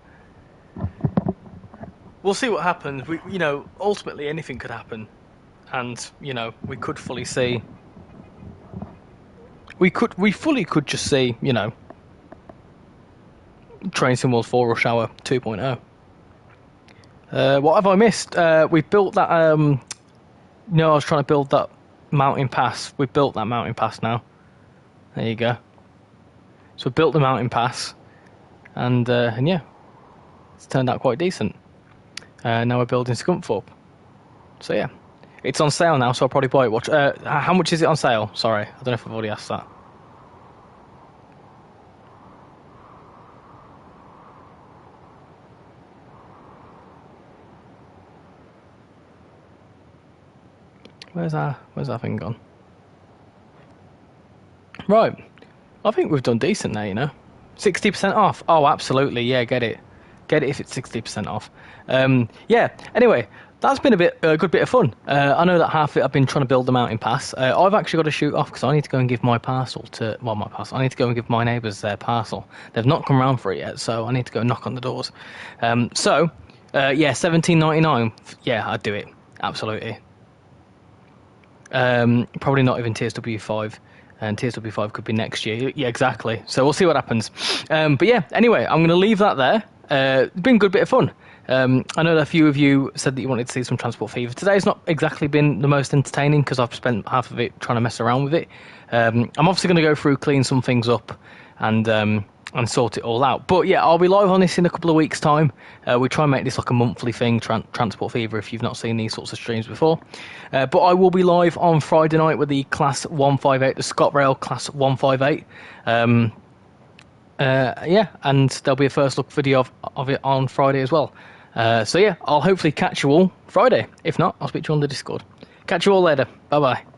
we'll see what happens. Ultimately anything could happen, and we could fully see. We fully could just see, Train Sim World 4 Rush Hour 2.0. What have I missed? We built that. I was trying to build that mountain pass. We built that mountain pass now. There you go. So we built the mountain pass, and yeah, it's turned out quite decent. Now we're building Scunthorpe. So yeah, it's on sale now. So I'll probably buy it. How much is it on sale? Sorry, I don't know if I've already asked that. Where's our thing gone? Right, I think we've done decent now. 60% off. Oh, absolutely. Yeah, get it if it's 60% off. Yeah. Anyway, that's been a good bit of fun. I know that half of it I've been trying to build the mountain pass. I've actually got to shoot off because I need to go and give my parcel to I need to go and give my neighbours their parcel. They've not come round for it yet, so I need to go knock on the doors. Yeah, $17.99. Yeah, I'd do it. Absolutely. Probably not even TSW5, and TSW5 could be next year. Yeah, exactly. So we'll see what happens. But yeah, anyway, I'm going to leave that there. It's been a good bit of fun. I know that a few of you said that you wanted to see some Transport Fever. Today's not exactly been the most entertaining because I've spent half of it trying to mess around with it. I'm obviously going to go through, clean some things up, and sort it all out. But yeah, I'll be live on this in a couple of weeks' time. We try and make this like a monthly thing, Transport Fever, if you've not seen these sorts of streams before. But I will be live on Friday night with the Class 158, the ScotRail Class 158. Yeah, and there'll be a first look video of it on Friday as well. So yeah, I'll hopefully catch you all Friday. If not, I'll speak to you on the Discord. Catch you all later. Bye-bye.